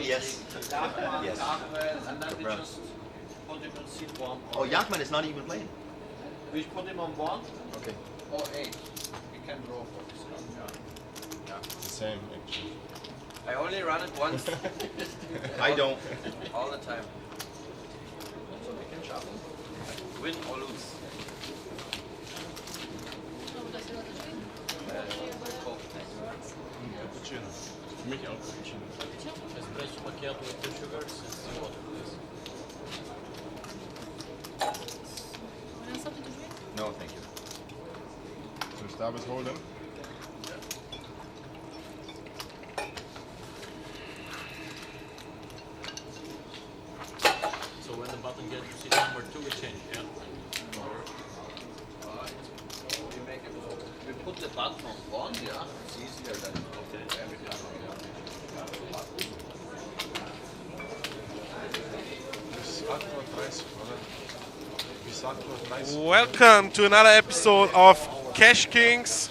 yes. Yes. And then we just put him on seat 1. Oh, Jagman is not even playing. We put him on 1 Okay. or 8. He can draw for this gun. Yeah, it's the same actually. I only run it once. I don't. All the time. So we can shuffle. Win or lose. Cappuccino. Für mich auch Cappuccino. Espresso macchiato with 2 sugars and still water, please. No, thank you. Zullen we start with Hold'em? So when the button gets to seat number 2, we change, yeah? We make it. We put the button on 1, yeah. It's easier than every time. Welcome to another episode of hKings.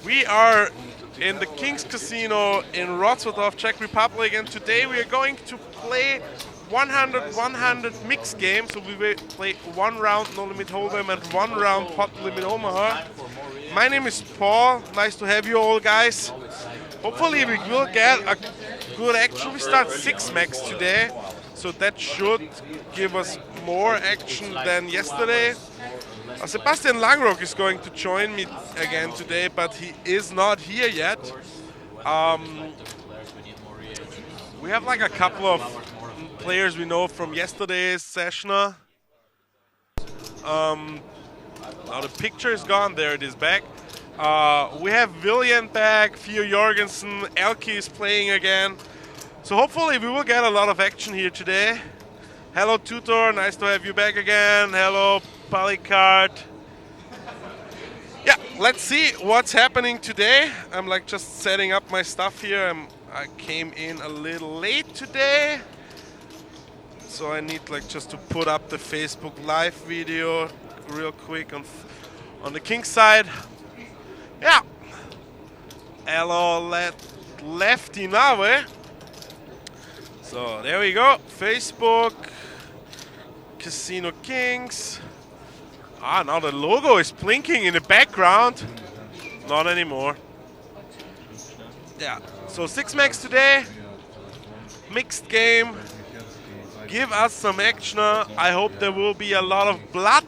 We are in the King's Casino in Wrocław, Czech Republic, and today we are going to play 100-100 mixed game. So we will play 1 round No Limit Hold'em and 1 round Pot Limit Omaha. My name is Paul. Nice to have you all, guys. Hopefully we will get a good action. We start 6 max today, so that should give us more action than yesterday. Sebastian Langrock is going to join me again today, but he is not here yet. We have like a couple of players we know from yesterday's session. Now the picture is gone. There it is back. We have William back, Theo Jorgensen, Elke is playing again. So hopefully we will get a lot of action here today. Hello Tutor, nice to have you back again. Hello Palicard. Yeah, let's see what's happening today. I'm like just setting up my stuff here. I came in a little late today, so I need like just to put up the Facebook Live video real quick on the King side. Yeah. Hello Lefty now, eh? So there we go. Facebook Casino Kings. Now the logo is blinking in the background. Not anymore. Yeah. So 6 max today. Mixed game. Give us some action. I hope there will be a lot of blood.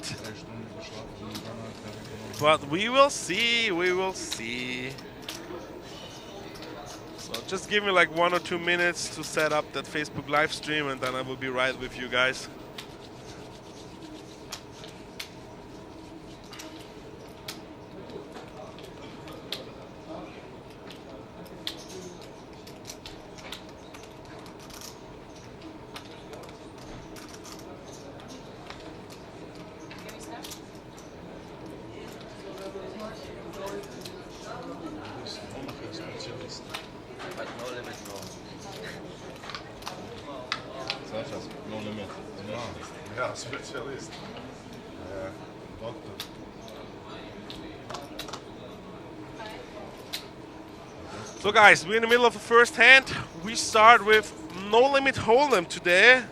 But we will see. We will see. So just give me like 1 or 2 minutes to set up that Facebook live stream, and then I will be right with you guys. But no limit draw. Sascha's No Limit. Ja, Spezialist. Doktor. So guys, we're in the middle of the first hand. We start with No Limit Hold'em today.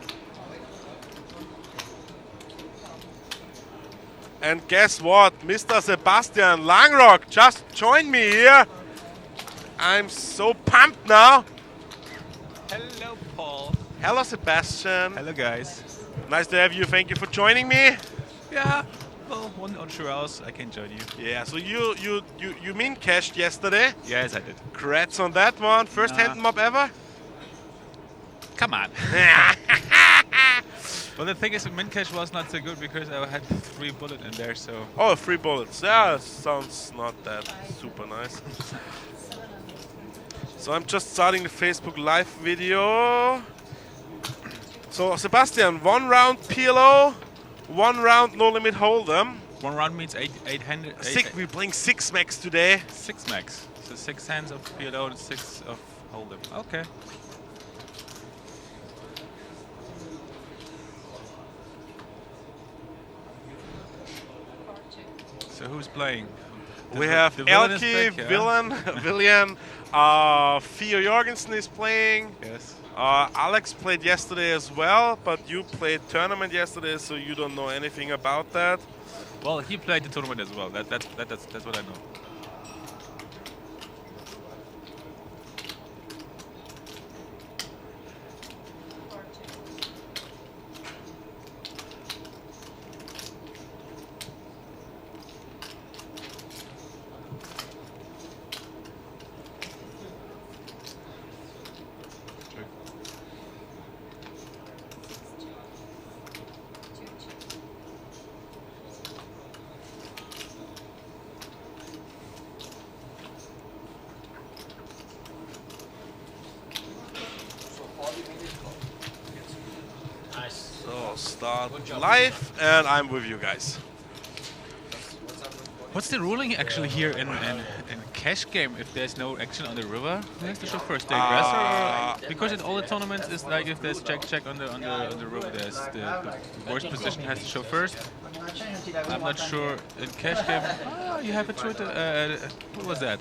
And guess what? Mr. Sebastian Langrock just joined me here. I'm so pumped now. Hello, Paul. Hello, Sebastian. Hello, guys. Nice to have you. Thank you for joining me. Yeah, well, 1 or 2 hours, I can join you. Yeah, so you mean cashed yesterday? Yes, I did. Congrats on that one. First hand mob ever? Come on. Well, the thing is, the min cash was not so good because I had 3 bullets in there, so... Oh, 3 bullets. Yeah, sounds not that super nice. So I'm just starting the Facebook Live video. So Sebastian, 1 round PLO, 1 round No Limit Hold'em. 1 round means 800... We're playing 6 max today. 6 max. So 6 hands of PLO and 6 of Hold'em. Okay. So who's playing? We have villain is Elke, back, yeah? William, Theo Jorgensen is playing. Yes. Alex played yesterday as well, but you played tournament yesterday, so you don't know anything about that. Well, he played the tournament as well. That's what I know. Nice. So start live, and I'm with you guys. What's the ruling actually here in cash game if there's no action on the river? Who has to show first? The aggressor? Or, because in all the tournaments it's like if there's check on the river, there's the worst position has to show first. I'm not sure in cash game. Oh, you have a Twitter. What was that?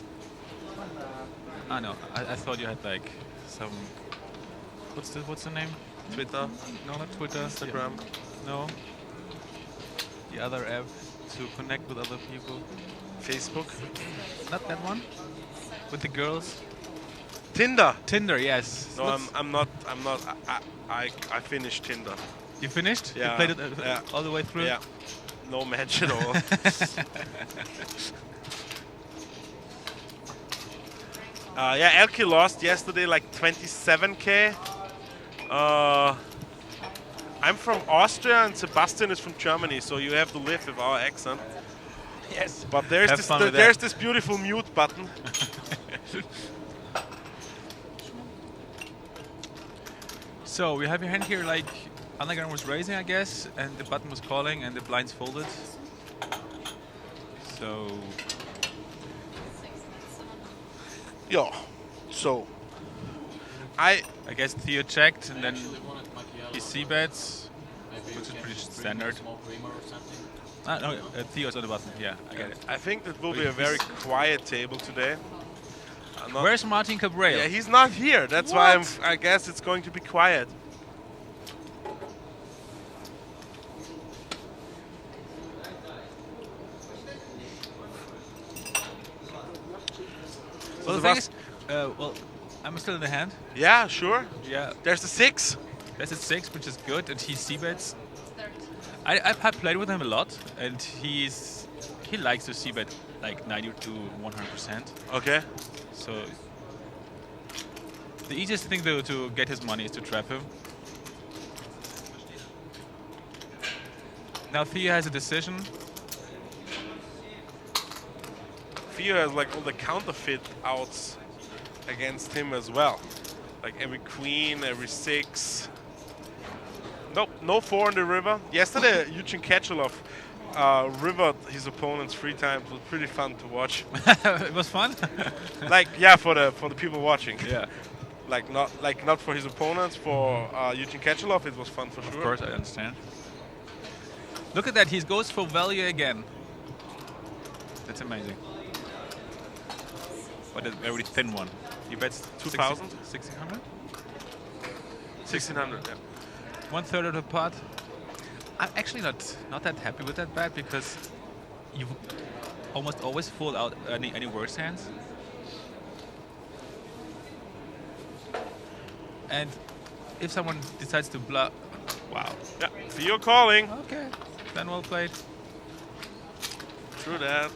Ah no, I thought you had like some. What's the name? Twitter, No, not Twitter. Instagram. No. The other app to connect with other people. Facebook, Not that one. With the girls. Tinder. Tinder, yes. No, I'm not. I finished Tinder. You finished? Yeah. You played it Yeah. all the way through? Yeah, no match at all. Yeah, Elke lost yesterday like 27k. I'm from Austria and Sebastian is from Germany, so you have to live with our accent. Yes. But there's Have this fun with that. there's this beautiful mute button. So we have your hand here like Underground was raising, I guess, and the button was calling and the blinds folded. So Yeah. So I guess Theo checked and then he c-bets, which is pretty standard. Small creamer or something. No, Theo's on the button. Yeah, I get it. I think that will be a very quiet table today. I'm not- Where's Martin Cabral? Yeah, he's not here. That's why What? I guess it's going to be quiet. Well, the thing is, well, I'm still in the hand. Yeah, sure. Yeah, There's the 6. that's at 6, which is good, and he c-bets. I've played with him a lot, and he likes to c-bet like 90 to 100%. Okay. So the easiest thing to get his money is to trap him. Now Theo has a decision. Theo has like all the counterfeit outs against him as well. Like every queen, every 6. Nope, no 4 in the river. Yesterday, Eugene Ketchelov rivered his opponents 3 times. It was pretty fun to watch. It was fun. Like, yeah, for the people watching. Yeah, Not for his opponents. For Eugene Ketchelov, it was fun for sure. of course I understand. Look at that, he goes for value again. That's amazing. But a very thin one. He bets 2,000? 1,600? 1600. Yeah. 1/3 of the pot. I'm actually not that happy with that bet because you almost always fold out any worse hands. And if someone decides to bluff, wow. Yeah. Theo calling. Okay, then well played. True that.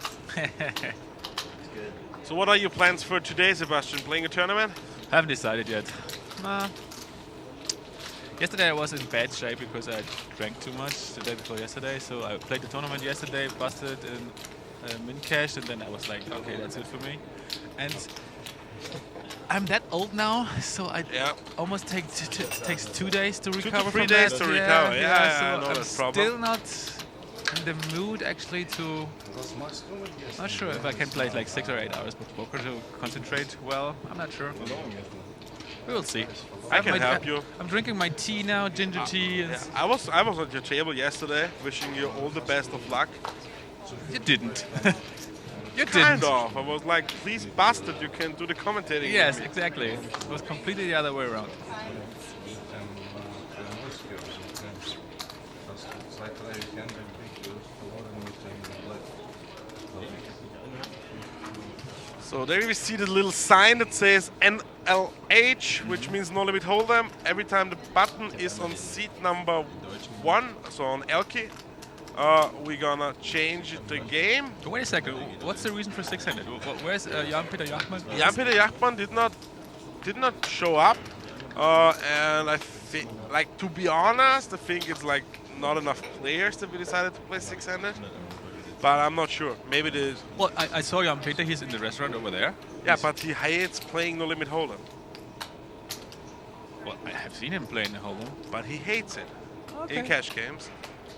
So what are your plans for today, Sebastian? Playing a tournament? Haven't decided yet. Nah. Yesterday I was in bad shape because I drank too much the day before yesterday. So I played the tournament yesterday, busted in min cash, and then I was like, okay, that's it for me. And I'm that old now, so I Yeah. almost takes 2 days to 2 recover to 3 from days that. to recover. Yeah, so I know I'm that problem. still not in the mood actually to. Not sure if I can play like 6 or 8 hours of poker to concentrate well. I'm not sure. We will see. I can help you. I'm drinking my tea now, ginger tea. And Yeah, I was at your table yesterday, wishing you all the best of luck. You didn't. You Kind didn't. of. I was like, please, bastard, you can do the commentating. Yes, with me. exactly. It was completely the other way around. So there we see the little sign that says NLH, which means no limit hold'em. Every time the button is on seat number 1, so on hKing, we're gonna change the game. Wait a second. What's the reason for 600? Where's Jan-Peter Jachmann? Jan-Peter Jachmann did not show up, and I think, like, to be honest, I think it's like not enough players that we decided to play 600. But I'm not sure. Maybe the Well, I saw Jan-Peter. He's in the restaurant over there. yeah, but he hates playing no limit hold'em. Well, I have seen him playing the Hold'em. But he hates it in Okay. cash games.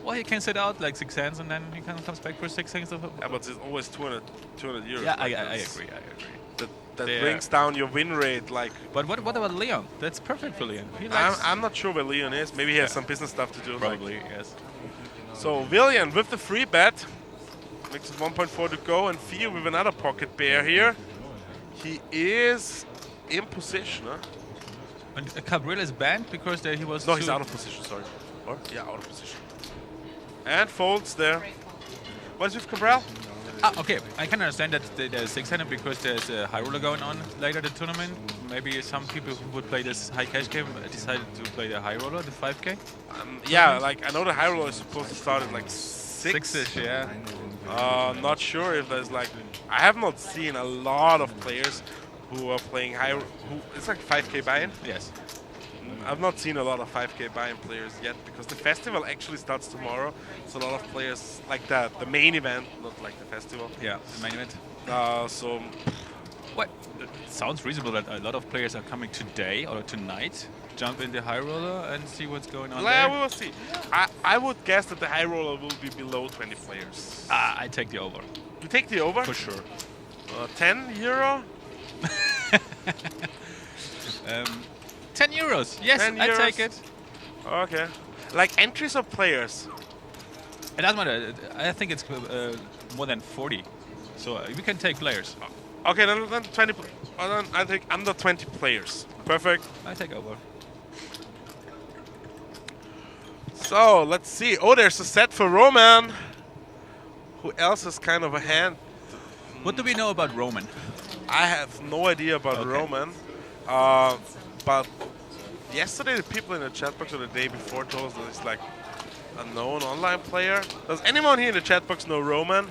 Well, he can sit out like 6 hands and then he comes back for 6 hands of. Yeah, but it's always 200 euros. Yeah, like I that's- agree. I agree. That They brings down your win rate. Like But what about Leon? That's perfect for Leon. He likes I'm not sure where Leon is. Maybe he has some business stuff to do. like- probably yes. So William with the free bet makes it 1.4 to go, and Theo with another pocket pair here. He is in position. Huh? And Cabrera is banned because he was. No, he's too- out of position. Sorry. Or yeah, out of position. And folds there. What's with Cabral? Ah, okay. I can understand that there's 600 because there's a high roller going on later the tournament. Maybe some people who would play this high cash game decided to play the high roller, the 5K. Yeah, like I know the high roller is supposed to start at like 6. 6ish, yeah. Not sure if there's like I have not seen a lot of players who are playing high. It's like 5K buy-in. Yes. I've not seen a lot of 5K buy-in players yet because the festival actually starts tomorrow. So a lot of players like that, the main event, not like the festival. Yeah, the main event. So What? It sounds reasonable that a lot of players are coming today or tonight, jump in the high roller and see what's going on yeah, we there. will see. I would guess that the high roller will be below 20 players. I take the over. You take the over? For sure. 10 euro? 10 euros. Yes, 10 I euros. take it. Okay. Like entries or players? It doesn't matter. I think it's more than 40. So we can take players. Okay, then 20. Then I think under 20 players. Perfect. I take over. So let's see. Oh, there's a set for Roman. Who else is kind of a hand? What do we know about Roman? I have no idea about Okay. Roman. But yesterday the people in the chat box or the day before told us that he's like a known online player. Does anyone here in the chat box know Roman?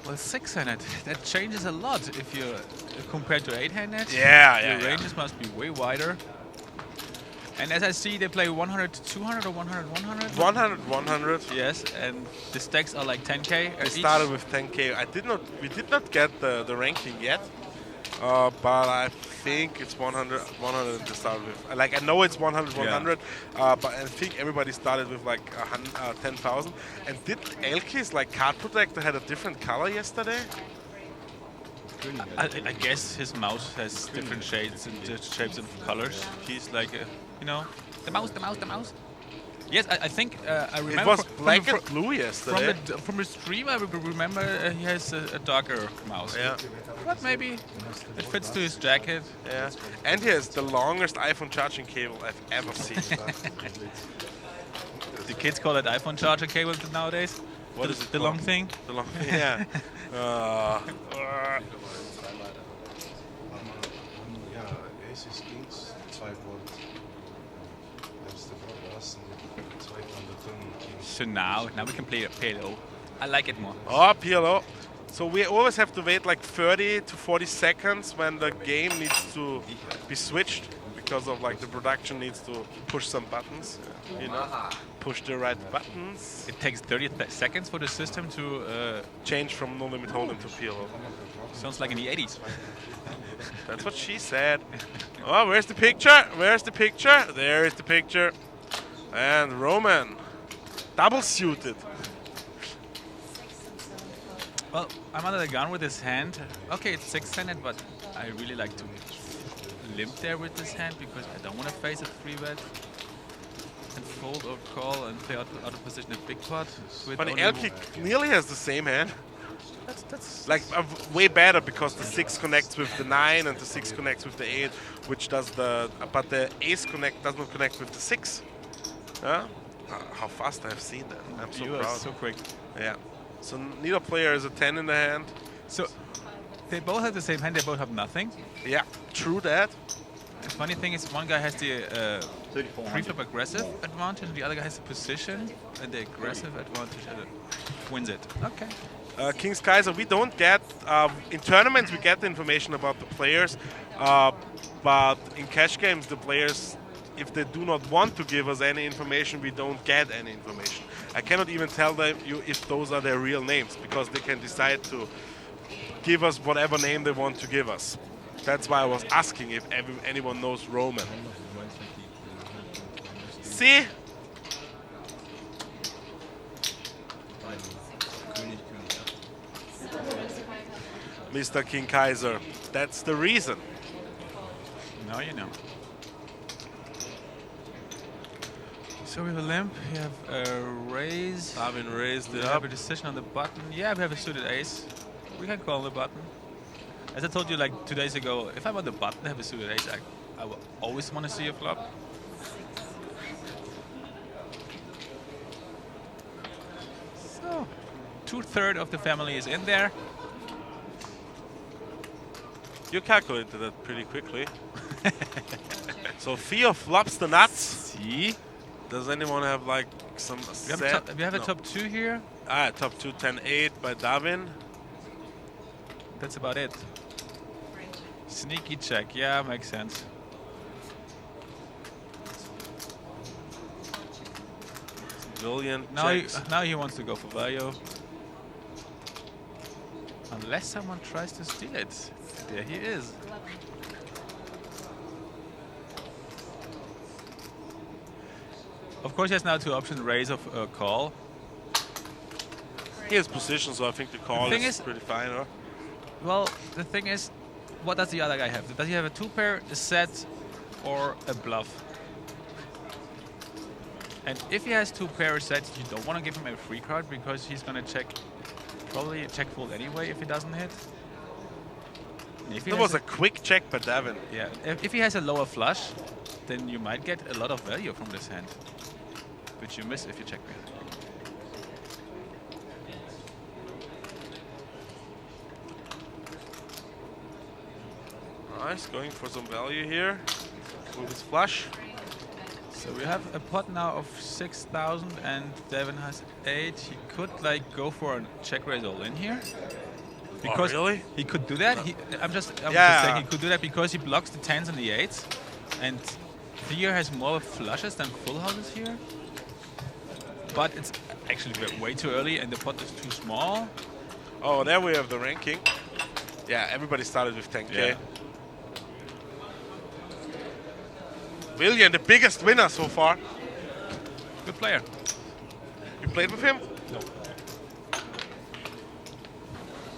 Well, 600. That changes a lot if you compared to 800. Yeah, The ranges must be way wider. And as I see, they play 100 to 200 or 100 100. 100, 100. Yes, and the stacks are like 10k. We each. started with 10k. We did not get the ranking yet, but I think it's 100 to start with. Like I know it's 100 100, but I think everybody started with like 10,000. And did Elkis like card protector had a different color yesterday? I guess his mouse has different shades and colors. He's like, the mouse. Yes, I think I remember. It was from black the- and blue yesterday. From the stream, I remember he has a darker mouse. Yeah. But maybe it fits to his jacket. Yeah, and he has the longest iPhone charging cable I've ever seen. The kids call it iPhone charger cable nowadays. What the, is it the called? long thing? The long, yeah. Ja, Ace is Kings, 2 Volt. Erste Volt lassen, 200 Kings. So now we can play PLO. I like it more. Oh, PLO. So we always have to wait like 30 to 40 seconds when the game needs to be switched because of like the production needs to push some buttons, push the right buttons. It takes 30 seconds for the system to Change from no limit hold'em to PLO. sounds like in the 80s. That's what she said. Oh, where's the picture? Where's the picture? There is the picture. And Roman, double suited. Well, I'm under the gun with this hand. Okay, it's 600, but I really like to limp there with this hand because I don't want to face a 3-bet and fold or call and play out of position a big pot. With But only Elki nearly has the same hand. That's Like way better because the 6 connects with the 9 and the 6 connects with the 8, which does but the ace connect does not connect with the 6. Yeah? How fast I've seen that. I'm so you are proud. so quick. Yeah. So neither player has a 10 in the hand. So they both have the same hand. They both have nothing. Yeah, true that. The funny thing is, one guy has the 3,400. preflop aggressive advantage, and the other guy has the position and the aggressive advantage wins it. Okay. King's Kaiser, we don't get in tournaments. We get the information about the players, but in cash games, the players, if they do not want to give us any information, we don't get any information. I cannot even tell you if those are their real names because they can decide to give us whatever name they want to give us. That's why I was asking if anyone knows Roman. See? Mr. King Kaiser, that's the reason. Now you know. So we have a limp, we have a raise. Darwin raised We it have up. a decision on the button. Yeah, we have a suited ace. We can call the button. As I told you like 2 days ago, if I want the button to have a suited ace, I will always want to see a flop. So, 2/3 of the family is in there. You calculated that pretty quickly. So Theo flops the nuts. See? Does anyone have like some We have, set? we have a No. top 2 here. Top 2, 10-8 by Darwin. That's about it. Sneaky check. Yeah, makes sense. Brilliant Now he, checks. now he wants to go for value. Unless someone tries to steal it. There he is. Of course, he has now 2 options, raise or call. He has position, so I think the call thing is is- pretty fine. Huh? Well, the thing is, what does the other guy have? Does he have a 2-pair, a set, or a bluff? And if he has 2-pair sets, you don't want to give him a free card because he's going to probably check fold anyway if he doesn't hit. And if he That has was a quick check by Darwin. Yeah, if he has a lower flush, then you might get a lot of value from this hand, which you miss if you check back. Nice, going for some value here with his flush. So we have a pot now of 6,000 and Devin has 8. He could like go for a check raise all in here. Because really? he could do that. I'm just saying he could do that because he blocks the 10s and the 8s. And Theo has more flushes than full houses here. But it's actually way too early and the pot is too small. Oh, there we have the ranking. Yeah, everybody started with 10K. Yeah. William, the biggest winner so far. Good player. You played with him? No.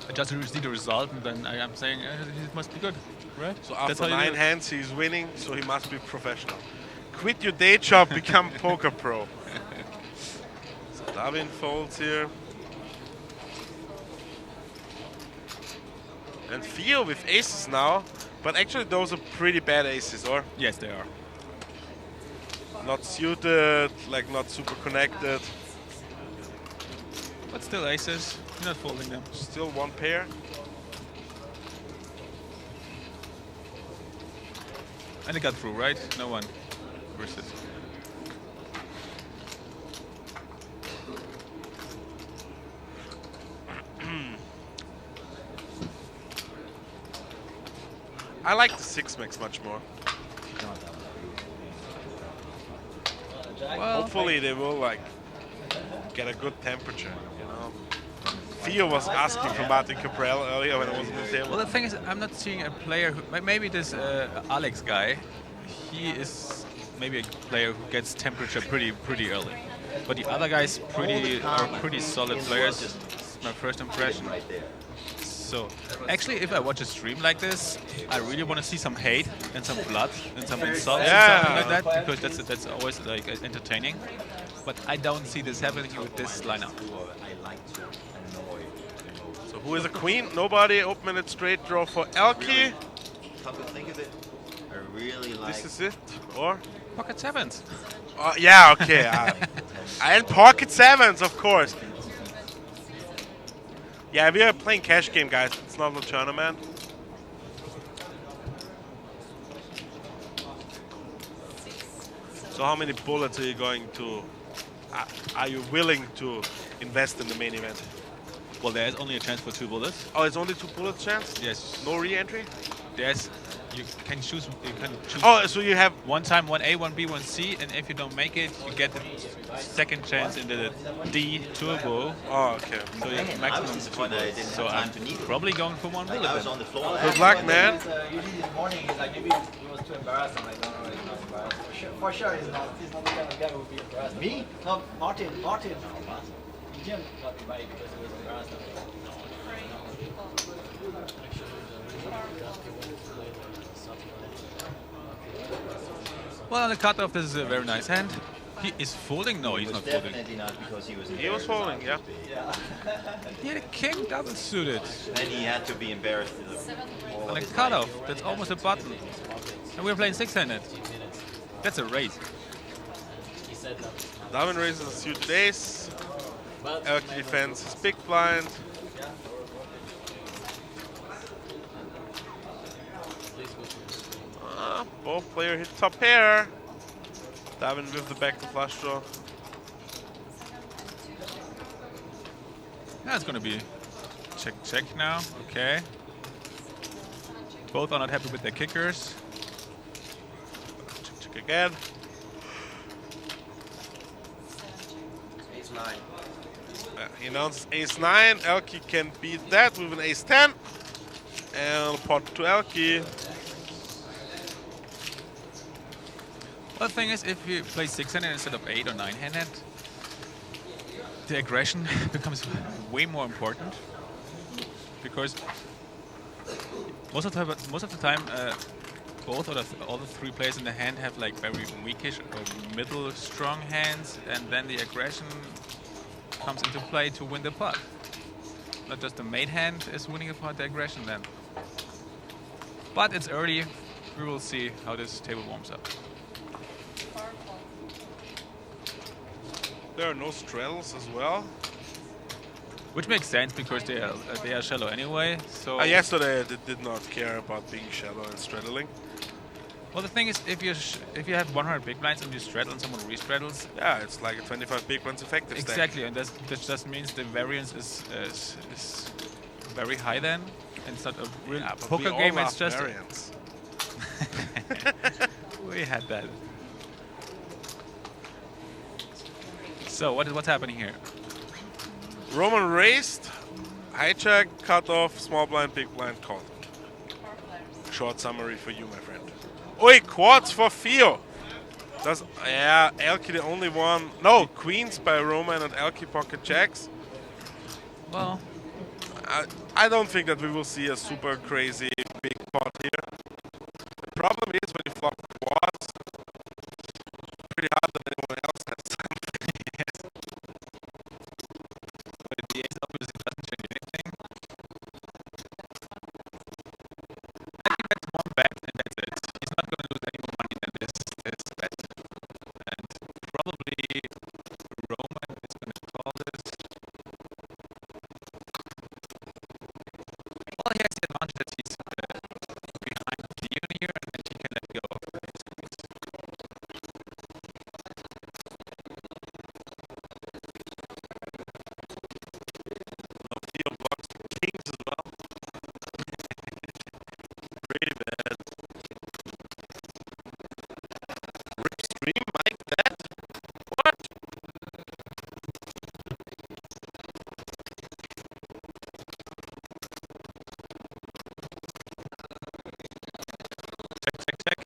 I just see the result and then I'm saying it must be good, right? So That's after how you 9 do it. hands, he's winning, so he must be professional. Quit your day job, become poker pro. So Darwin folds here. And Theo with aces now, but actually those are pretty bad aces, or? Yes, they are. Not suited, like not super connected. But still aces. You're not folding them. Still one pair. And it got through, right? No one versus. I like the 6-max much more. Well, Hopefully they will like get a good temperature, you know. Theo was asking for Martin Caprell earlier when I was on the table. well, the thing is, I'm not seeing a player who, maybe this Alex guy, he is maybe a player who gets temperature pretty early. But the other guys are pretty solid players. It's my first impression. So actually, if I watch a stream like this, I really want to see some hate and some blood and some insults Yeah. and something like that, because that's always like entertaining. But I don't see this happening with this lineup. So Who is a queen? Nobody. Open-ended straight draw for Elke. Come to think of it, I really like. This is it. Or? Pocket sevens. Yeah, okay. And pocket sevens, of course. Yeah, we are playing cash game, guys. It's not a tournament. So how many bullets are you going to... are you willing to invest in the main event? Well, there's only a chance for 2 bullets. Oh, it's only 2 bullets chance? Yes. No re-entry? There's you can choose Oh, so you have... one time 1A, 1B, 1C, and if you don't make it, you get the second chance in the D turbo. Oh, okay. So you have maximum 2 bullets. So I'm probably going for 1 bullet. I was then. on the floor. Good luck, man. Usually this morning, he's like, maybe he was too embarrassed. I'm like, no, he's not embarrassed. For sure, he's not the kind of guy who would be embarrassed. Me? No, Martin. He got invited because he was embarrassed. Well, on the cutoff, this is a very nice hand. He is folding? No, he's It was not folding. definitely not because he was. He was folding, yeah. He had a king double suited. Then he had to be embarrassed. On the cutoff, that's almost a button. And we're playing 6-handed. That's a raise. Diamond raises a suited ace. Elke defends his big blind. Both player hit top pair. Davin with the back to flush draw. That's gonna be check check now. Okay. Both are not happy with their kickers. Check check again. Ace 9. He announces ace 9. Elke can beat that with an ace 10. And pot to Elke. Well, the thing is, if you play 6-handed instead of 8 or 9-handed, the aggression becomes way more important. Because most of the time, both or all the 3 players in the hand have like very weakish or middle strong hands, and then the aggression comes into play to win the pot. Not just the main hand is winning the pot, the aggression then. But it's early. We will see how this table warms up. There are no straddles as well. Which makes sense because they are shallow anyway. So Yesterday I did not care about being shallow and straddling. well, the thing is, if you have 100 big blinds and you straddle and someone re-straddles, Yeah, it's like a 25 big ones effective stack. exactly, and that just means the variance is very high then. And it's not a real Yeah, but poker we all game. love It's just variance. we had that. So what's happening here? Roman raised, hijack, cut off, small blind, big blind, called. Short summary for you, my friend. Oi, quads for Theo. Elke the only one. No, queens by Roman and Elke pocket jacks. Well, I don't think that we will see a super crazy big pot here. The problem is when you flop quads, pretty hard that anyone else has something. but the ace obviously doesn't change anything. I think that's one bet and that's it. He's not going to lose any more money than this bet. And probably Roman is going to call this. Well, he has the advantage that he's behind Leon here and he can let go of his squeeze. Theo blocks the kings as well. Pretty bad. Rip stream like that? What? Check, check, check.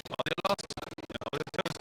Well, they lost. They're toast.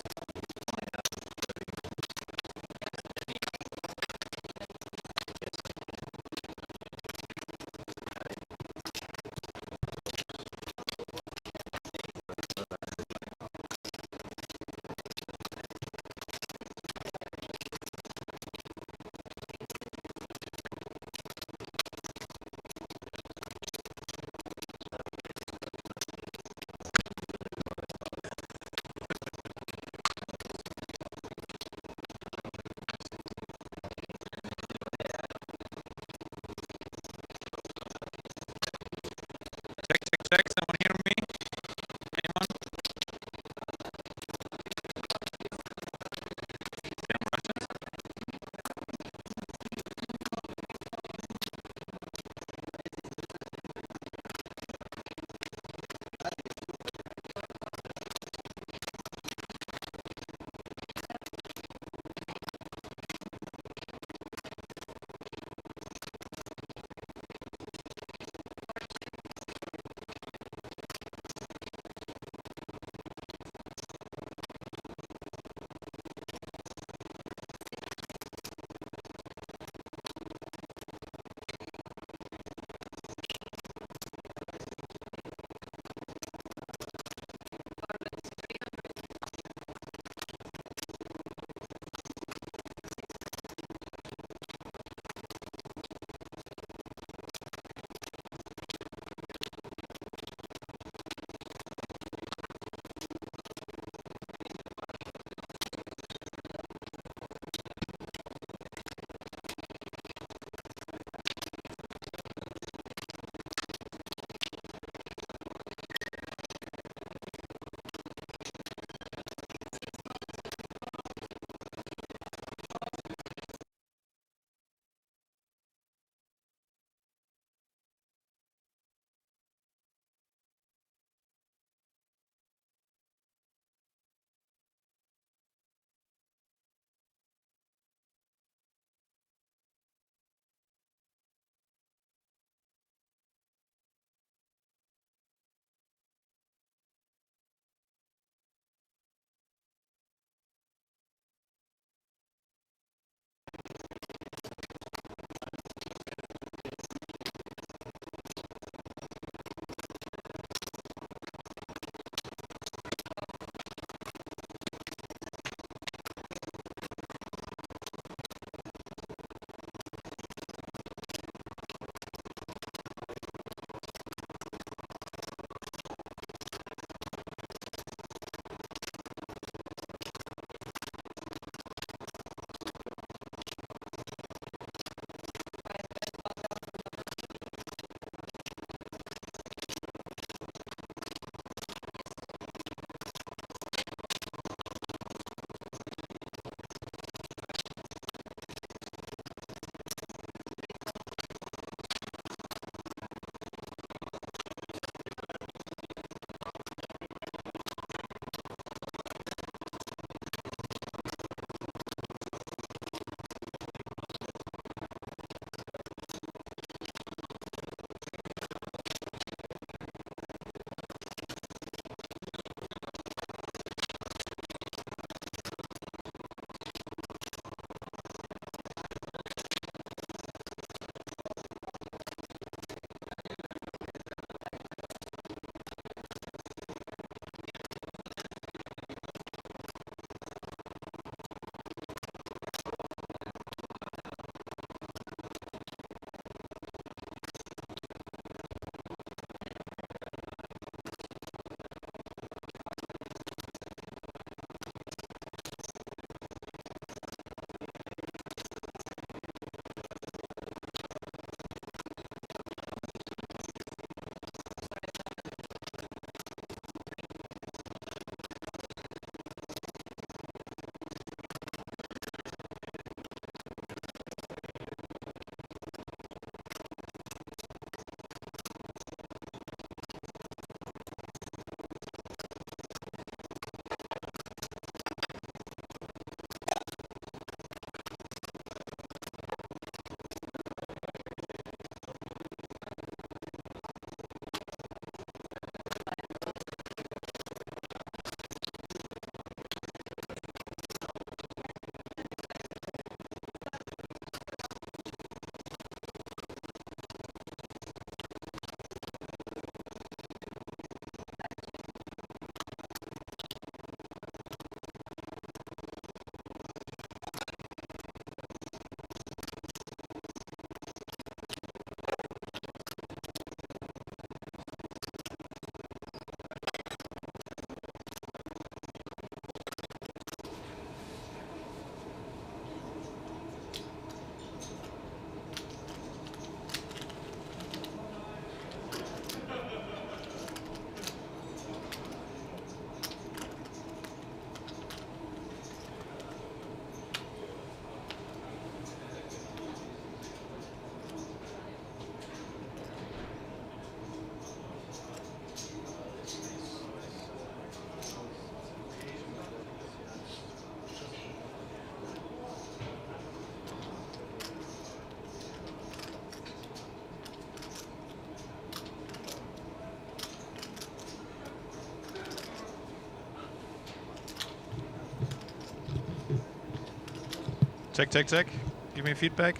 Check, check, check. Give me feedback.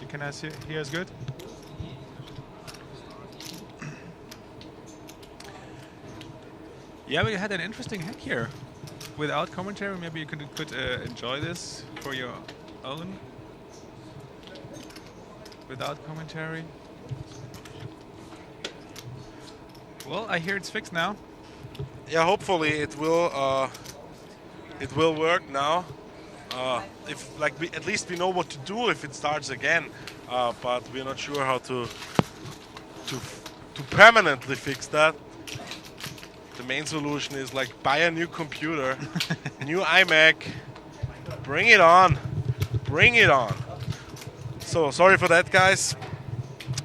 You can hear us good? Yeah, we had an interesting hack here. Without commentary, maybe you could enjoy this for your own. Without commentary. Well, I hear it's fixed now. Yeah, hopefully it will work now. If like at least we know what to do if it starts again, but we're not sure how to permanently fix that. The main solution is like buy a new computer, new iMac, bring it on, bring it on. So sorry for that, guys.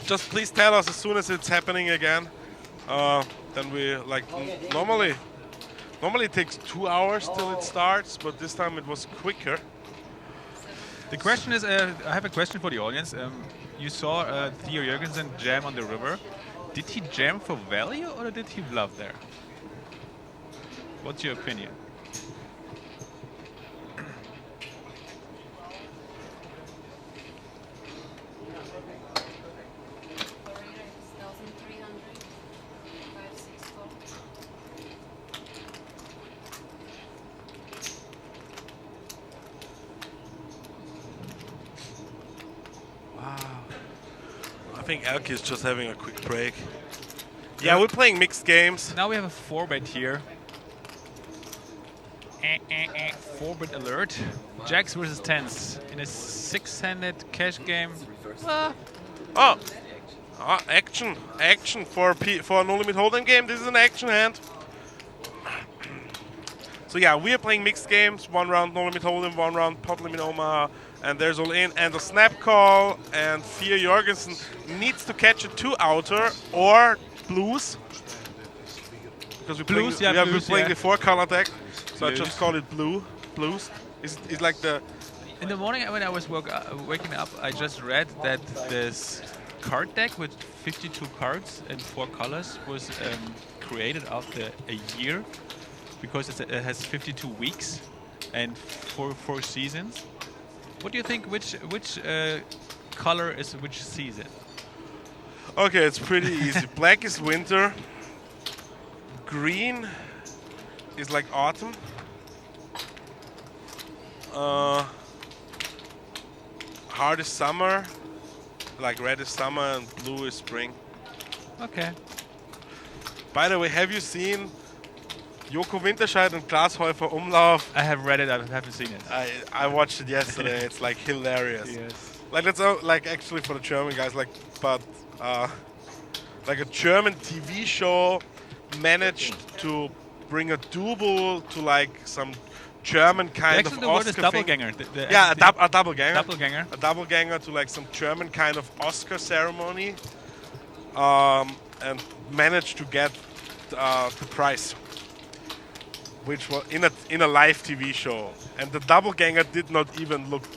Just please tell us as soon as it's happening again. Then we like normally it takes 2 hours till it starts, but this time it was quicker. The question is, I have a question for the audience. You saw Theo Jürgensen jam on the river. Did he jam for value or did he bluff there? What's your opinion? I think Elke is just having a quick break. Yeah, we're playing mixed games. Now we have a 4-bet here. 4-bet alert. Jacks versus 10s in a 6-handed cash game. Action for a no limit hold'em game. This is an action hand. So yeah, we are playing mixed games. 1 round no limit hold'em, 1 round pot limit Omaha, and there's all in and a snap call. And Theo Jürgensen needs to catch a 2-outer or blues. Because we're playing, Blues, yeah, we're blues, playing yeah. the 4-color deck, so Blues. I just call it blues. It's like the In the morning when I was waking up, I just read that this card deck with 52 cards and 4 colors was created after a year because it has 52 weeks and 4 seasons. What do you think? Which color is which season? Okay, it's pretty easy. Black is winter. Green is like autumn. Hard is summer. Like red is summer and blue is spring. Okay. By the way, have you seen Joko Winterscheid and Klaas Häufer Umlauf? I have read it. I haven't seen it. I watched it yesterday. It's like hilarious. Yes. Like it's like actually for the German guys, like but like a German TV show managed to bring a double to like some German kind Actually, of the word is Oscar thing. doppelganger. Yeah, a doppelganger. Doppelganger. A doppelganger to like some German kind of Oscar ceremony, and managed to get the prize, which was in a live TV show. And the doppelganger did not even look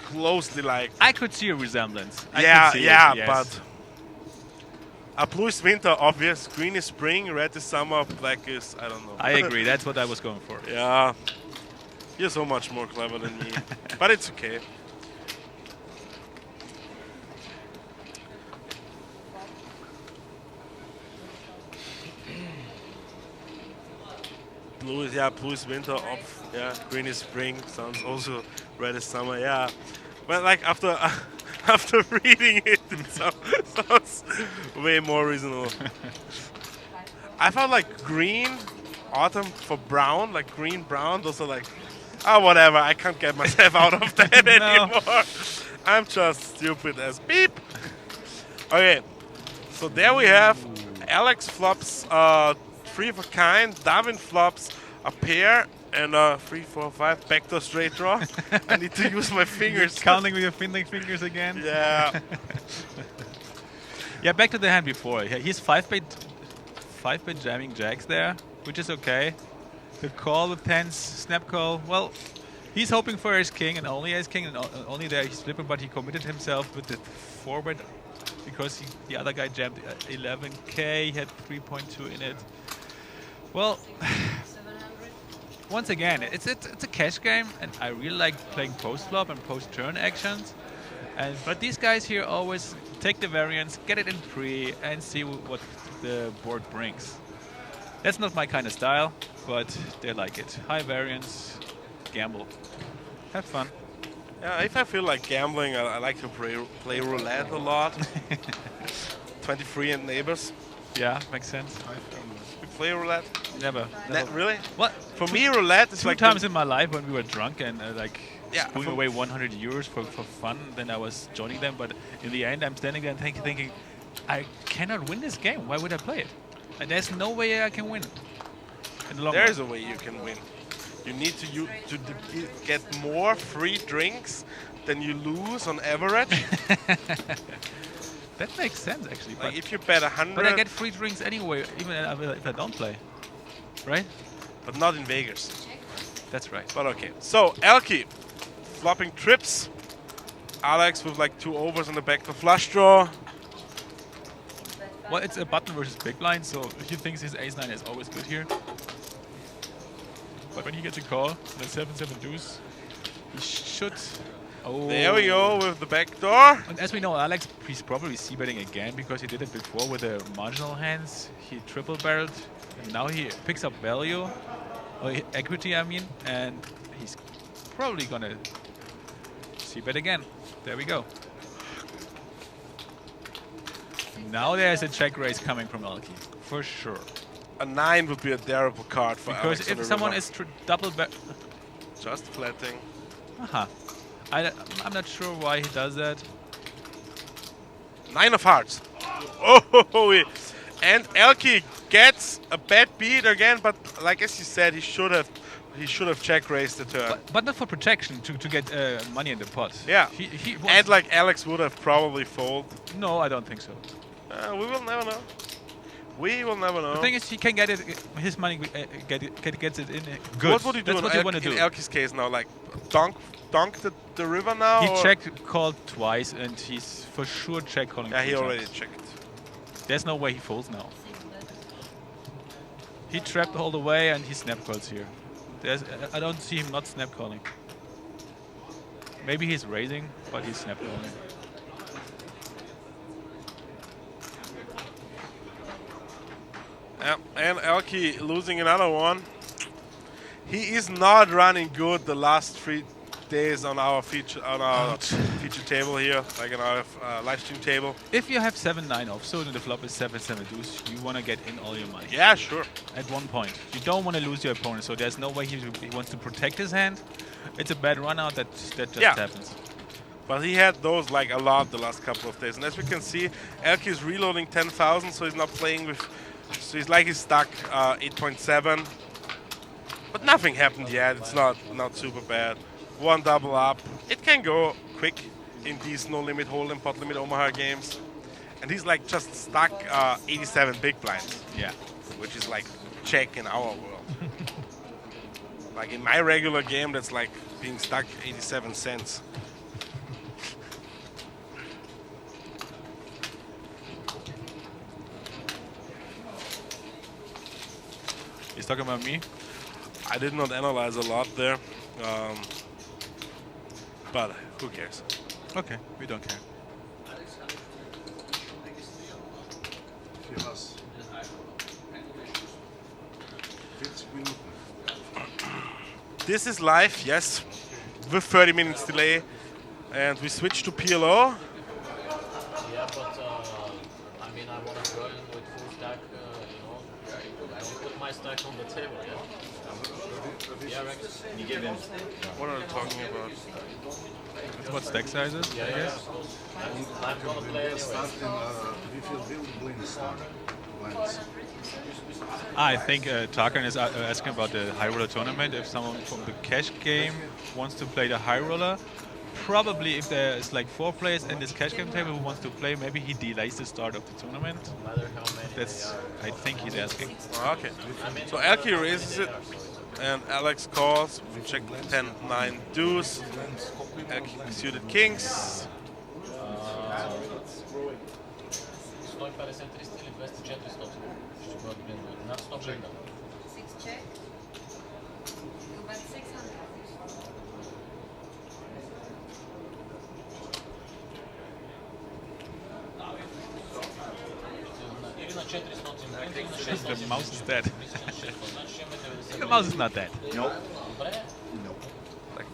closely like. I could see a resemblance. I Yeah, could see yeah, it, yes. but blue is winter, obvious. Green is spring, red is summer, black is I don't know. I agree. That's what I was going for. Yeah, you're so much more clever than me, but it's okay. Blue is winter, off. Yeah, green is spring. Sounds also red is summer. Yeah, but like after after reading it, it sounds way more reasonable. I felt like green, autumn for brown, like green, brown. Those are like, whatever. I can't get myself out of that anymore. I'm just stupid as beep. Okay, so there we have Alex flops 3 of a kind. Darwin flops a pair and 3, 4, 5 backdoor straight draw. I need to use my fingers. Counting with your fingers again. Yeah. Yeah, back to the hand before. He's 5-bet jamming jacks there, which is okay. The call with 10s, snap call. Well, he's hoping for hKing and only hKing, and only there he's flipping, but he committed himself with the 4-bet because the other guy jammed 11k. He had 3.2 in it. Well, once again, it's a cash game, and I really like playing post flop and post turn actions. But these guys here always take the variance, get it in pre, and see what the board brings. That's not my kind of style, but they like it. High variance, gamble, have fun. Yeah, if I feel like gambling, I like to play roulette a lot. 23 and neighbors. Yeah, makes sense. We play roulette. Never. Really? What? For me, roulette is Two like times in my life when we were drunk and Yeah, spooning away 100 euros for fun, then I was joining them. But in the end, I'm standing there and thinking, I cannot win this game. Why would I play it? And there's no way I can win. In the long There's run. a way you can win. You need to get more free drinks than you lose on average. That makes sense, actually. Like But, if you bet 100, but I get free drinks anyway, even if I don't play. Right? but not in Vegas. That's right. But okay. So Elke flopping trips. Alex with like 2 overs on the back to flush draw. Well, it's a button versus big blind, so he thinks his ace-9 is always good here. But when he gets a call, and a 7-7 deuce, he should... Oh. There we go with the back door. And as we know, Alex, he's probably c-betting again because he did it before with the marginal hands. He triple-barreled, and now he picks up value, or equity, I mean, and he's probably gonna c-bet again. There we go. Now there's a check raise coming from Elke, for sure. A 9 would be a terrible card for Because Alex on if the someone river. is double bet... Just flatting. I'm not sure why he does that. 9 of hearts. Oh, and Elke gets a bad beat again, but like as you said, he should have check raised the turn. But not for protection, to get money in the pot. Yeah. He And like Alex would have probably folded. No, I don't think so. We will never know. We will never know. The thing is, he can get it, his money gets it in good. What would he do That's what you want to in do. Elke's case now? Like dunk the river now? He or? checked, called twice, and he's for sure check calling. Yeah, 3 he times. already checked. There's no way he folds now. He trapped all the way, and he snap calls here. I don't see him not snap calling. Maybe he's raising, but he's snap calling. Yeah, and Elke losing another one. He is not running good the last 3 days on our feature feature table here, like on our live stream table. If you have 7-9 offsuit and the flop is 7-7 deuce, you want to get in all your money. Yeah, sure. At one point. You don't want to lose your opponent, so there's no way he wants to protect his hand. It's a bad run out that just happens. But he had those like a lot the last couple of days. And as we can see, Elke is reloading 10,000, so he's not playing with... So he's stuck 8.7. But nothing happened yet. It's not super bad. 1 double up. It can go quick in these no limit hold'em, pot limit Omaha games. And he's like just stuck 87 big blinds. Yeah. Which is like check in our world. Like in my regular game, that's like being stuck 87 cents. He's talking about me? I did not analyze a lot there. But who cares? Okay, we don't care. 40 Minuten. This is live, yes, with 30 minutes delay. And we switch to PLO. Yeah, but I mean, I want to go in with full stack, I don't put my stack on the table, yeah? Yeah, Rex? You give him. What are they talking about? What stack sizes? Yeah, yeah. I'm gonna play anyway. Starting, wie viel will Blinds start? Blinds. I think Tarkan is asking about the high roller tournament. If someone from the cash game wants to play the high roller, probably if there's like 4 players in this cash game table who wants to play, maybe he delays the start of the tournament. No matter how many That's, I think he's asking. Okay. So Elke raises it, and Alex calls. We check 10-9 deuce. Elke suited kings. 153 или 204 стоп. Ще бъдат блиндове. Над 100 блинда. 6 check. The mouse is dead. The mouse is not dead. Nope. Nope. Like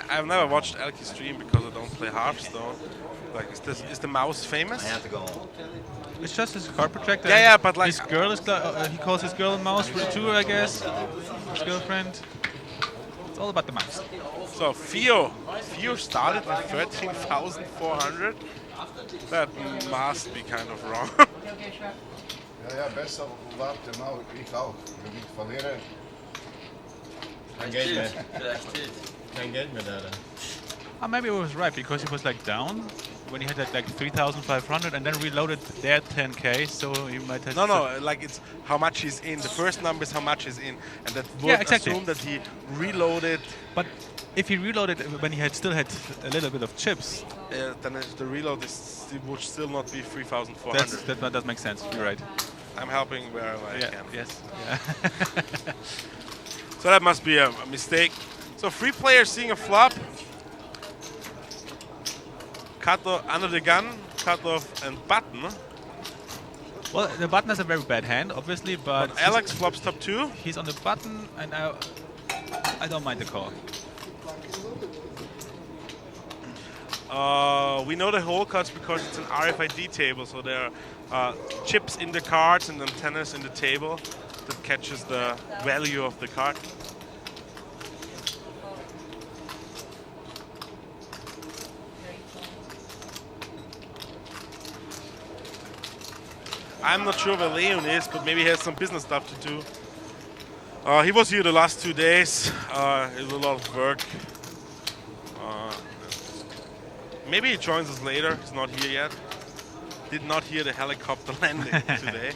I've never watched Elky stream because I don't play Hearthstone. Like is the mouse famous? I have to go. It's just his card protector. Yeah, but like his girl is he calls his girl mouse too, I guess. His girlfriend. It's all about the mouse. so Theo started with 13,400. That must be kind of wrong. Ja, best wel laat nou, ik ook. Je moet van leren. Kein Geld mehr. Vielleicht tilt. Kein Geld mehr da. Maybe it was right because he was like down when he had like 3,500 and then reloaded their 10k, so he might have. No, like it's how much he's in. The first number is how much he's in, and that would Yeah, exactly. assume that he reloaded. But if he reloaded when he still had a little bit of chips, Then the reload it would still not be 3,400. that does make sense. You're right. I'm helping wherever I Yeah. can. Yes. Yeah. So that must be a mistake. So 3 players seeing a flop. Cut off under the gun, cut off and button. Well, the button has a very bad hand, obviously, but Alex flops top 2. he's on the button, and I don't mind the call. We know the hole cuts because it's an RFID table, so there are chips in the cards and antennas in the table that catches the value of the card. I'm not sure where Leon is, but maybe he has some business stuff to do. He was here the last 2 days. It was a lot of work. Maybe he joins us later. He's not here yet. Did not hear the helicopter landing today.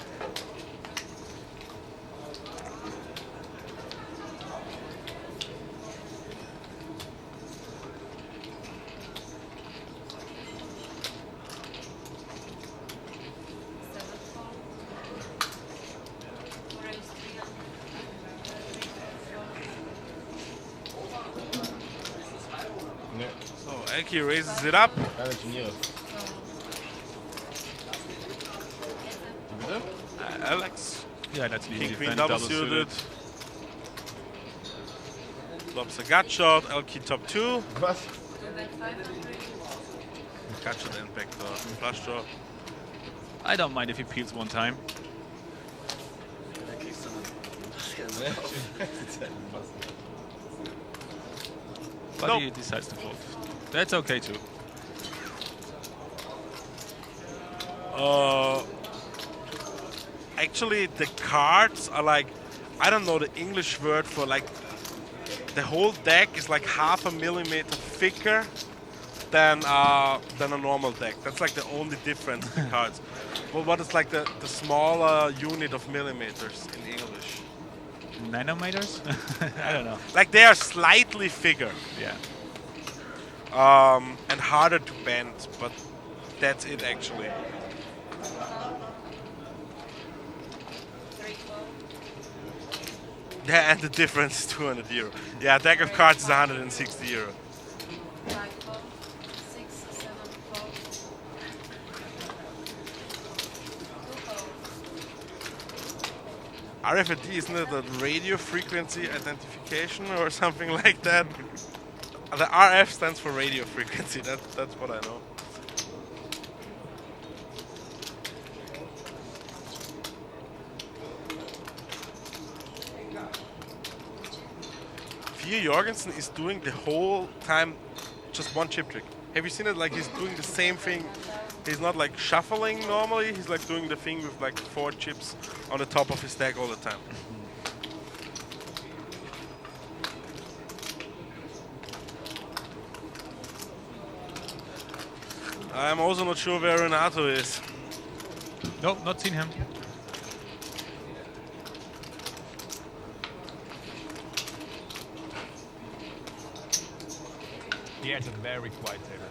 So Elky raises it up. Alex. Yeah, that's easy. King Queen Defend double suited. Flops a gut shot. Elky top 2. Was? Gut shot and backdoor. Flush draw. I don't mind if he peels one time. But Nope. he decides to fold. That's okay too. Actually, the cards are like, I don't know the English word for like, the whole deck is like 0.5 millimeter thicker than a normal deck. That's like the only difference in the cards. Well, what is like the smaller unit of millimeters in English? Nanometers? I don't know. Like they are slightly thicker Yeah. and harder to bend, but that's it actually. Yeah, and the difference is 200 euro. Yeah, a deck of cards is 160 euro. RFID, isn't it a radio frequency identification or something like that? The RF stands for radio frequency, that's what I know. Theo Jorgensen is doing the whole time just one chip trick. Have you seen it? Like he's doing the same thing. He's not like shuffling normally. He's like doing the thing with like 4 chips on the top of his stack all the time. I'm also not sure where Renato is. No, not seen him. Yeah, it's a very quiet table.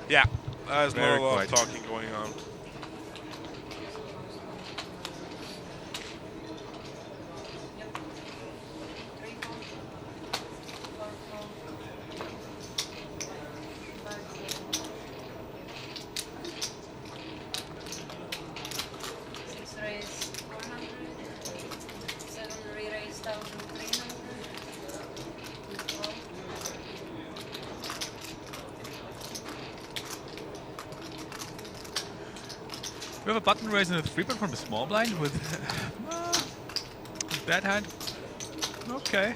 Yeah, there's not Very a lot quiet. of talking going on. We have a button raise and a 3-bet from the small blind with bad hand. Okay.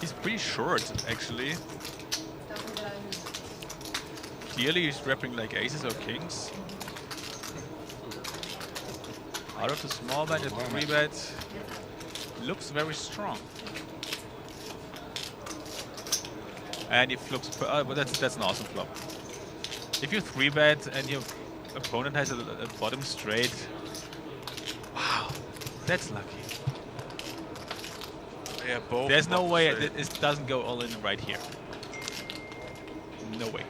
He's pretty short, actually. Clearly he's repping like aces or kings. Out of the small blind, a 3-bet looks very strong. And he flops, but that's an awesome flop. If you 3-bet and your opponent has a bottom straight, wow, that's lucky. Yeah, both. There's no bottom way straight. it doesn't go all in right here. No way.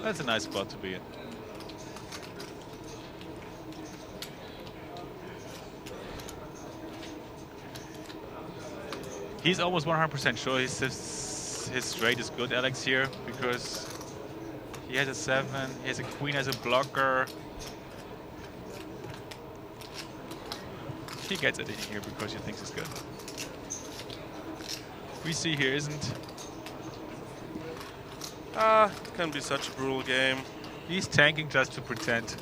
That's a nice spot to be in. He's almost 100% sure his straight is good, Alex, here, because he has a 7, he has a queen as a blocker. He gets it in here because he thinks it's good. We see here isn't. It can be such a brutal game. He's tanking just to pretend.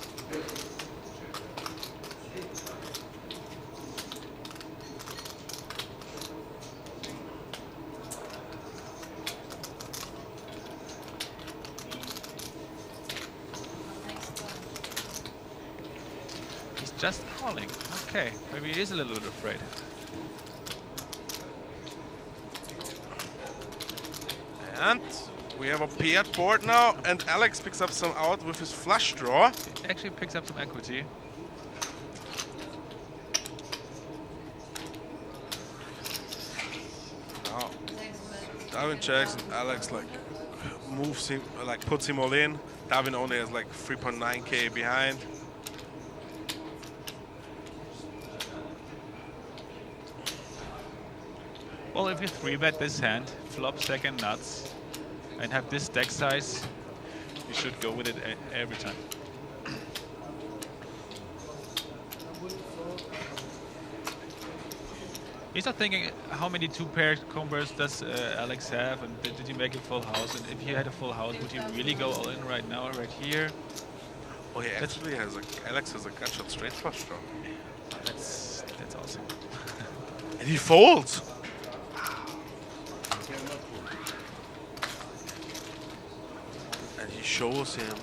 He's just calling. Okay, maybe he is a little bit afraid. And we have a paired board now, and Alex picks up some out with his flush draw. He actually picks up some equity. Now, Darwin checks, and Alex like moves him, like puts him all in. Darwin only has like 3.9k behind. Well, if you 3-bet this hand, flop second nuts, and have this deck size, you should go with it every time. He's not thinking how many 2-pair combos does Alex have, and did he make a full house? And if he had a full house, would he really go all in right now, right here? Oh, he actually has Alex has a gut shot straight flush draw. That's awesome. And he folds. And he shows him.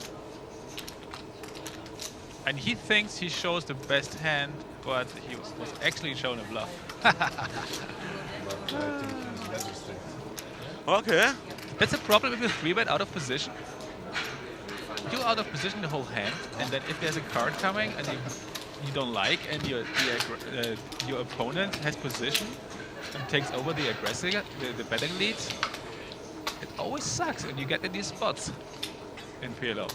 And he thinks he shows the best hand, but he was actually shown a bluff. But I think he's better straight. Okay. That's a problem if you 3-bet out of position. You're out of position the whole hand, and then if there's a card coming and you don't like, and your opponent has position and takes over the aggressive, the betting lead, it always sucks, and you get in these spots in PLO.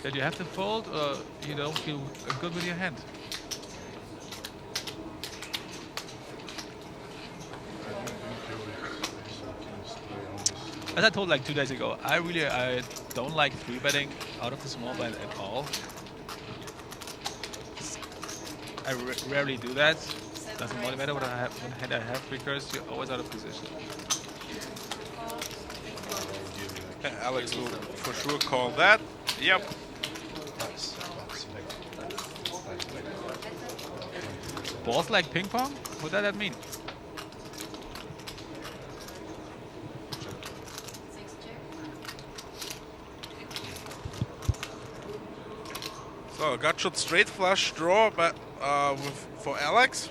That you have to fold, or you don't feel good with your hand. As I told like 2 days ago, I don't like 3-betting out of the small blind at all. I rarely do that. Doesn't really matter what hand I have because you're always out of position. Alex will for sure call that. Yep. Balls like ping pong? What does that mean? So gut shot straight flush draw, but for Alex.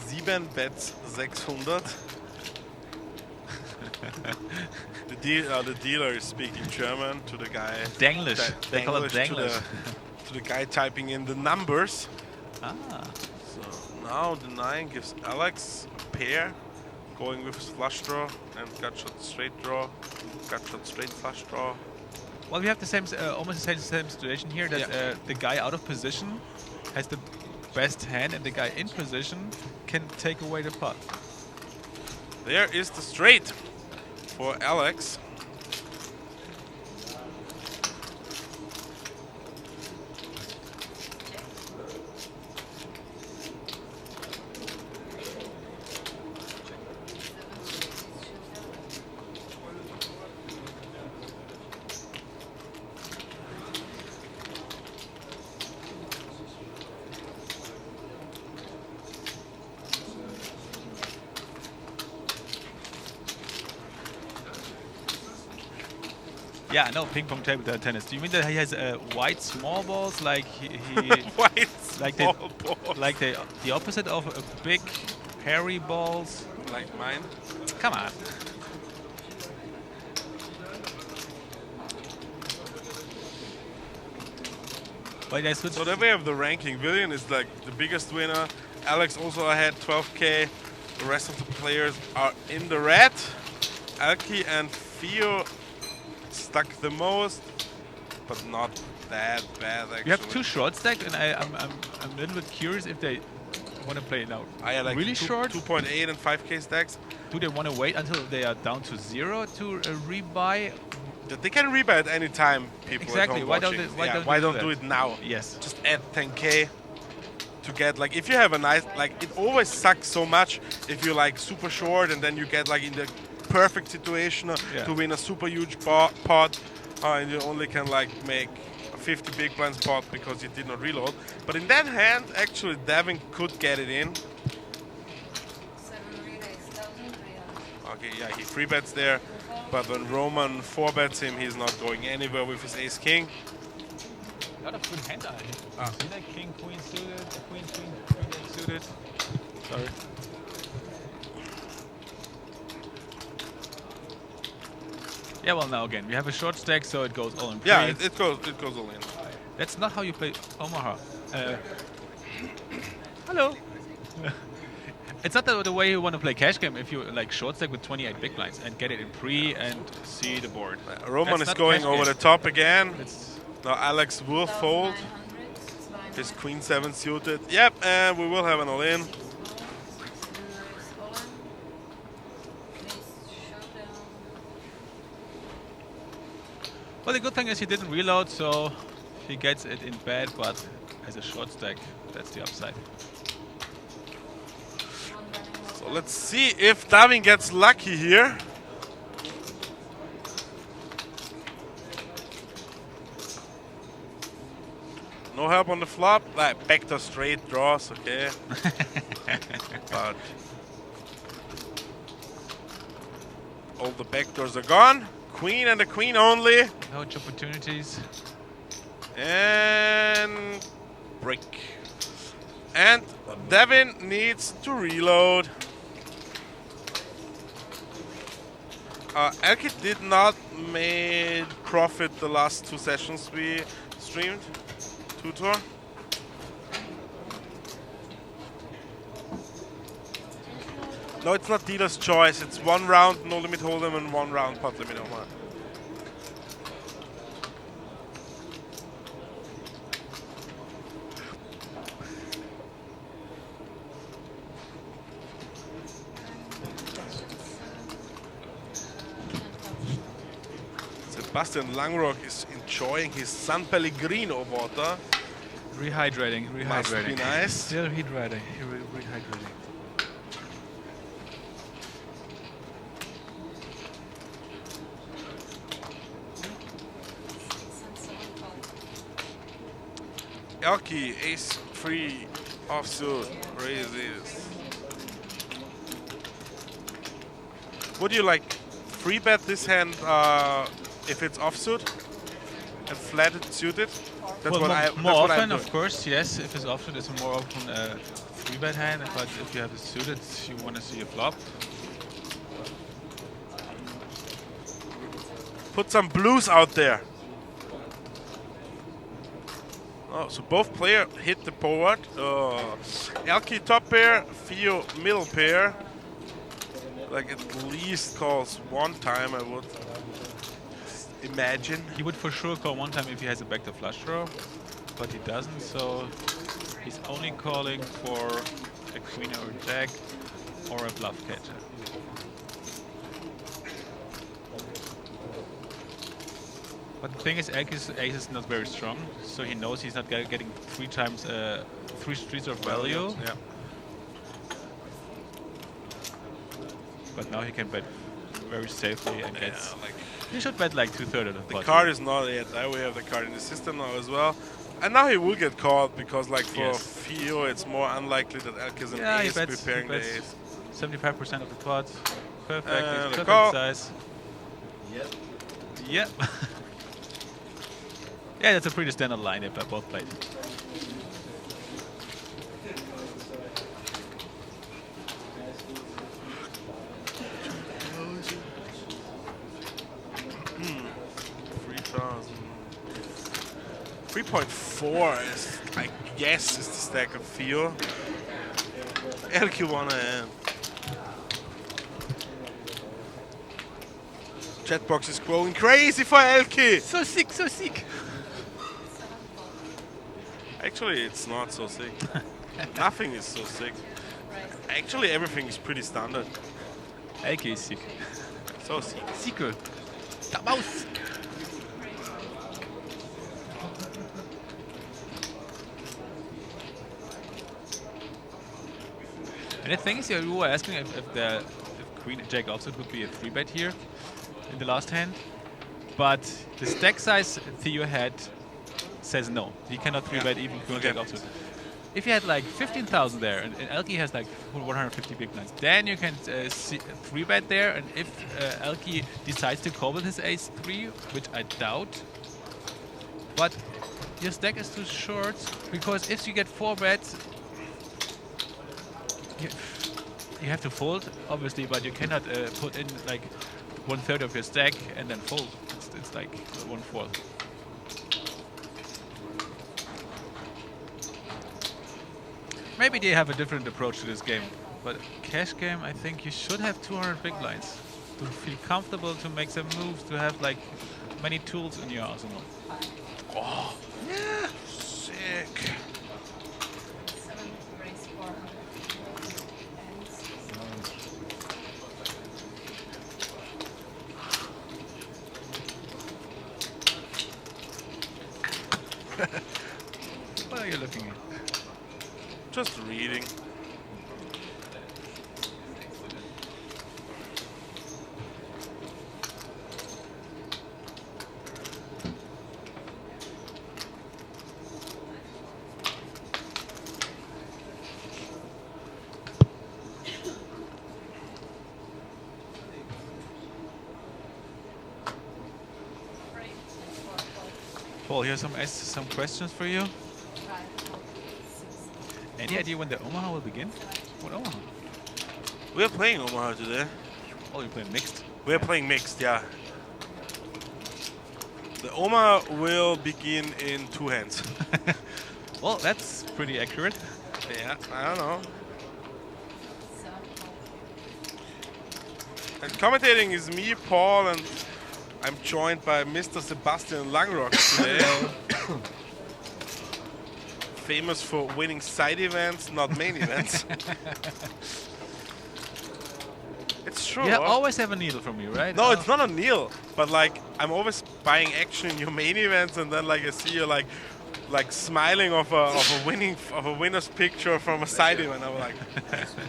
Sieben bets 600. The dealer is speaking German to the guy. Denglish. They call it Denglish. To the guy typing in the numbers. Ah. So now the 9 gives Alex a pair, going with his flush draw and gut shot straight draw, gut shot straight flush draw. Well, we have the same, almost the same situation here. That the guy out of position has the best hand, and the guy in position can take away the pot. There is the straight for Alex. Yeah, no, ping pong table tennis. Do you mean that he has white small balls like he White like small they, ball. like the opposite of big hairy balls? Like mine. Come on. But I switched. So then we have the ranking. William is like the biggest winner. Alex also ahead 12k. The rest of the players are in the red. Alki and Theo stuck the most, but not that bad actually. You have two short stack, and I'm a little bit curious if they want to play now. I had like really short. 2.8 and 5k stacks. Do they want to wait until they are down to 0 to rebuy? They can rebuy at any time. People Exactly. At home Why don't watching. they- why Yeah, don't why they do don't do that? it now? Yes. Just add 10k to get like if you have a nice like it always sucks so much if you're like super short and then you get like in the perfect situation Yeah. to win a super huge pot and you only can like make a 50 big blinds pot because you did not reload. But in that hand, actually Devin could get it in. 7 relays, 1000 real. Okay, yeah, he free bets there, but when Roman 4 bets him, he's not going anywhere with his ace king. A lot of good hand eye. See that king, queen suited, queen, eight suited. Sorry. Yeah, well, now again, we have a short stack, so it goes all in. Yeah, pre. it goes all in. That's not how you play Omaha. Hello. It's not the way you want to play cash game if you like short stack with 28 big blinds and get it in pre and see the board. Roman That's is not going cash over game. the top again. It's Now Alex will fold. 1900, His queen 7 suited. Yep, and we will have an all-in. well, the good thing is he didn't reload, so he gets it in bad, but as a short stack, that's the upside. So let's see if Davin gets lucky here. No help on the flop. Like backdoor straight draws, okay. But all the backdoors are gone. Queen and the queen only. No opportunities. And break. And Devin needs to reload. Elkit did not made profit the last 2 sessions we streamed. Tutor. No, it's not dealer's choice. It's 1 round no limit hold'em and 1 round pot limit hold'em. Sebastian Langrock is enjoying his San Pellegrino water. Rehydrating. Must be nice. Still rehydrating. Rehydrating. Elki, ace 3 offsuit, raises. Would you like free bet this hand if it's offsuit and flatted suited? That's well, what more, that's more what I'm often, doing. of course, yes. If it's often, it's a more often 3-bet hand. But if you have it suited, you want to see a flop. Put some blues out there. Oh, so both players hit the board. Elki top pair, Theo middle pair. Like at least calls 1 time, I would imagine. He would for sure call 1 time if he has a backdoor flush draw, but he doesn't, so he's only calling for a queen or a jack, or a bluff catcher. But the thing is, Elke's ace is not very strong, so he knows he's not getting 3 times 3 streets of value. Yeah. But now he can bet very safely and gets. Yeah, like He should bet like 2/3 of the the pot. card is not yet. We have the card in the system now as well. And now he will get called because, like, for Yes. Theo, it's more unlikely that Elke is an Yeah, he ace bets, preparing the ace. 75% of the pot. Perfect. And It's the perfect call. size. Yep. Yep. Yeah, that's a pretty standard line if I both played. Hmm. 3,000. 3.4 is, I guess, is the stack of Theo. Elke wanna end. Chatbox is growing crazy for Elke. So sick, so sick. Actually, it's not so sick. Nothing is so sick. Actually, everything is pretty standard. Elke is sick. So sick. Sicker. Da Maus. And the thing is, you were asking if Queen Jack offsuit would be a 3-bet here in the last hand, but the stack size Theo had says no. He cannot 3-bet even Queen Jack offsuit. If you had like 15,000 there, and Elke has like 150 big blinds, then you can 3-bet there, and if Elke decides to call with his ace-3, which I doubt, but your stack is too short, because if you get 4 bets, you have to fold, obviously, but you cannot put in like 1/3 of your stack and then fold. It's like 1/4. Maybe they have a different approach to this game, but cash game, I think you should have 200 big blinds to feel comfortable, to make some moves, to have like many tools in your arsenal. Oh, yeah, sick. 7 raise 4. What are you looking at? Just reading. Paul, here's some questions for you. Any idea when the Omaha will begin? What Omaha? We are playing Omaha today. Oh, you're playing mixed? We are playing mixed, yeah. The Omaha will begin in 2 hands. Well, that's pretty accurate. Yeah, I don't know. And commentating is me, Paul, and I'm joined by Mr. Sebastian Langrock today. Famous for winning side events, not main events. It's true. You huh? always have a needle from me, right? No, it's not a kneel, but like I'm always buying action in your main events, and then like I see you like smiling of a winner's picture from a side event. I'm like,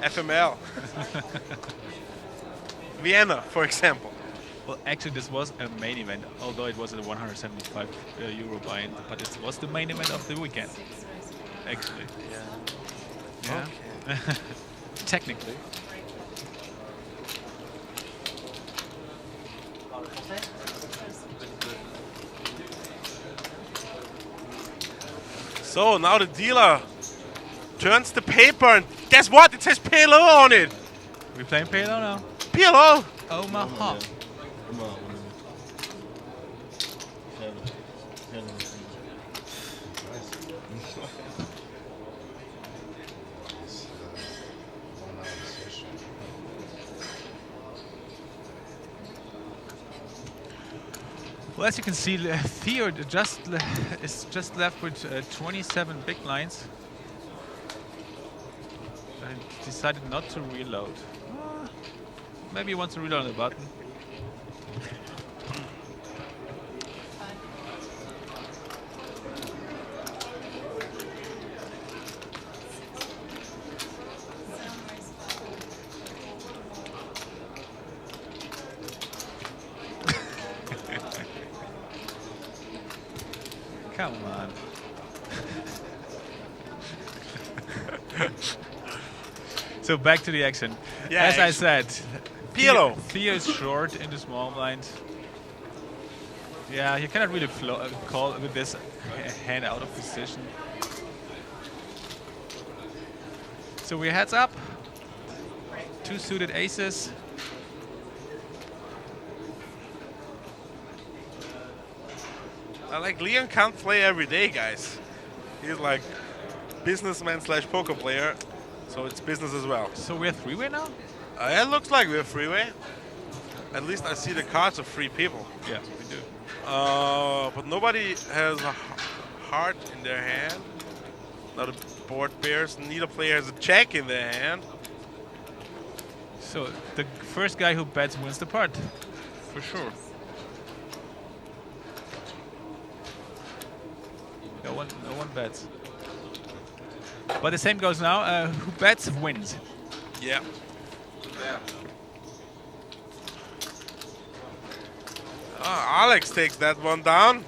FML. Vienna, for example. Well, actually, this was a main event, although it was a 175 euro buy-in, but it was the main event of the weekend. Actually. Yeah. Okay. Technically. So now the dealer turns the paper, and guess what? It says PLO on it. We playing PLO now? PLO. Omaha. Well, as you can see, Theo is just left with 27 big blinds. he decided not to reload. Maybe he wants to reload on the button. Come on. So back to the action. Yeah, As I action. said, PLO. Theo is short in the small blind. Yeah, you cannot really call with this hand out of position. So we're heads up. 2 suited aces. Like Leon can't play every day, guys. He's like businessman / poker player, so it's business as well. So we're 3-way now? It looks like we're freeway. At least I see the cards of 3 people. Yeah, we do. But nobody has a heart in their hand. Not a board pairs. Neither player has a check in their hand. So the first guy who bets wins the part, for sure. No one bets. But the same goes now. Who bets wins. Yeah. Alex takes that one down.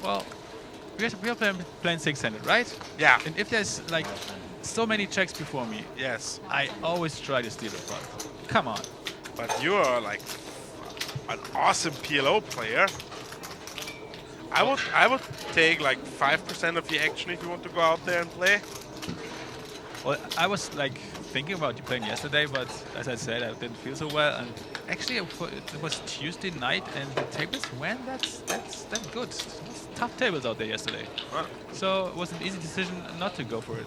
Well, we are playing 6-handed, right? Yeah. And if there's like so many checks before me, Yes. I always try to steal the pot. Come on. But you are like an awesome PLO player. I would take like 5% of the action if you want to go out there and play. Well, I was like thinking about you playing yesterday, but as I said, I didn't feel so well. And actually, it was Tuesday night, and the tables went. That's good. It was tough tables out there yesterday. Huh. So it was an easy decision not to go for it.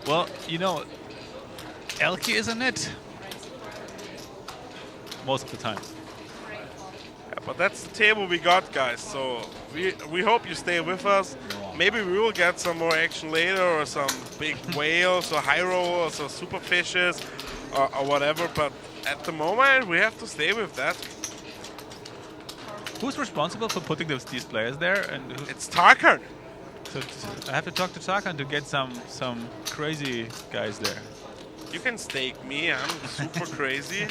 Well, you know, Elke is in it most of the time. Yeah, but that's the table we got, guys. So we hope you stay with us. Maybe we will get some more action later, or some big whales, or high rolls, or super fishes, or whatever. But at the moment, we have to stay with that. Who's responsible for putting these players there? And It's Tsoukernik. so I have to talk to Tsoukernik to get some crazy guys there. You can stake me. I'm super crazy.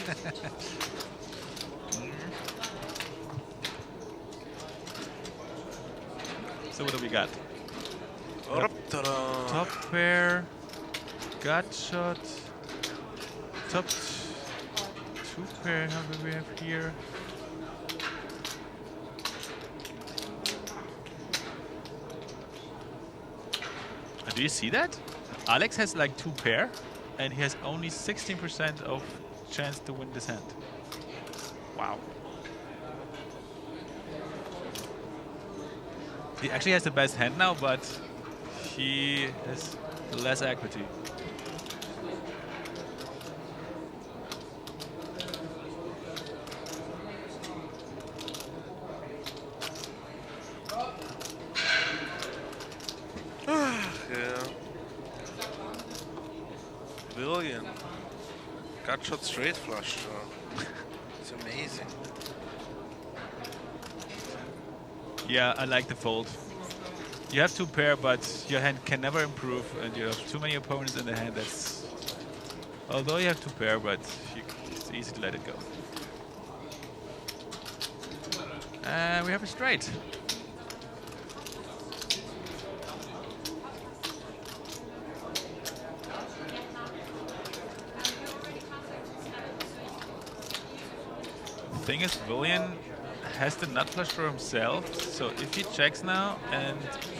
So what do we got? Ta-da. Top pair, gut shot, top 2 pair. How do we have here? Do you see that? Alex has like 2 pair, and he has only 16% of chance to win this hand. Wow. He actually has the best hand now, but he has less equity. Yeah. Billion. Gut shot straight flush. It's amazing. Yeah, I like the fold. You have 2 pair, but your hand can never improve, and you have too many opponents in the hand. That's although you have 2 pair, but it's easy to let it go. And we have a straight. The thing is, William has the nut flush for himself, so if he checks now and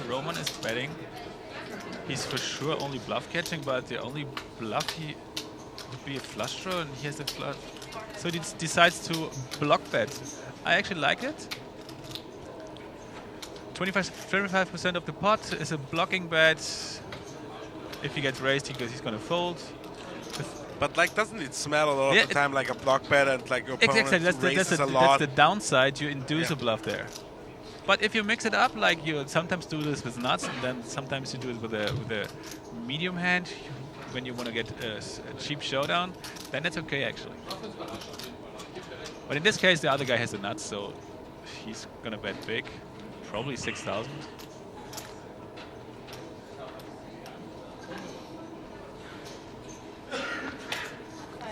Roman is betting, he's for sure only bluff catching, but the only bluff he would be a flush draw, and he has a flush. So he decides to block bet. I actually like it. 25% of the pot is a blocking bet. If he gets raised, he's going to fold. But like, doesn't it smell a lot Yeah, of the time like a block bet and like your opponent Exactly, raises a that's lot? the downside. You induce Yeah. a bluff there. But if you mix it up, like you sometimes do this with nuts, and then sometimes you do it with a medium hand when you want to get a cheap showdown, then that's okay actually. But in this case, the other guy has the nuts, so he's gonna bet big, probably 6,000.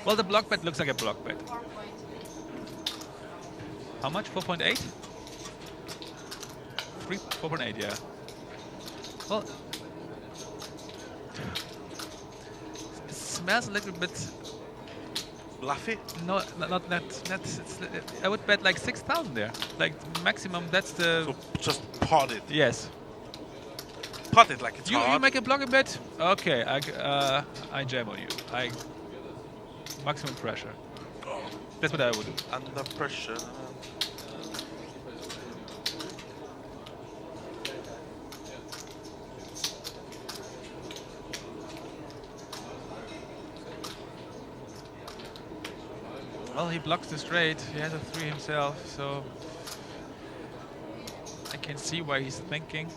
Well, the block bet looks like a block bet. 4.8. How much? 4.8? 4.8, yeah. Well, it smells a little bit. Bluffy? No, not that. I would bet like 6,000 there. Like maximum. That's the. So just pot it. Yes. Pot it like it's You hard. make a block bet. Okay, I jam on you. Maximum pressure. That's what I would do. Under pressure. Well, he blocks the straight. He has a 3 himself, so I can see why he's thinking.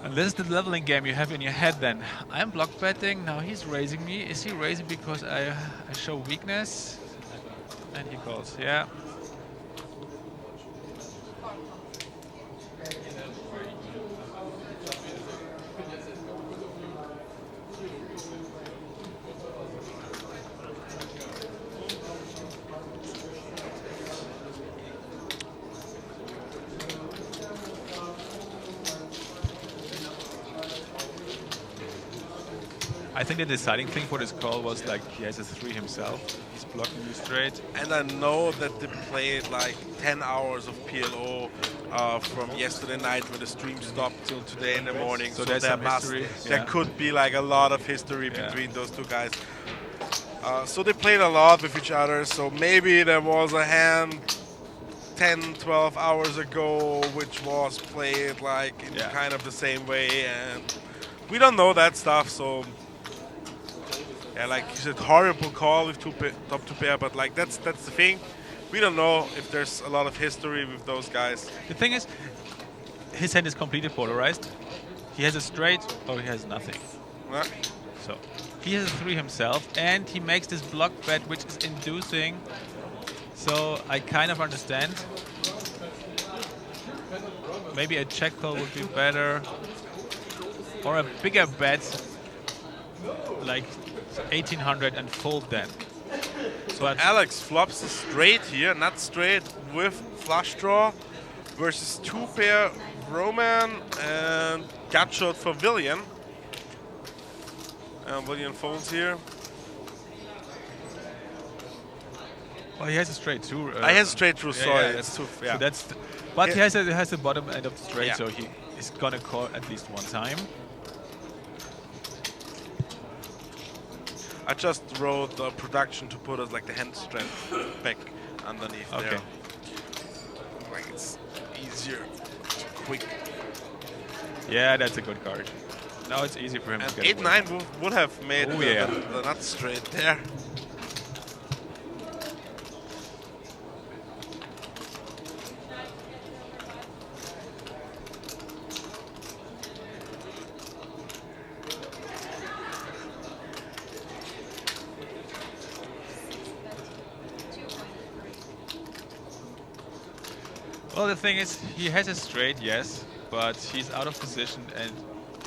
And this is the leveling game you have in your head then. I'm block betting, now he's raising me. Is he raising because I show weakness? And he calls, yeah. I think the deciding thing for this call was like he has a 3 himself. He's blocking you straight. And I know that they played like 10 hours of PLO from yesterday night when the stream stopped till today in the morning. So there's some history, there yeah. could be like a lot of history Yeah. between those two guys. So they played a lot with each other. So maybe there was a hand 10, 12 hours ago which was played like in Yeah. kind of the same way, and we don't know that stuff. So yeah, like you said, horrible call with top 2 pair, but like that's the thing. We don't know if there's a lot of history with those guys. The thing is, his hand is completely polarized. He has a straight or he has nothing. Yeah. So he has a 3 himself, and he makes this block bet, which is inducing. So I kind of understand. Maybe a check call would be better, or a bigger bet, like 1800 and fold then. So Alex flops a straight here, not straight with flush draw versus 2 pair Roman and gut shot for William. And William folds here. Well, he has a straight too. I has straight through, yeah, sorry. yeah, It's too, So that's, but Yeah. he has the bottom end of the straight, Yeah. so he is gonna call at least one time. I just wrote the production to put us like the hand strength back underneath Okay. there. Like it's easier, quick. Yeah, that's a good card. Now it's easy for him And to get away. 8-9 would have made Oh, the, yeah. the nut straight there. Well, the thing is, he has a straight, yes, but he's out of position, and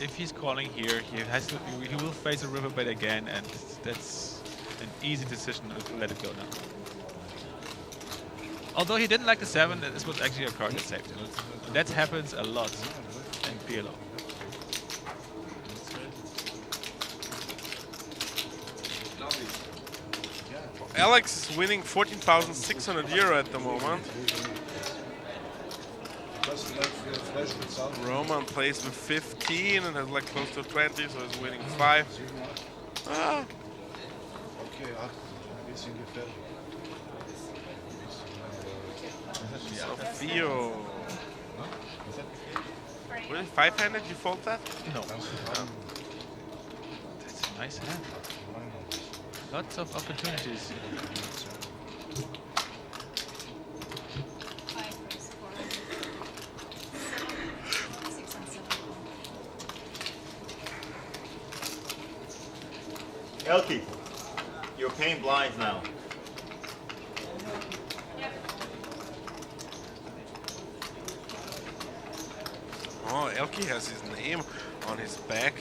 if he's calling here, he will face a river bet again, and that's an easy decision to let it go now. Although he didn't like the 7, this was actually a card that saved him. That happens a lot in PLO. Alex is winning 14,600 euro at the moment. Roman plays with 15 and has like close to 20, so he's winning 5. Ah. Okay, ein bisschen gefällt. Theo. Really? 5-handed? You fold that? No. Nice hand. Lots of opportunities. 5 raise 4. 6 and 7. Elkie, you're playing blinds now. Oh, Elkie has his name on his back.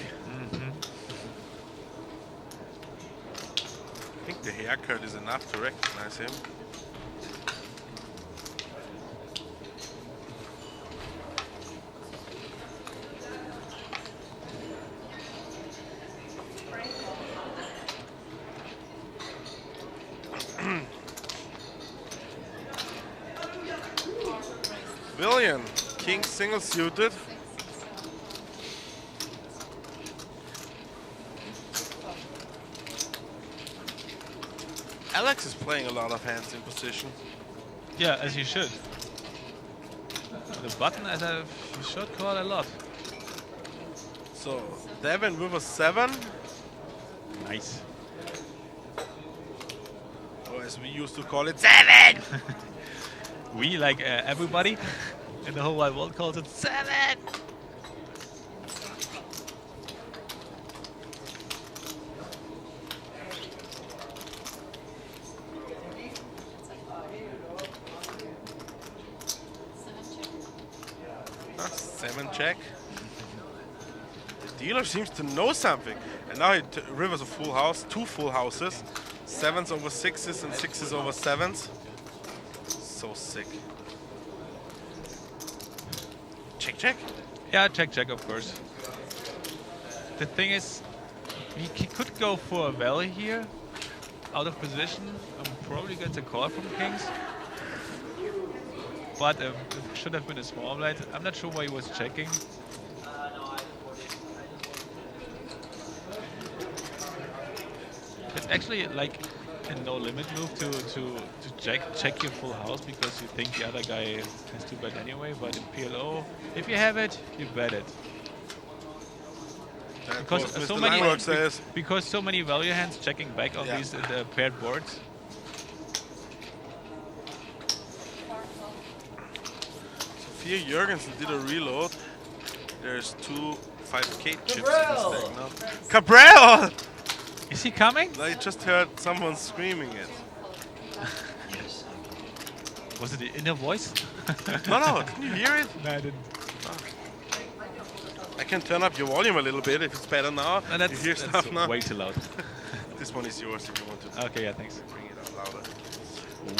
I think the haircut is enough to recognize him. William, king single suited. Alex is playing a lot of hands in position. Yeah, as you should. The button, as you should call a lot. So Devin with a 7. Nice. Or as we used to call it, 7! We, like everybody in the whole wide world, calls it 7! Ah, 7 check. The dealer seems to know something. And now he rivers a full house, 2 full houses. 7s over 6s and 6s over 7s. So sick. Check, check. Yeah, check, of course. The thing is, he could go for a valley here, out of position, and probably gets a call from kings. But it should have been a small blade. I'm not sure why he was checking. It's actually like a no limit move to check your full house because you think the other guy has to bet anyway. But in PLO, if you have it, you bet it. Because so many because so many value hands checking back on these paired boards. Sophia Jurgensen did a reload. There's 2 5K chips in the stack now. Cabral! Is he coming? I just heard someone screaming it. Was it the inner voice? No, can you hear it? No, I didn't. I can turn up your volume a little bit if it's better now. No, that's, you hear stuff now? way too loud. This one is yours if you want to. Okay, yeah, thanks. Bring it out louder.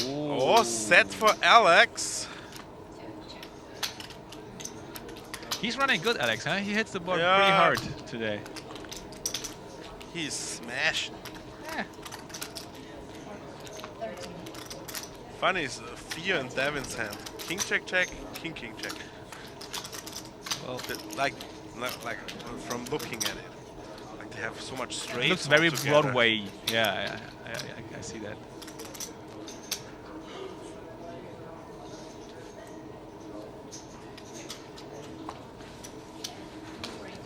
Oh, set for Alex. He's running good, Alex, huh? He hits the board pretty hard today. He's smashing. Yeah. Funny is Fia and Devin's hand. King check check, king check. Well, like from looking at it, like they have so much straight. It looks very Broadway. Yeah, I see that.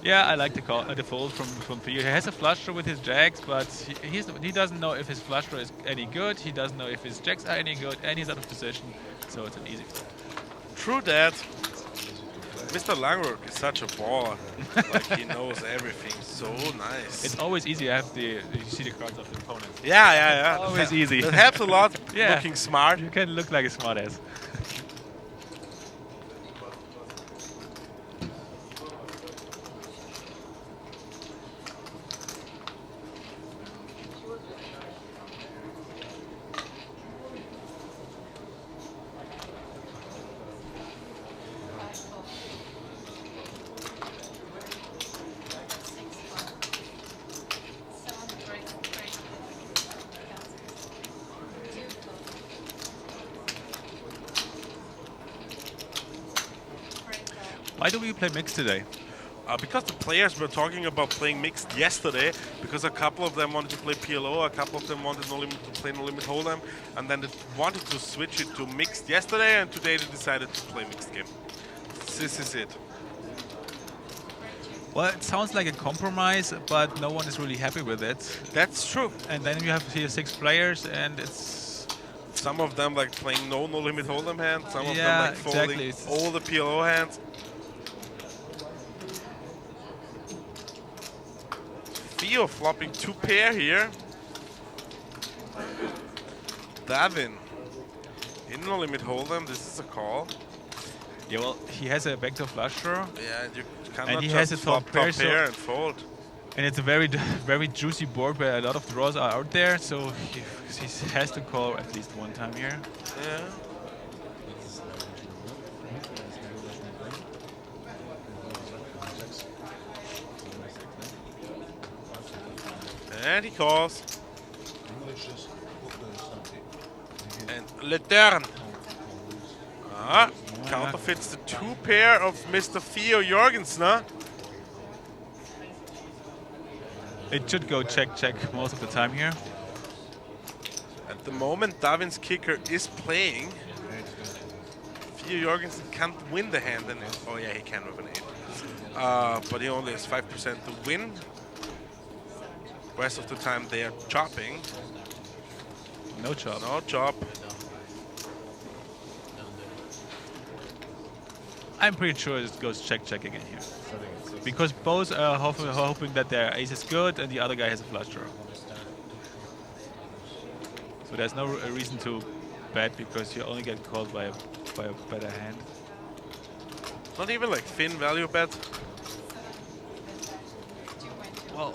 Yeah, I like the fold from Theo. He has a flush draw with his jacks, but he doesn't know if his flush draw is any good. He doesn't know if his jacks are any good, and he's out of position, so it's an easy fold. True that. Mr. Langrock is such a baller. Like he knows everything. So nice. It's always easy. You see the cards of the opponent. Yeah. Always easy. That helps a lot. Yeah. Looking smart. You can look like a smart ass. Why do we play mixed today? Because the players were talking about playing mixed yesterday, because a couple of them wanted to play PLO, a couple of them wanted to play No Limit Hold'em, and then they wanted to switch it to mixed yesterday, and today they decided to play mixed game. This is it. Well, it sounds like a compromise, but no one is really happy with it. That's true. And then you have here 6 players, and it's Some of them like playing no limit hold'em hand. Some of them Yeah, like folding exactly. all the PLO hands. Theo flopping 2 pair here. Davin in no limit hold'em. This is a call. yeah. Well, he has a backdoor flush draw, Yeah, you cannot he just has a flop top pair, so- and fold. and it's a very very juicy board where a lot of draws are out there. So he has to call at least one time here. Yeah. And he calls. And le turn. Counterfeits the 2 pair of Mr. Theo Jorgensen. Huh? It should go check check most of the time here. At the moment, Davin's kicker is playing. Theo Jorgensen can't win the hand. And oh yeah, he can with an 8. But he only has 5% to win. Rest of the time they are chopping. No chop. No chop. I'm pretty sure it goes check check again here. Because both are hoping that their ace is good and the other guy has a flush draw. So there's no reason to bet because you only get called by a better hand. Not even like thin value bet. Well,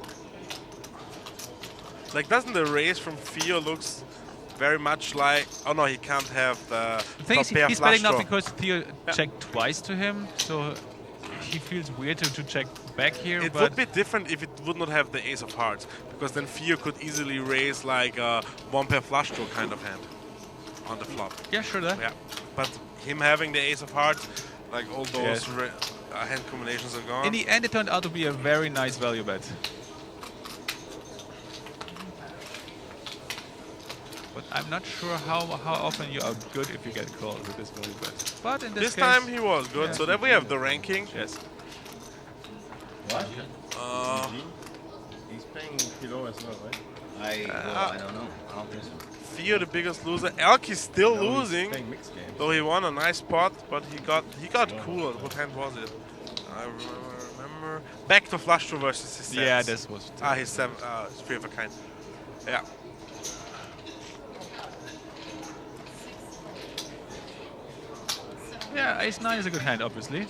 like doesn't the raise from Theo looks very much like? Oh no, he can't have the. the thing is, top pair he's flush betting now draw. because Theo checked twice to him, so he feels weird to check back here. It but would be different if it would not have the ace of hearts, because then Theo could easily raise like a 1 pair flush draw kind of hand on the flop. yeah, sure that. Yeah, but him having the ace of hearts, like all those Yes. hand combinations are gone. In the end, it turned out to be a very nice value bet. But I'm not sure how often you are good if you get called with this value bet. But in this This case, time he was good, yeah. so then we have the ranking. yes. What? He's playing kilo as well, right? I don't know. I don't think so. Theo the biggest loser. Elk is still No, he's losing, playing mixed games. though he won a nice pot, but he got cooler. What hand was it? I remember. Back to flush draw versus his Yeah, sets. this was. His 7, his 3 of a kind. Yeah. Yeah, ace 9 is a good hand, obviously.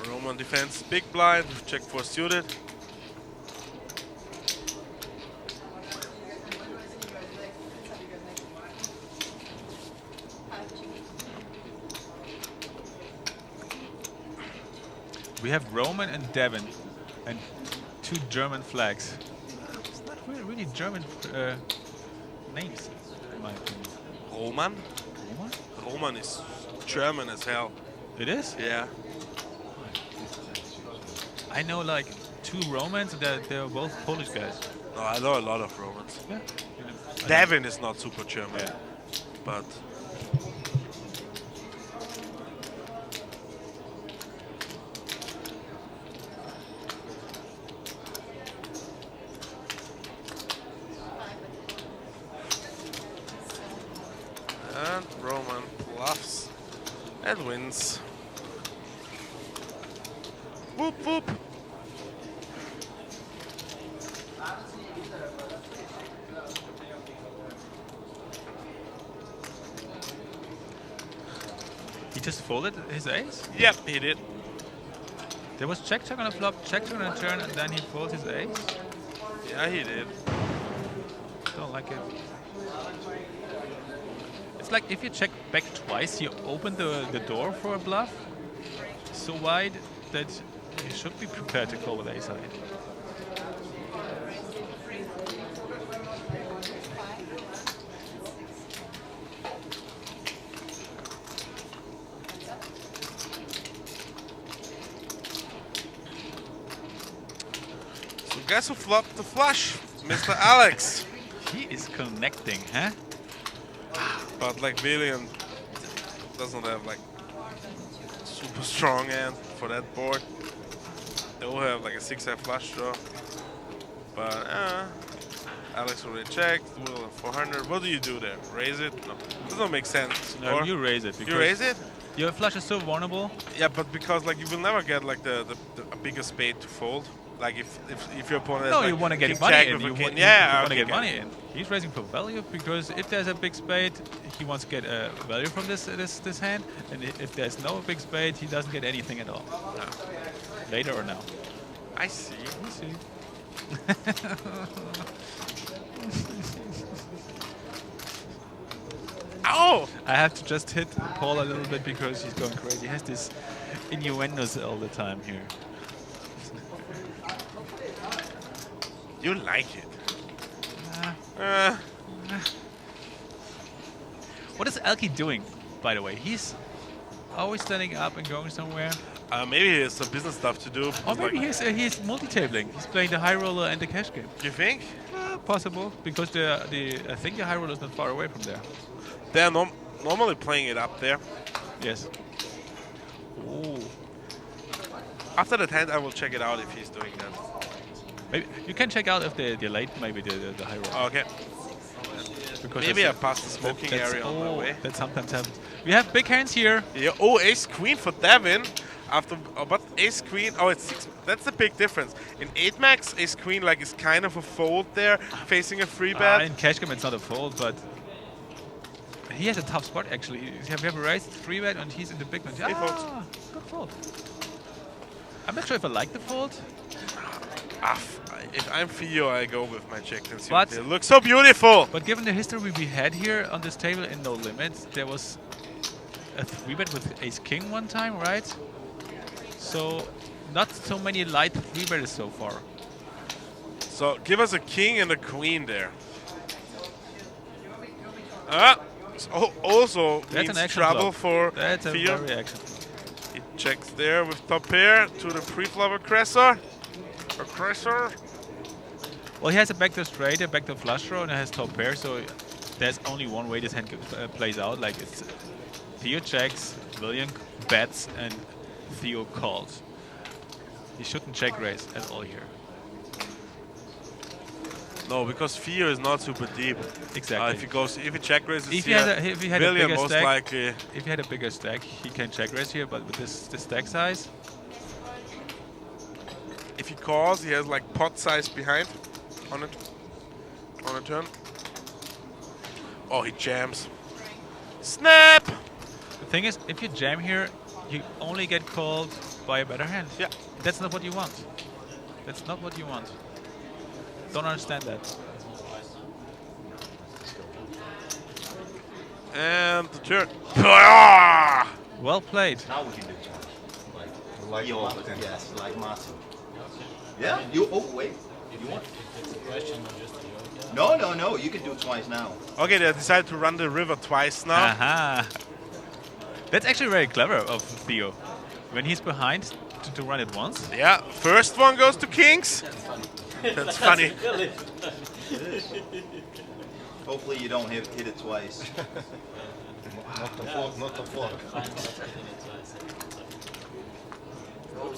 Roman defense big blind, check 4 suited. We have Roman and Devin, and 2 German flags. It's not really German names, in my opinion. Roman? Roman? Roman is German as hell. It is? Yeah. I know like 2 Romans, and they're both Polish guys. No, I know a lot of Romans. Yeah. Devin is not super German, Yeah. but and Roman bluffs and wins. Whoop whoop. He just folded his ace? Yep, he did. There was check check on a flop, check check on a turn, and then he folds his ace? Yeah, he did. Don't like it. It's like if you check back twice, you open the door for a bluff so wide that you should be prepared to call with ace high. So guess who flopped the flush? Mr. Alex. He is connecting, huh? But like Leon doesn't have like super strong hand for that board. They all have like a 6-high flush draw. But Alex already checked. Will 400. What do you do there? Raise it? No, doesn't make sense. No, Or you raise it. you raise it? Your flush is so vulnerable. Yeah, but because like you will never get like the a bigger spade to fold. Like if your opponent No, has, you like, want to get king money jack in. with a You king- want, yeah, you want to okay, get okay. money in. He's raising for value because if there's a big spade, he wants to get value from this hand, and if there's no big spade, he doesn't get anything at all. No. Later or now. I see. You see. Ow! I have to just hit Paul a little bit because he's going crazy. He has this innuendos all the time here. You like it. What is Elke doing, by the way? He's always standing up and going somewhere. Maybe he has some business stuff to do. Or maybe like, he's multi-tabling. He's playing the high roller and the cash game. You think? Possible, because I think the high roller is not far away from there. They're normally playing it up there. Yes. Ooh. After that hand, I will check it out if he's doing that. Maybe you can check out if they're late, maybe the high roller. Okay. Because Maybe I that's- passed the smoking that's- area on my way. That sometimes happens. We have big hands here. Yeah. Oh, ace queen for Devin. After, but ace queen. Oh, it's 6. That's the big difference. In 8 max, ace queen like is kind of a fold there, facing a free bet. In cash game, it's not a fold, but he has a tough spot actually. We have a raised 3-bet and he's in the big one. He folds. Good fold. I'm not sure if I like the fold. If I'm Theo, I go with my check and see. But- It looks so beautiful. But given the history we had here on this table in No Limits, there was a 3-bet with ace king one time, right? So not so many light 3-betters so far. So give us a king and a queen there. So also That's means an action trouble flop. for That's a Theo. very action. He checks there with top pair to the pre-flop aggressor. Well, he has a backdoor straight, a backdoor flush draw, and it has top pair, so there's only one way this hand plays out. Like it's Theo checks, William bets, and Theo calls. He shouldn't check raise at all here. No, because Theo is not super deep. Exactly. If he check raises If he here, had a William bigger most stack, likely. if he had a bigger stack, he can check raise here. But with this stack size, If he calls, he has like pot size behind on it on a turn. Oh, he jams. Snap! the thing is, if you jam here, you only get called by a better hand. Yeah. That's not what you want. That's not what you want. Don't understand that. And the turn. Ah! Well played. Now we can do twice. Like You Martin. yes, like Martin. Yeah? You, oh, wait. You want? It's a question of just the yoke. No. You can do twice now. Okay, they decided to run the river twice now. Aha. That's actually very clever of Theo. When he's behind, to run it once. Yeah, first one goes to kings. That's funny. Hopefully you don't hit it twice. Not the fork, not the fork.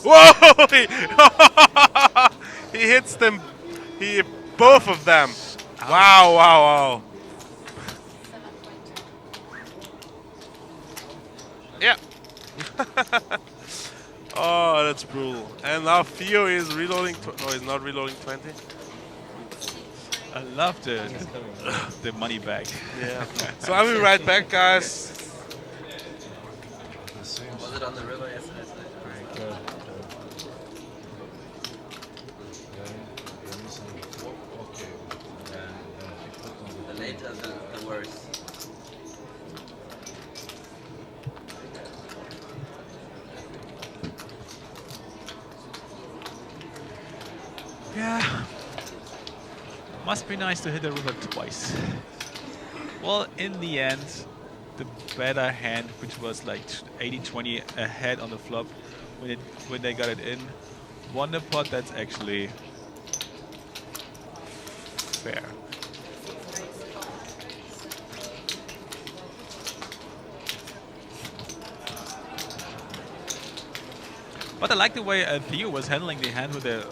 Whoa! He hits them. Both of them. Wow. Yeah. Oh, that's brutal. And now Theo is reloading. No, he's not reloading 20. I love the money bag. Yeah. So I'll be right back, guys. Was it on the river yesterday? The later, the worse. Yeah. Must be nice to hit a river twice. Well, in the end, the better hand, which was like 80-20 ahead on the flop, when they got it in, won the pot. That's actually fair. But I like the way Theo was handling the hand with the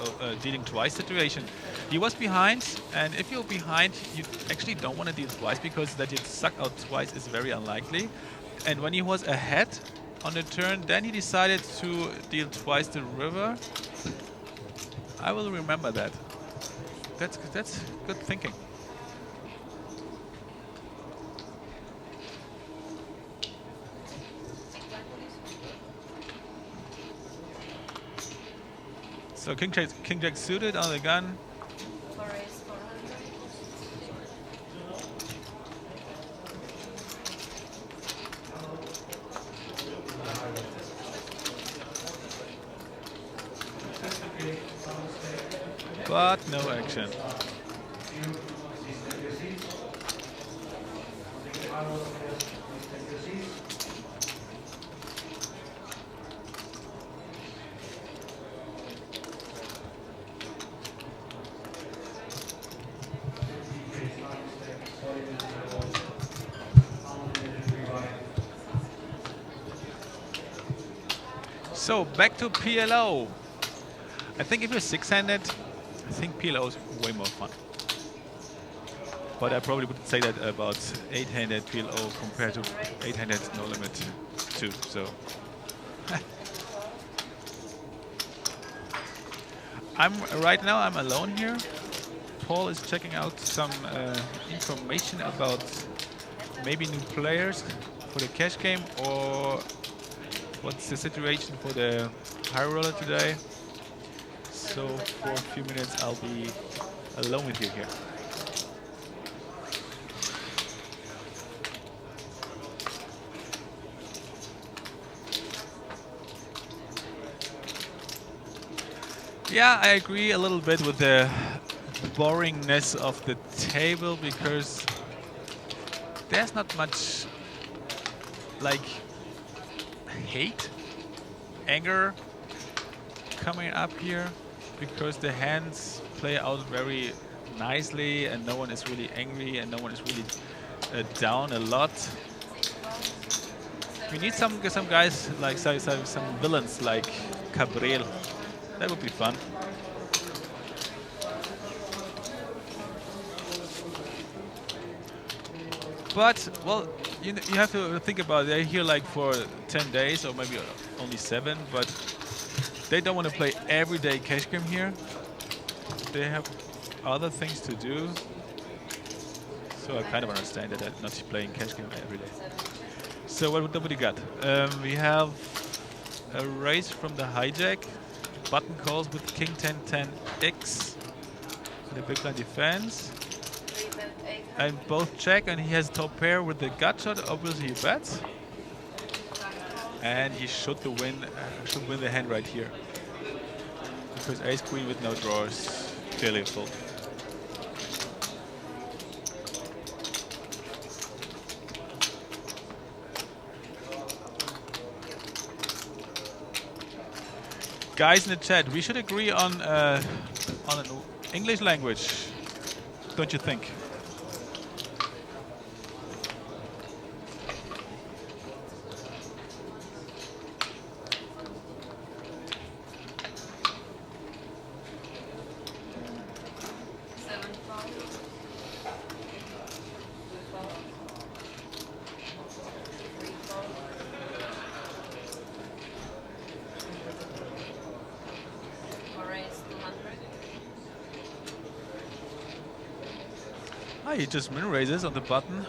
dealing twice situation. He was behind, and if you're behind, you actually don't want to deal twice because that you suck out twice is very unlikely. And when he was ahead on the turn, then he decided to deal twice the river. I will remember that. That's good thinking. So King Jack suited on the gun. For raise 400. But no action. So back to PLO. I think if you're six-handed, I think PLO is way more fun. But I probably would say that about eight-handed PLO compared to eight-handed No Limit 2. So right now I'm alone here. Paul is checking out some information about maybe new players for the cash game or what's the situation for the high roller today. So for a few minutes I'll be alone with you here. Yeah, I agree a little bit with the boringness of the table because there's not much like hate, anger coming up here because the hands play out very nicely and no one is really angry and no one is really down a lot. We need some guys like some villains like Cabrel. That would be fun. But, well, you have to think about it. They're here like for 10 days or maybe only 7, but they don't want to play everyday cash game here. They have other things to do. So I kind of understand that they're not playing cash game every day. So what do we got? We have a raise from the hijack. Button calls with King 10-10-X. The big blind defense. And both check, and he has top pair with the gut shot. Obviously, he bets, and he should win the hand right here because ace queen with no drawers clearly a fold. Guys in the chat, we should agree on an English language, don't you think? He just min raises on the button.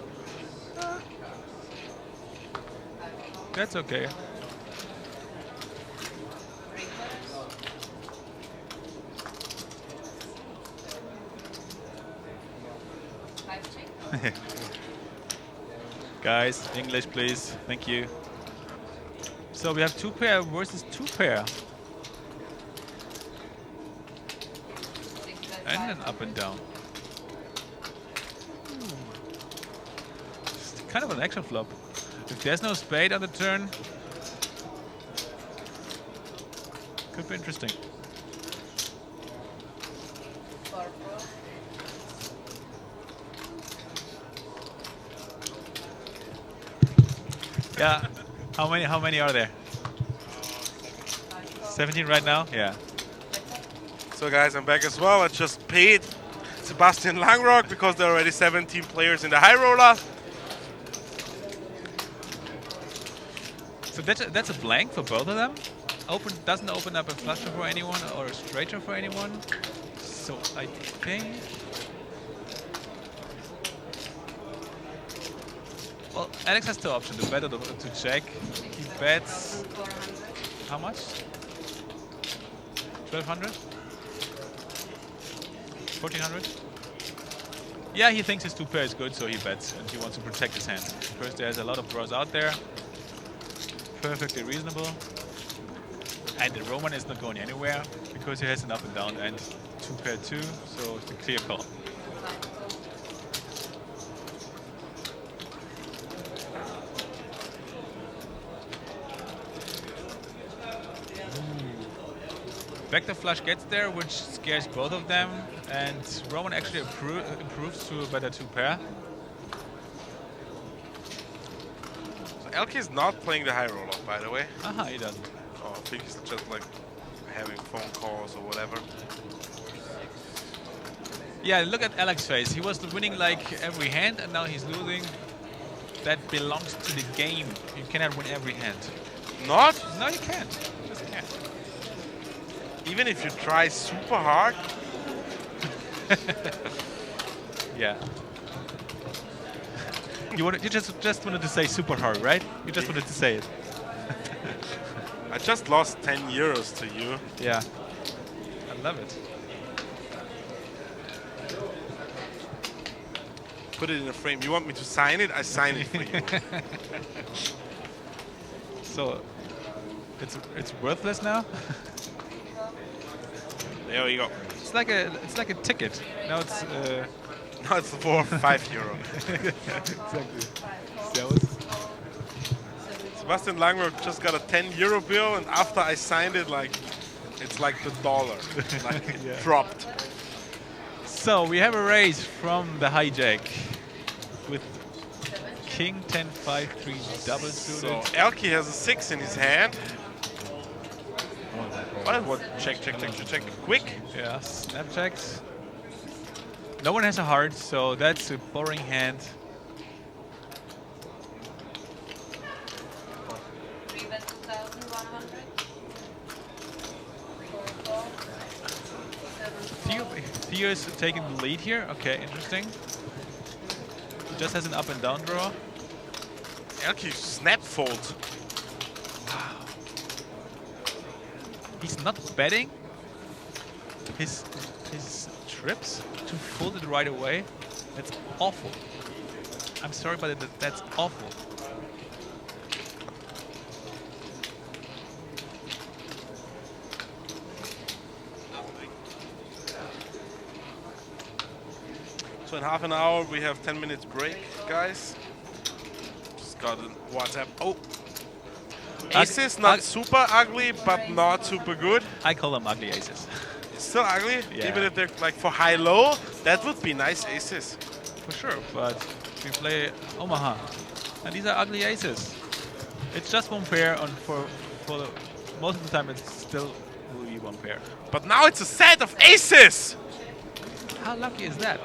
That's okay. Guys, English please. Thank you. So we have 2 pair versus 2 pair. And an up and down. Kind of an action flop. If there's no spade on the turn, could be interesting. Yeah. How many are there? 17 right now? Yeah. So guys, I'm back as well. I just paid Sebastian Langrock because there are already 17 players in the high roller. So that's a blank for both of them. Doesn't open up a flush draw for anyone or a straight draw for anyone. So I think. Well, Alex has two options: to bet or to check. He bets. How much? 1200? 1400? Yeah, he thinks his two pair is good, so he bets and he wants to protect his hand. Because there's a lot of draws out there. Perfectly reasonable. And the Roman is not going anywhere because he has an up and down and two pair two, so it's a clear call. Backdoor flush gets there, which scares both of them, and Roman actually improves to a better two pair. So Elke is not playing the high roller, by the way. He doesn't. Oh, I think he's just like having phone calls or whatever. Yeah, look at Alex's face. He was winning like every hand, and now he's losing. That belongs to the game. You cannot win every hand. Not? No, you can't. You just can't. Even if you try super hard. Yeah. You just wanted to say super hard, right? You just wanted to say it. I just lost 10 euros to you. Yeah. I love it. Put it in a frame. You want me to sign it? I sign it for you. So it's worthless now. There we go. It's like a ticket. Now it's now it's for 5 euro. Exactly. Sebastian Langrock just got a 10 euro bill, and after I signed it, like it's like the dollar, like Yeah. dropped. So we have a raise from the hijack with King 10-5-3 double suited. So Elke has a 6 in his hand. What? Check. Quick. Yeah, snap checks. No one has a heart, so that's a boring hand. Theo is taking the lead here. Okay, interesting. He just has an up and down draw. Elke snap fold. Wow. He's not betting his trips to fold it right away. That's awful. I'm sorry, but that's awful. So in half an hour we have 10 minutes break, guys. Just got a WhatsApp. Oh, aces not super ugly, but not super good. I call them ugly aces. It's still ugly, Yeah. even if they're like for high-low. That would be nice aces. For sure, but we play Omaha, and these are ugly aces. It's just one pair, and for the, most of the time it's still will be one pair. But now it's a set of aces. How lucky is that?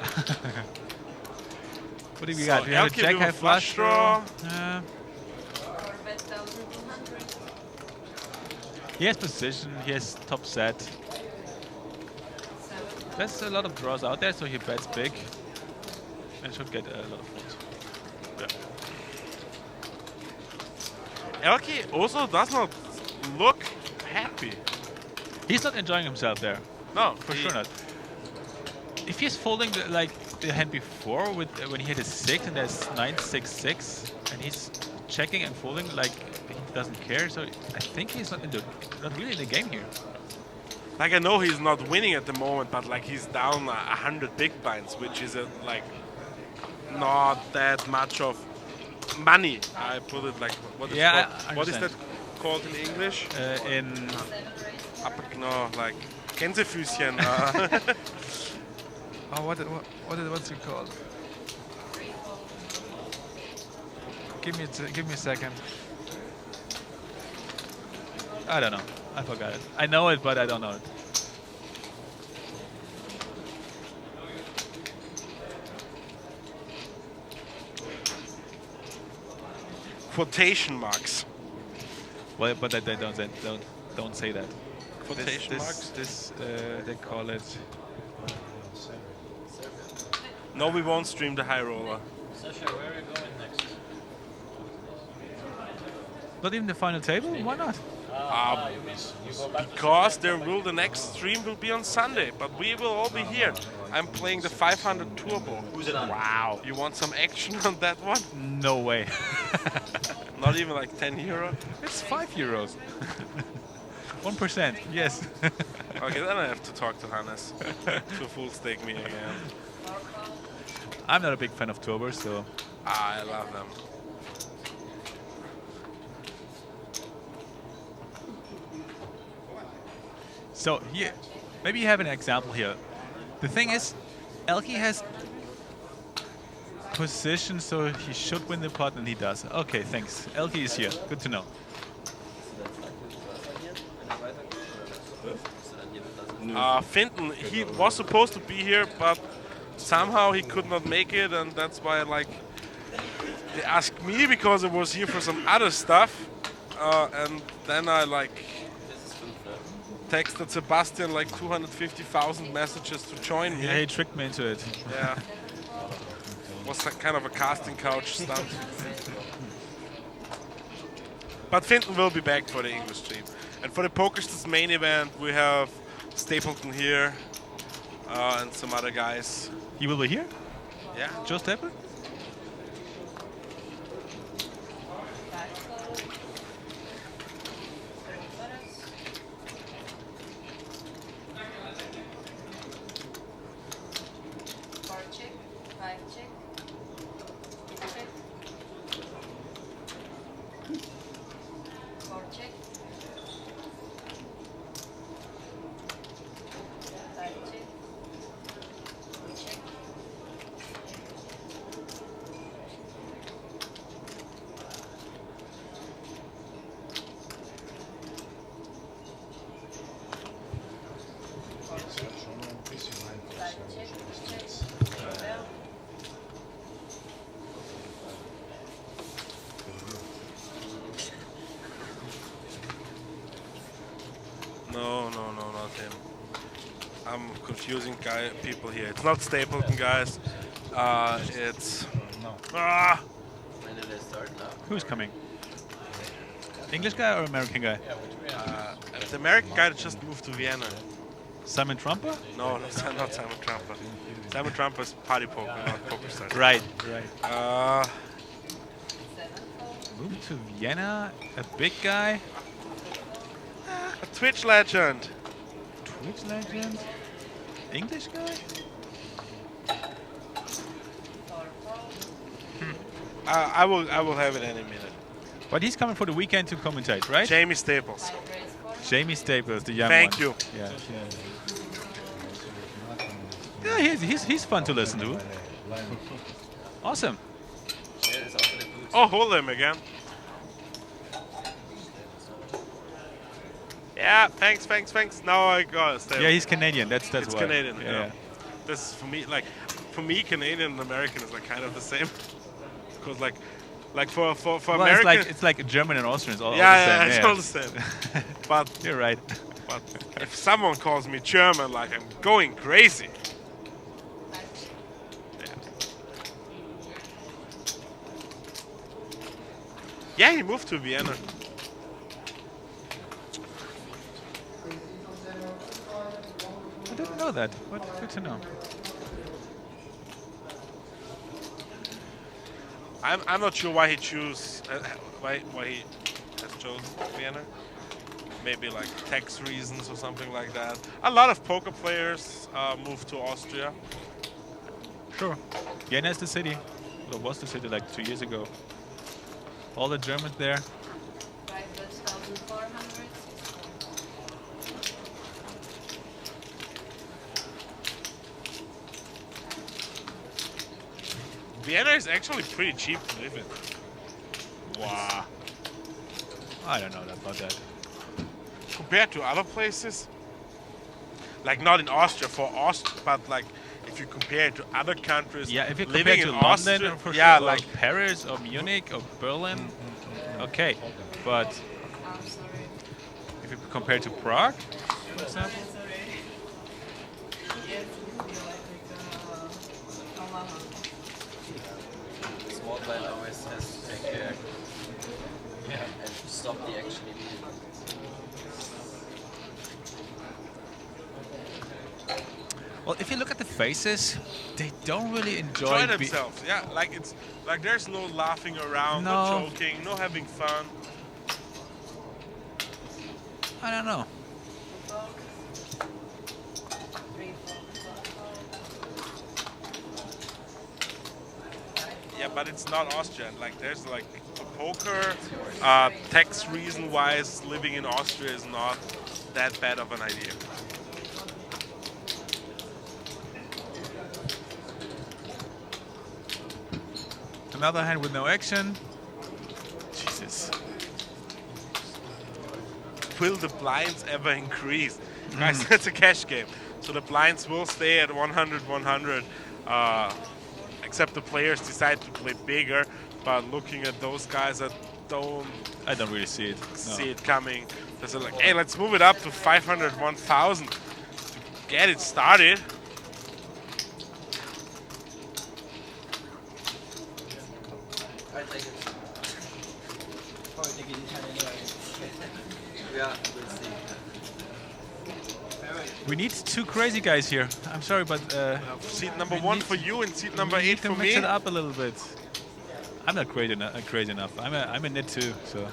What do we So got? We have a Elke jack with a high flush draw. He has position, he has top set. There's a lot of draws out there, so he bets big and should get a lot of folds. Yeah. Elke also does not look happy. He's not enjoying himself there. No, For sure not. If he's folding the hand before with when he hit a 6 and there's 9-6-6 and he's checking and folding like he doesn't care, so I think he's not really in the game here. Like I know he's not winning at the moment, but like he's down 100 big blinds, which is like not that much of money. I put it like what is that called in English? Like Gänsefüßchen. Oh, what's it called? Give me a second. I don't know. I forgot it. I know it, but I don't know it. Quotation marks. Well, but they don't say that. Quotation marks? They call it. No, we won't stream the high roller. Sasha, where are you going next? Not even the final table? Why not? You mean you go back Because the next stream will be on Sunday, but we will all be here. I'm playing the 500 Turbo. Who's it on? Wow. You want some action on that one? No way. Not even like 10 euro? It's 5 euros. 1%, yes. Okay, then I have to talk to Hannes to full stake me again. I'm not a big fan of turbos, so. I love them. So here, maybe you have an example here. The thing is, Elke has position, so he should win the pot, and he does. Okay, thanks. Elke is here. Good to know. Finton, he was supposed to be here, but somehow he could not make it, and that's why they asked me because I was here for some other stuff, and then I texted Sebastian 250,000 messages to join me. Yeah, he tricked me into it. Yeah. Was kind of a casting couch stunt. But Finton will be back for the English stream. And for the PokerStars main event, we have Stapleton here and some other guys. He will be here? Yeah. Joe Stapleton? No, not him. I'm confusing people here. It's not Stapleton, guys. It's... No. Ah! When did they start now? Who's coming? English guy or American guy? The American guy that just moved to Vienna. Simon Trumper? No, not Simon Trumper. Simon Trumper is party poker, not PokerStars. Right. Moved to Vienna, a big guy. A Twitch legend. Twitch legend? English guy? I will have it any minute. But he's coming for the weekend to commentate, right? Jamie Staples. Jamie Staples, the young Thank one. you. Yeah, he's fun to listen to. Awesome. Oh, hold him again. Yeah, thanks. Now I got it. Yeah, he's Canadian. That's It's why. Canadian. Yeah. Yeah. This is for me, Canadian and American is kind of the same. Because for Well, American, it's like German and Austrian. It's all yeah, the same. it's all the same. But You're right. But if someone calls me German, I'm going crazy. Yeah, he moved to Vienna. I didn't know that. But good to know. I'm not sure why he why he has chosen Vienna. Maybe tax reasons or something like that. A lot of poker players moved to Austria. Sure. Vienna is the city. Or was the city 2 years ago. All the Germans there. Vienna is actually pretty cheap to live in. Wow. I don't know about that. compared to other places, like not in Austria for Austria, but like if you compare it to other countries, Yeah, if you living compare to in London, Austria, for yeah, sure, like or Paris or Munich or Berlin, okay, but I'm sorry. if you compare to Prague, for example, Small player always has to take care and stop the action immediately. well, if you look at the faces, they don't really enjoy enjoy themselves. Yeah, like it's like there's no laughing around, no No. joking, no having fun. I don't know. Yeah, but it's not Austrian. Like there's like for poker, tax reason wise, living in Austria is not that bad of an idea. Another hand with no action. Jesus. Will the blinds ever increase? Guys, it's a cash game. So the blinds will stay at 100-100, except the players decide to play bigger. But looking at those guys, I don't really see it. see it coming. They're like, hey, let's move it up to 500-1,000 to get it started. I take it. Probably take it this hand anyway. Yeah, we'll see. We need two crazy guys here. I'm sorry, but Seat number we 1 need- for you and seat number we 8 need to for mix me. it up a little bit. I'm not crazy enough. I'm a nit too, so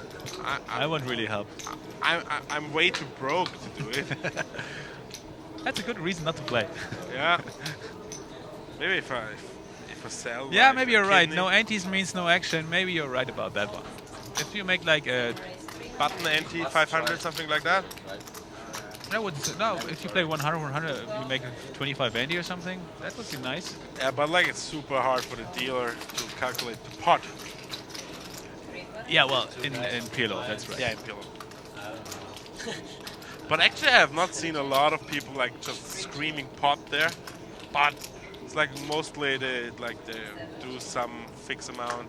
I won't really help. I'm way too broke to do it. That's a good reason not to play. Yeah. Maybe if I sell. Yeah, like, maybe a you're right. kidney, No antes means no action. Maybe you're right about that one. If you make like a button ante 500, something like that. no, if you play 100, you make a 25 ante or something. That would be nice. Yeah, but like it's super hard for the dealer to calculate the pot. Yeah, well, in PLO, that's right. Yeah, in pillow. But actually, I have not seen a lot of people like just screaming pot there. But it's like mostly they do some fixed amount.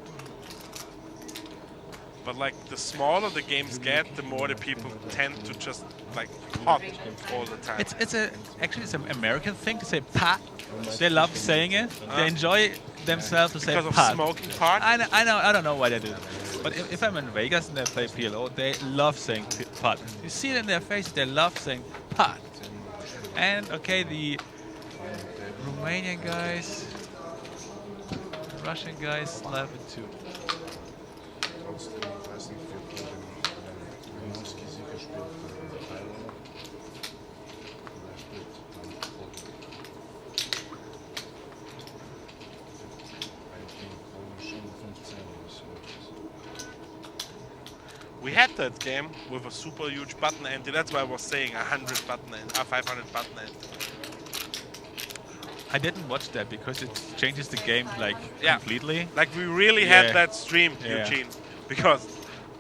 But like the smaller the games get, the more the people tend to just like pot all the time. It's an American thing to say pot. They love saying it. They enjoy themselves to say because of pot. smoking pot. I know. I don't know why they do. But if I'm in Vegas and they play PLO, they love saying pot. You see it in their faces. They love saying pot. And okay, the Romanian guys, Russian guys love it too. Trotzdem, ich weiß nicht, wer den Rumunski sicher spielt für Thailand. Wer spielt dann Portugal? Eigentlich schon 15 oder so. We had that game with a super huge button ante. That's why I was saying 100 button ante, 500 button ante. I didn't watch that because it changes the game like completely. Like we really Yeah. had that stream, Yeah. Eugene, because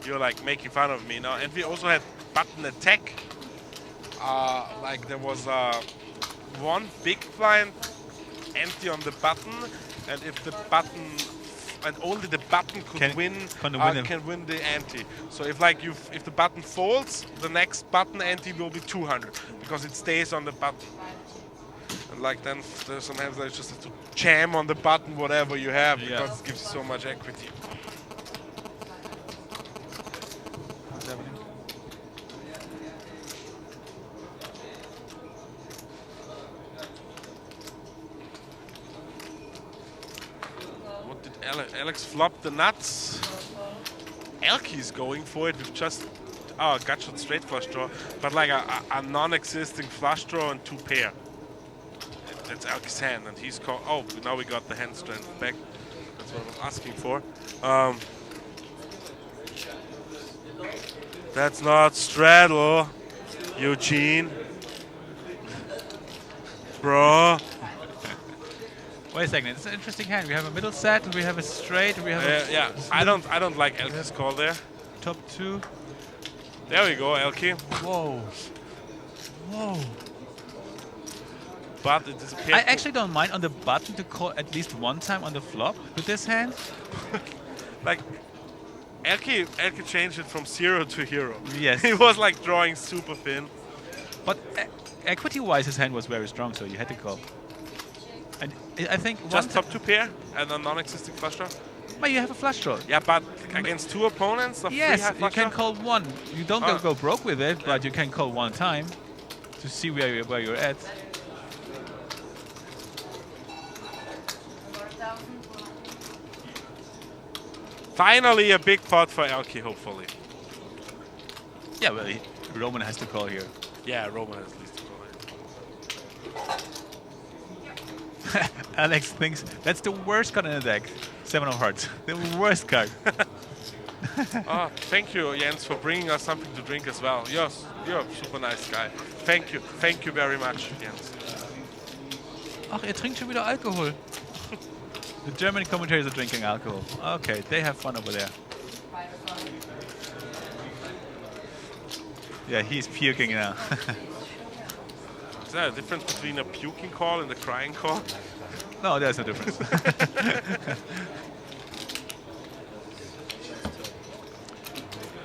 you're like making fun of me now. And we also had button attack. Like there was one big blind empty on the button, and if the button and only the button Can win the- can win the ante. So if like if the button folds, the next button ante will be 200 because it stays on the button. And like then sometimes I just have to jam on the button whatever you have Yeah. because it gives you so much equity. What did Alex flop the nuts? Elky's going for it with just gut shot straight flush draw, but like a non-existing flush draw and 2 pair. That's Elky's hand, and he's called. Oh, now we got the hand strength back. That's what I was asking for. That's not straddle, Eugene. Bro. Wait a second, it's an interesting hand. We have a middle set, and we have a straight, and we have a Yeah, I don't like Elky's call there. top 2. There we go, Elke. Whoa. Whoa. But it disappeared. I actually don't mind on the button to call at least one time on the flop with this hand. Like, Elke changed it from 0 to hero. Yes. He was like drawing super thin. But equity-wise, his hand was very strong, so you had to call. And I think Just one top 2 pair and a non-existing flush draw. But you have a flush draw. Yeah, but against 2 opponents, Yes, free you flush can draw? call one. You don't Oh. go broke with it, but you can call one time to see where you're at. Finally, a big pot for Elke, hopefully. Yeah, well, Roman has to call here. Yeah, Roman has at least to call it. Alex thinks that's the worst card in the deck. 7 of hearts. The worst card. Thank you, Jens, for bringing us something to drink as well. Yes, you're a super nice guy. Thank you very much, Jens. Ach, er trinkt schon wieder Alkohol. The German commentators are drinking alcohol. Okay, they have fun over there. Yeah, he's puking now. Is there a difference between a puking call and a crying call? No, there's no difference.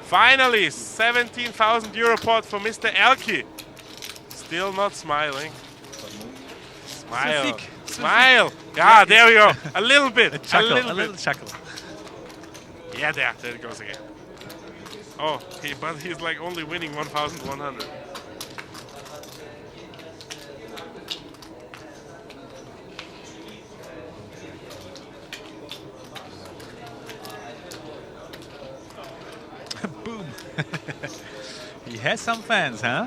Finally, 17,000 euro pot for Mr. Elke. Still not smiling. Smile. Sufik. Smile. Yeah, there we go. A little bit. A little bit. chuckle. Yeah, there it goes again. Oh, but he's like only winning 1,100. Boom. He has some fans, huh?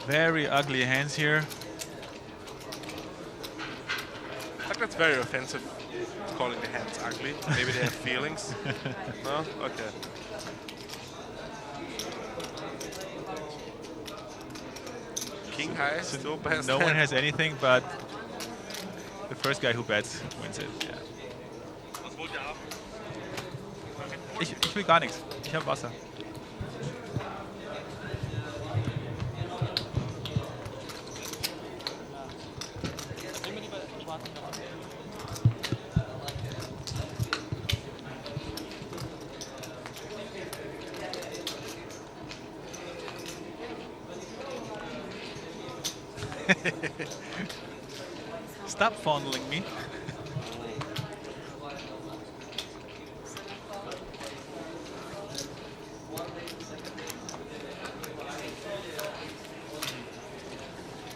Very ugly hands here. I think that's very offensive, calling the hands ugly. Maybe they have feelings. No? Okay. King high, still best No one hand. has anything, but the first guy who bets wins it. Yeah. Ich will gar nichts. Ich habe Wasser. Stop fondling me.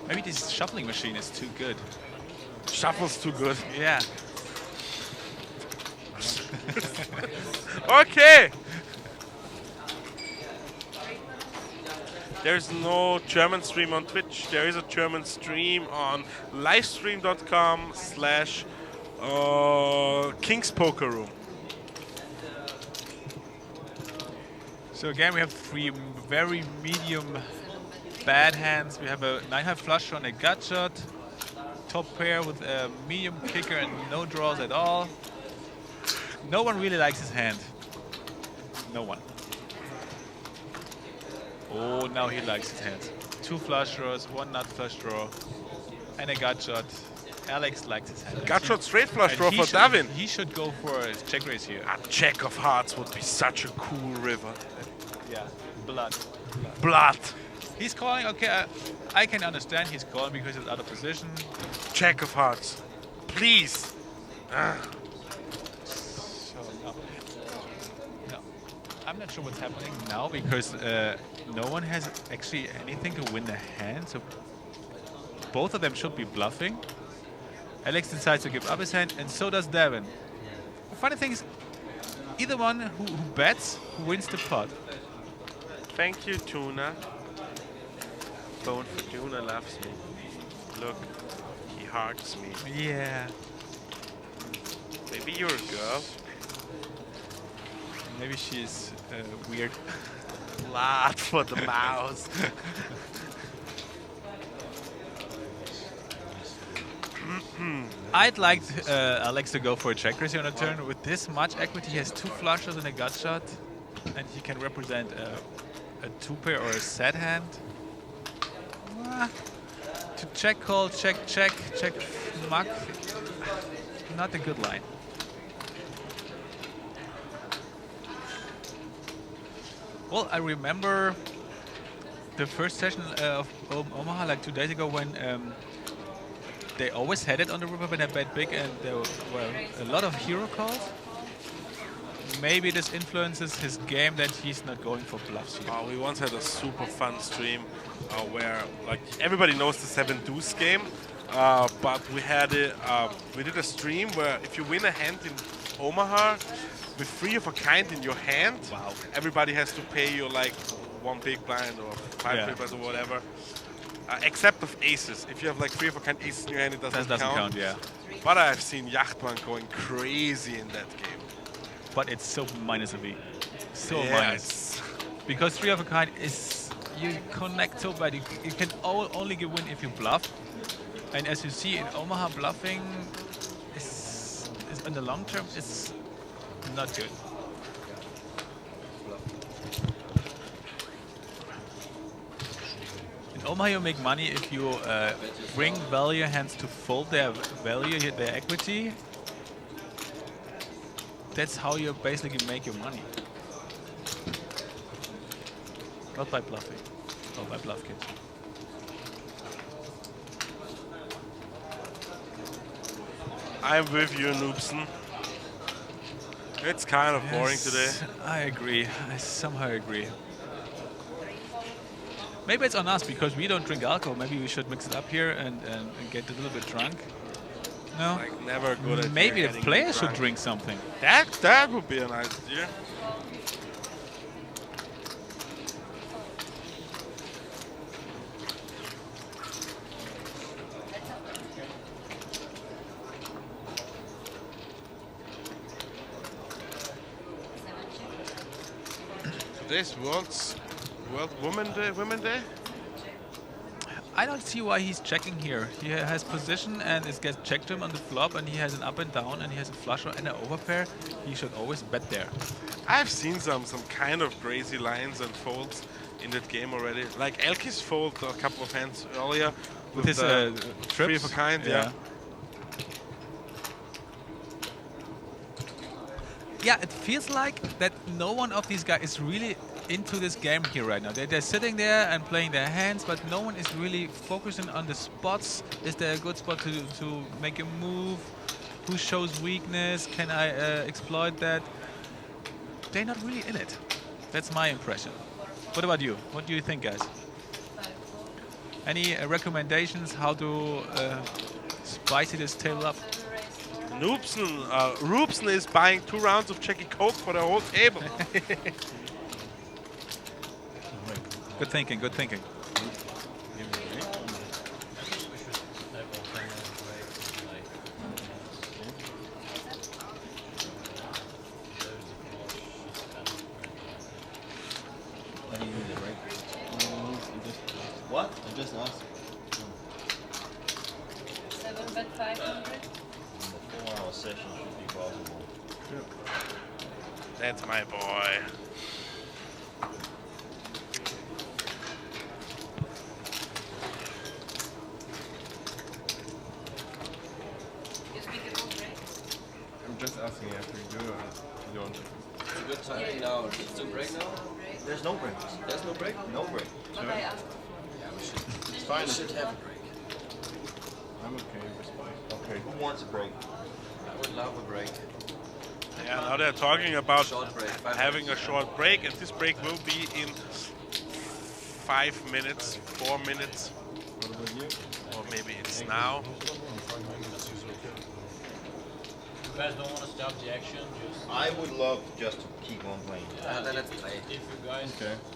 Maybe this shuffling machine is too good. Shuffle's too good. Yeah. Okay. There's no German stream on Twitch. There is a German stream on livestream.com/King's Poker Room. So again, we have 3 very medium bad hands. We have a 9-high flush on a gut shot, top pair with a medium kicker and no draws at all. No one really likes his hand. No one. Oh, now he likes his hand. 2 flush draws, 1 nut flush draw, and a gut shot. Alex likes his hand. Gut shot straight flush And draw he for should- Davin. He should go for a check raise here. A check of hearts would be such a cool river. Yeah, blood. Blood. He's calling, okay, I can understand he's calling because he's out of position. Check of hearts. Please. So, no. I'm not sure what's happening now because no one has actually anything to win the hand. So both of them should be bluffing. Alex decides to give up his hand, and so does Devin. The funny thing is, either one who bets wins the pot. Thank you, Tuna. Bone for Tuna loves me. Look, he hearts me. Yeah. Maybe you're a girl. Maybe she's weird. Blood for the mouse. I'd like Alex to go for a check raise on a turn. With this much equity, he has 2 flushes and a gut shot, and he can represent a 2-pair or a set hand. To check call, check muck. Not a good line. Well, I remember the first session of Omaha like 2 days ago when they always had it on the river when they bet big and there were a lot of hero calls. Maybe this influences his game that he's not going for bluffs here. We once had a super fun stream where like everybody knows the 7 deuce game, but we had we did a stream where if you win a hand in Omaha with 3 of a kind in your hand, everybody has to pay you like 1 big blind or 5 big blinds or whatever. Except of aces. If you have like 3 of a kind aces in your hand, it doesn't count. Yeah. But I've seen Yachtman going crazy in that game. But it's so minus a V. So Yeah, minus. Because 3 of a kind is, you connect so bad. You can only win if you bluff. And as you see in Omaha, bluffing is in the long term is not good. In Omaha, you make money if you bring value hands to fold their value, their equity. That's how you basically make your money. Not by bluffing. Or by bluff kits. I'm with you, Noobson. It's kind of boring today. I agree. I somehow agree. Maybe it's on us because we don't drink alcohol. Maybe we should mix it up here and get a little bit drunk. No? Like never good at Maybe the getting players should drunk. drink something. That would be a nice idea. Today's World Women Day. I don't see why he's checking here. He has position and it gets checked to him on the flop and he has an up and down and he has a flush and an overpair. He should always bet there. I've seen some kind of crazy lines and folds in that game already. Like Elkis fold a couple of hands earlier with his the trips. 3 of a kind. Yeah. Yeah, it feels like that no one of these guys is really into this game here right now. They're sitting there and playing their hands, but no one is really focusing on the spots. Is there a good spot to make a move? Who shows weakness? Can I exploit that? They're not really in it. That's my impression. What about you? What do you think, guys? Any recommendations how to spicy this table up? Roopson is buying 2 rounds of Jackie Coke for the whole table. Good thinking, good thinking. What? I just asked. 7 bet 500. A 4-hour session should be possible. That's my boy. You speak about break? I'm just asking after you do it. You don't. It's a good timing now. It's still break now? There's no break. There's no break? No break. But I asked. It's fine. We should have a break. I'm okay with spice. Okay, who wants a break? I would love a break. Yeah, now they're talking about Short break. having a short break, and this break will be in 5 minutes, 4 minutes, What about you? or maybe it's now. you guys don't want to stop the action, just I would love just to keep on playing. Then let's play. if you guys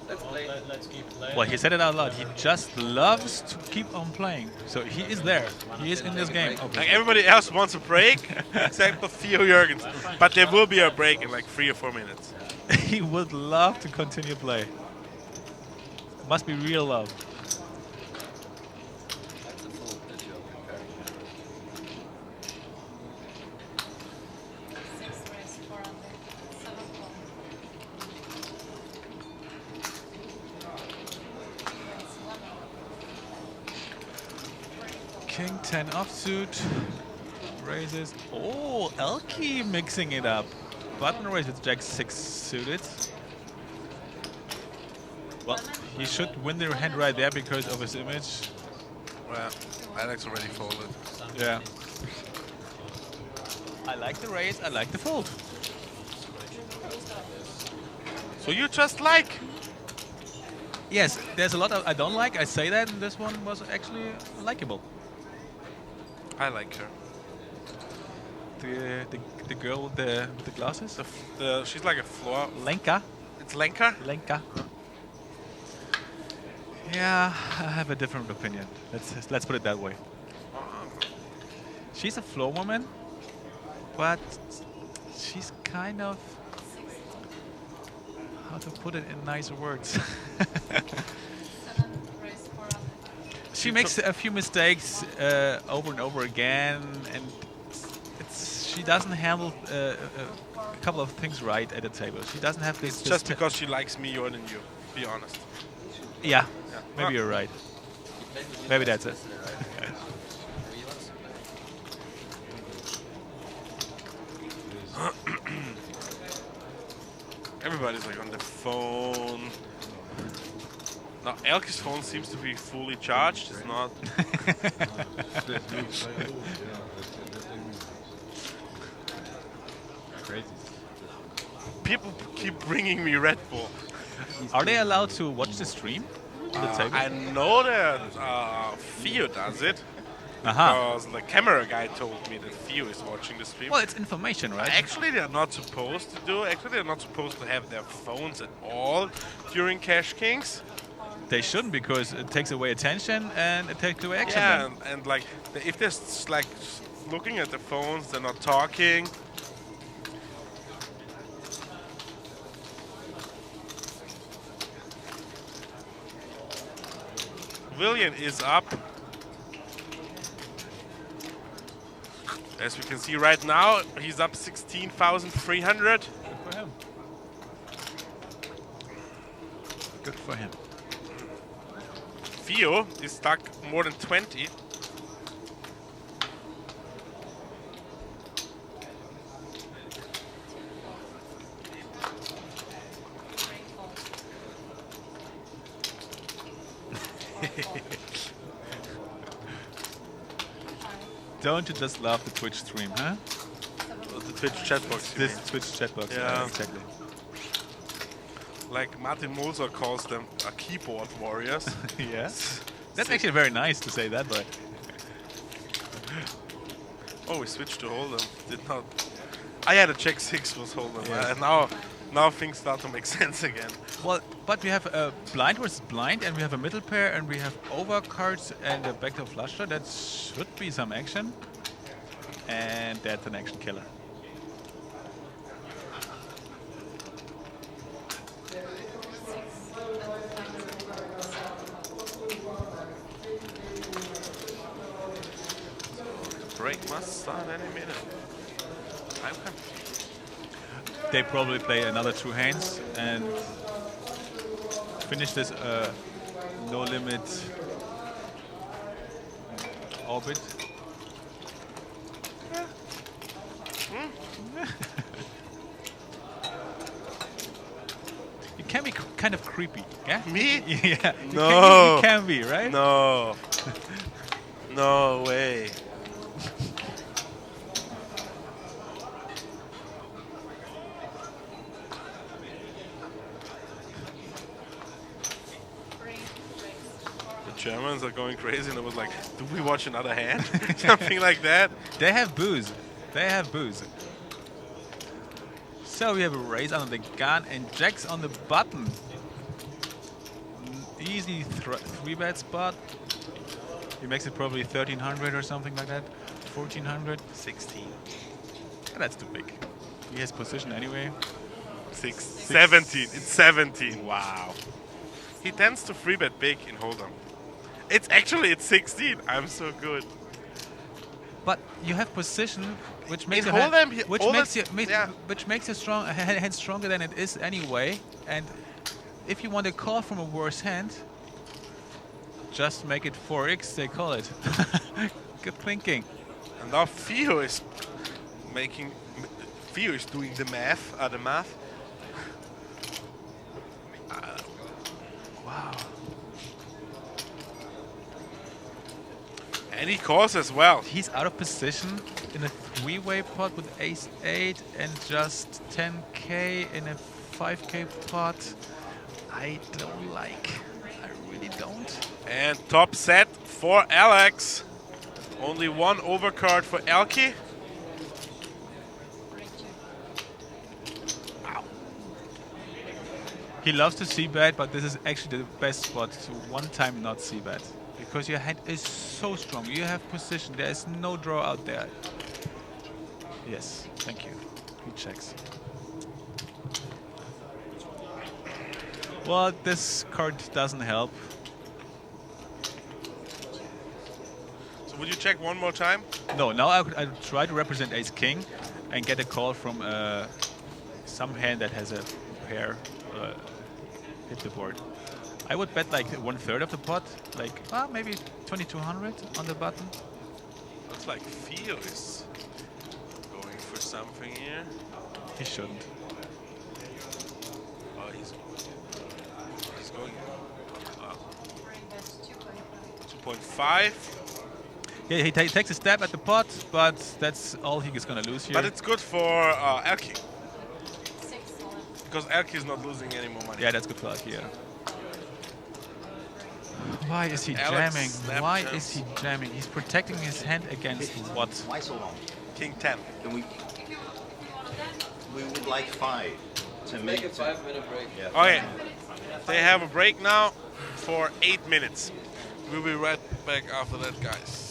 Let's want, play. let's keep playing. Well, he said it out loud. He just loves to keep on playing. So he is there. He is in this game. Like everybody else wants a break, except for Theo Jurgens. But there will be a break in like 3 or 4 minutes. He would love to continue play. Must be real love. That's a full that you're comparing. 6 raise 400. 7 4. Raise 1. King 10 offsuit. Raises. Oh, Elky mixing it up. Button raise with Jack 6 suited. Well, he should win the hand right there because of his image. Well, Alex already folded. Yeah. I like the raise, I like the fold. So you just like? Yes, there's a lot of I don't like. I say that, and this one was actually likable. I like her. The girl with the glasses? She's like a floor. Lenka. It's Lenka? Lenka. Yeah, I have a different opinion. Let's put it that way. She's a floor woman, but she's kind of, how to put it in nicer words. 7 raise 400. She makes a few mistakes over and over again, and she doesn't handle a couple of things right at the table. She doesn't have this. It's just because she likes me more than you, be honest. Yeah, maybe you're right. Maybe that's it. Everybody's like on the phone. Now Elke's phone seems to be fully charged. It's not. Crazy. People keep bringing me Red Bull. Are they allowed to watch the stream on the table? I know that Theo does it. Because the camera guy told me that Theo is watching the stream. Well, it's information, right? Actually, they're not supposed to do. Actually, they're not supposed to have their phones at all during Cash Kings. They shouldn't, because it takes away attention and it takes away action. Yeah, and like if they're like looking at the phones, they're not talking. William is up. As we can see right now, he's up 16,300. Good for him. Good for him. Theo is stuck more than 20. Don't you just love the Twitch stream, huh? The Twitch chat box. This Twitch chat box, Yeah. exactly. Like Martin Moser calls them keyboard warriors. Yes. That's actually very nice to say that, but Oh, we switched to Hold'em. Did not. I had a check 6 was Hold'em. Yes. And now things start to make sense again. well, but we have a blind versus blind, and we have a middle pair, and we have overcards and a backdoor flush draw. That should be some action, and that's an action killer. Break must start any minute. Okay. They probably play another 2 hands and finish this no limit orbit. You can be kind of creepy, yeah? Me? Yeah. No. You can be, right? No. No way. The Germans are going crazy, and I was like, do we watch another hand? Something like that. They have booze. They have booze. So we have a raise under the gun and jacks on the button. Easy 3-bet spot. He makes it probably 1300 or something like that. 1400. 16. That's too big. He has position anyway. 17. It's 17. Wow. He tends to 3-bet big in Hold'em. It's 16. I'm so good. But you have position, which makes In your hand, Hold'em, which all makes the- you yeah. which makes your hand stronger than it is anyway. And if you want to call from a worse hand, just make it 4x. They call it. Good thinking. And now Theo is doing the math. Wow. And he calls as well. He's out of position in a 3-way pot with ace-8 and just 10k in a 5k pot. I don't like. I really don't. And top set for Alex. Only one overcard for Elke. He loves to c-bet, but this is actually the best spot to one time not c-bet. Because your hand is so strong. You have position. There is no draw out there. Yes, thank you. He checks. Well, this card doesn't help. So would you check one more time? No, now I try to represent ace-king and get a call from some hand that has a pair hit the board. I would bet like 1/3 of the pot, like maybe 2200 on the button. Looks like Theo is going for something here. He shouldn't. Oh, he's going 2.5. Yeah, he takes a stab at the pot, but that's all he is gonna lose here. But it's good for Elke. 6 solid. Because Elke is not losing any more money. Yeah, that's good for Elke, yeah. Why is he Alex jamming? snap Why jams. is he jamming? He's protecting his hand against what? Why so long? King 10. Can we? We would like 5 to Make make a it. 5-minute break. Yeah. Okay, they have a break now for 8 minutes. We'll be right back after that, guys.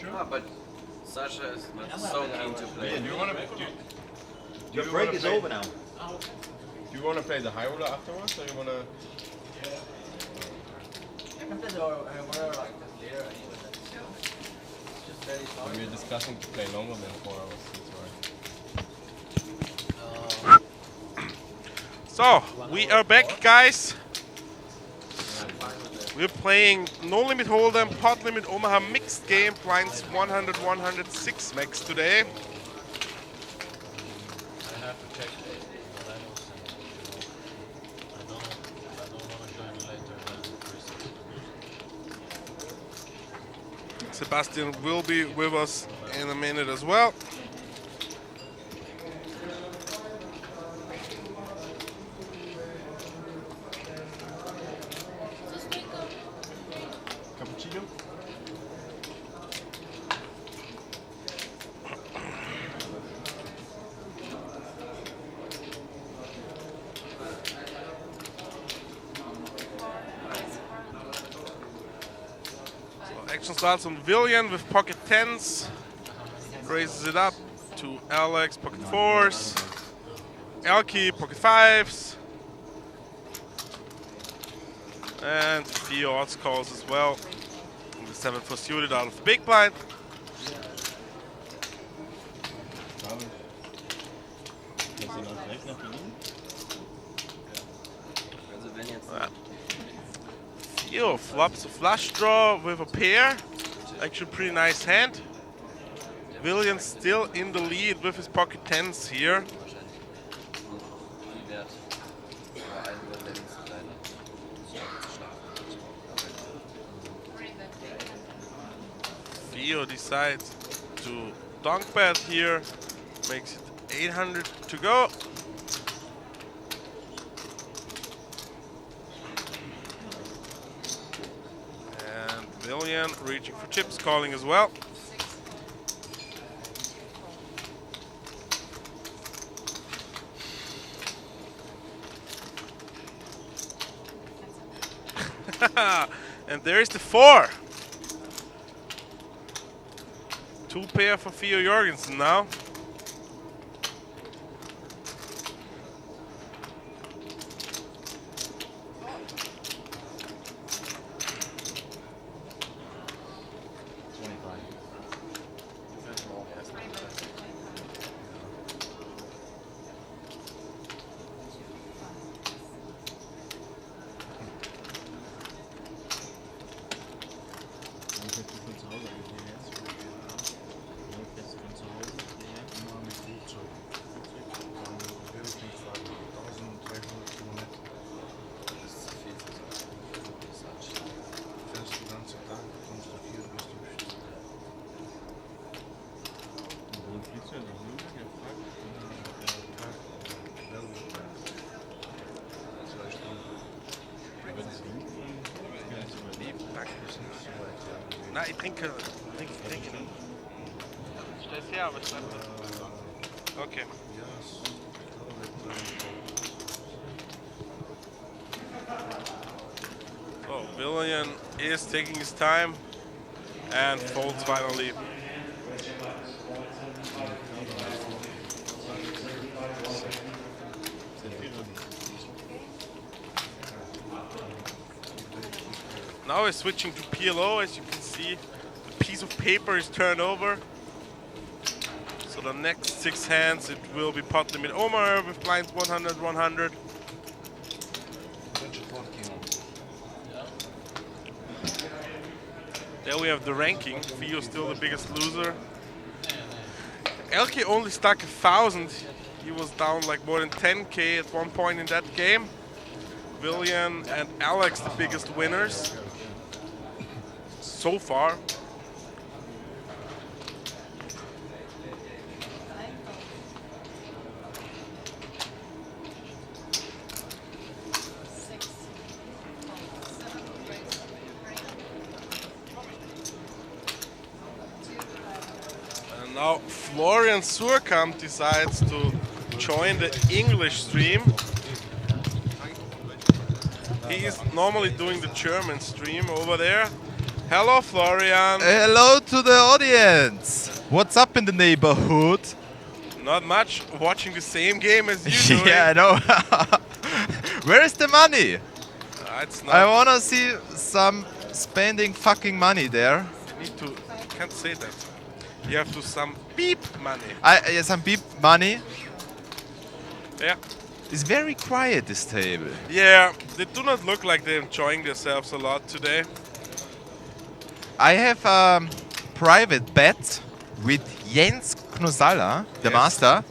sure? Ah, but Sasha is not so keen to play. Yeah, do you want to? Your break is over now. Do you want to play the high roller afterwards, or you want to? I can play the whatever like the later anyway. It's just very slow. We're discussing to play longer than 4 hours. That's So, we are back, guys. We're playing No Limit Hold'em, Pot Limit Omaha mixed game, blinds 100-106 max today. I have to check what I was saying. I don't want to join later than 3:60. Sebastian will be with us in a minute as well. Cappuccino? So action starts on William with pocket 10s. Raises it up to Alex, pocket 4s. Elke, pocket 5s. And Theo odds calls as well. And the 7-4 suited out of the big blind. Theo flops a flush draw with a pair. Actually pretty nice hand. William still in the lead with his pocket 10s here. Theo decides to dunk bet here, makes it 800 to go. And William reaching for chips, calling as well. And there's the 4. 2 pair for Theo Jorgensen now. Na, ich trinke. Stell's her, aber schreib das. Okay. So, William is taking his time and folds finally. Now we're switching to PLO. As you can see, the piece of paper is turned over. So the next 6 hands, it will be pot limit Omaha with blinds 100-100. There we have the ranking. Theo's still the biggest loser. Elke only stuck 1,000. He was down like more than 10k at one point in that game. William and Alex the biggest winners so far. And now Leon Tsoukernik decides to join the English stream. He is normally doing the German stream over there. Hello, Florian. Hello to the audience. What's up in the neighborhood? Not much. Watching the same game as you doing. Yeah, I know. Where is the money? It's not. I wanna see some spending fucking money there. You need to. Can't say that. You have to some beep money. Some beep money. Yeah. It's very quiet, this table. Yeah, they do not look like they're enjoying themselves a lot today. I have a private bet with Jens Knosalla, the master.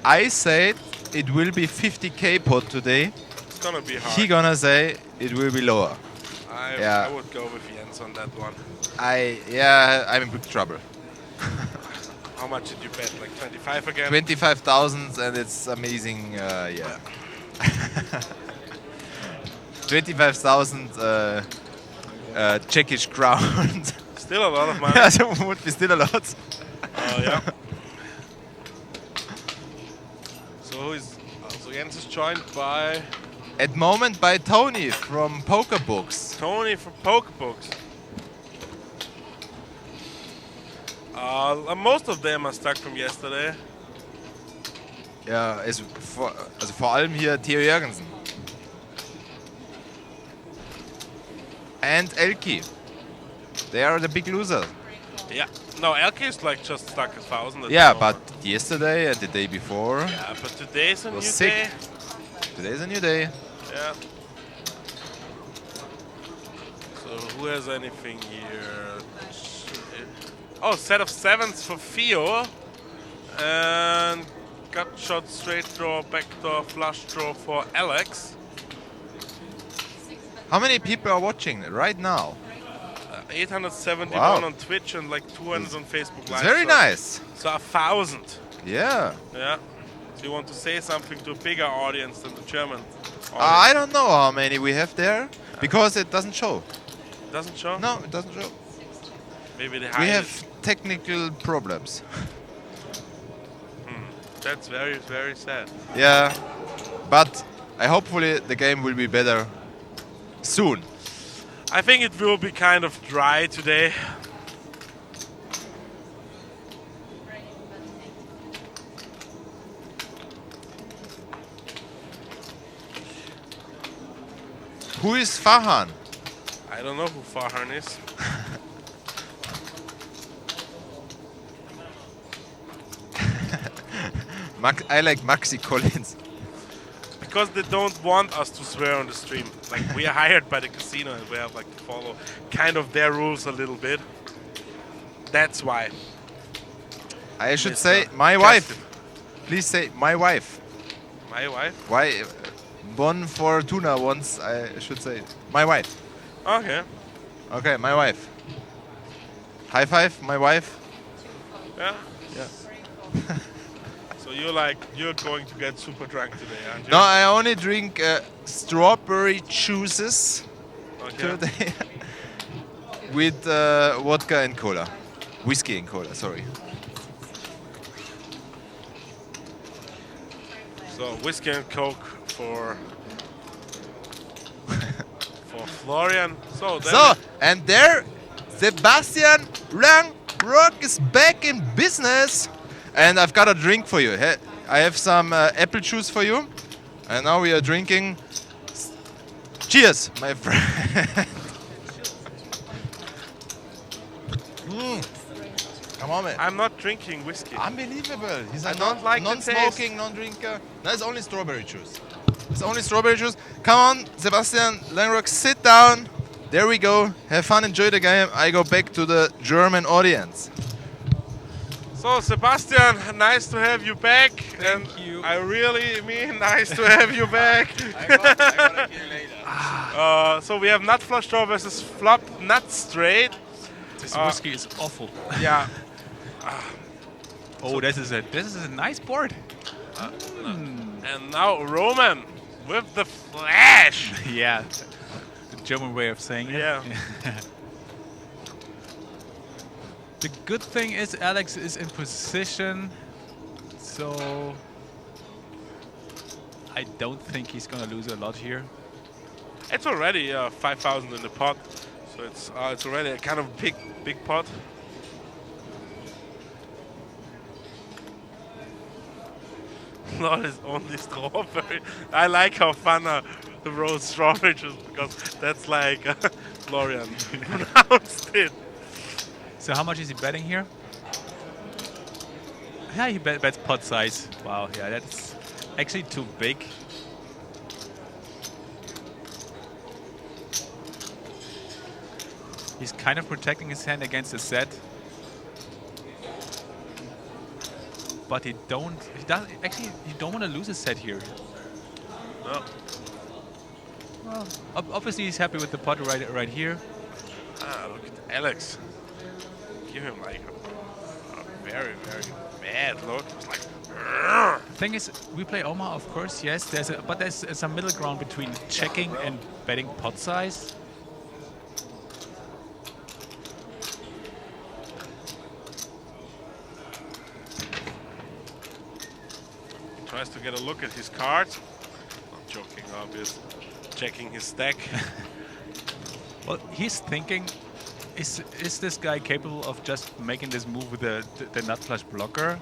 I said it will be 50k pot today. It's gonna be hard. He gonna say it will be lower. I would go with Jens on that one. I'm in big trouble. How much did you bet? Like 25 again? 25,000 and it's amazing, yeah. 25,000 Czechish crowns. Still a lot of money. That would be still a lot. Yeah. So Jens is joined by... At moment by Tony from Pokerbooks. Tony from Pokerbooks. Most of them are stuck from yesterday. Ja, also vor allem hier Theo Jürgensen. And Elki. They are the big losers. Yeah. No, Elke is like just stuck 1,000. Yeah, but yesterday and the day before. Yeah, but today's a new sick. day. Today's a new day. Yeah. So who has anything here? Oh, set of 7s for Theo. And gut shot, straight draw, backdoor, flush draw for Alex. How many people are watching right now? 871 on Twitch and like 200 on Facebook Live. It's very nice. So 1,000. Yeah. Yeah. So you want to say something to a bigger audience than the German audience? I don't know how many we have there because it doesn't show. Doesn't show? No, it doesn't show. Maybe they We hide have it. technical problems. That's very, very sad. Yeah, but hopefully the game will be better soon. I think it will be kind of dry today. Who is Farhan? I don't know who Farhan is. I like Maxi Collins. Because they don't want us to swear on the stream. Like, we are hired by the casino and we have like to follow kind of their rules a little bit. That's why. I should Mr. say my Justin. wife. Please say my wife. My wife? Why? One for tuna once, I should say. My wife. Okay. Okay, my wife. High five, my wife. Yeah? Yeah. So you're going to get super drunk today, aren't you? No, I only drink strawberry juices Okay. today. With vodka and cola. Whiskey and cola, sorry. So whiskey and coke for Florian. So, and there, Sebastian Langrock is back in business. And I've got a drink for you. I have some apple juice for you. And now we are drinking. Cheers, my friend. Come on, man. I'm not drinking whiskey. Unbelievable. He's a I don't like the non-smoking, non-drinker. No, it's only strawberry juice. It's only strawberry juice. Come on, Sebastian Langrock, sit down. There we go. Have fun, enjoy the game. I go back to the German audience. So Sebastian, nice to have you back. Thank you. I really mean nice to have you back. I gotta hear later. So we have nut flush draw versus flop nut straight. This whiskey is awful. Yeah. Oh, this is a nice board. And now Roman with the flash. Yeah, the German way of saying it. Yeah. The good thing is Alex is in position, so I don't think he's gonna lose a lot here. It's already 5,000 in the pot, so So it's already a kind of big pot. Not is only strawberry. I like how Fanna wrote strawberry juice because that's like Florian pronounced it. So how much is he betting here? Yeah, he bets pot size. Wow, yeah, that's actually too big. He's kind of protecting his hand against the set. But he don't want to lose a set here. No. Well, obviously he's happy with the pot right here. Ah, look at Alex. Give him like a very, very bad look. It's like. The thing is, we play Omaha, of course, yes. But there's some middle ground between checking and betting pot size. Tries to get a look at his cards. Not joking, obvious. Checking his stack. Well, he's thinking, is this guy capable of just making this move with the nut flush blocker?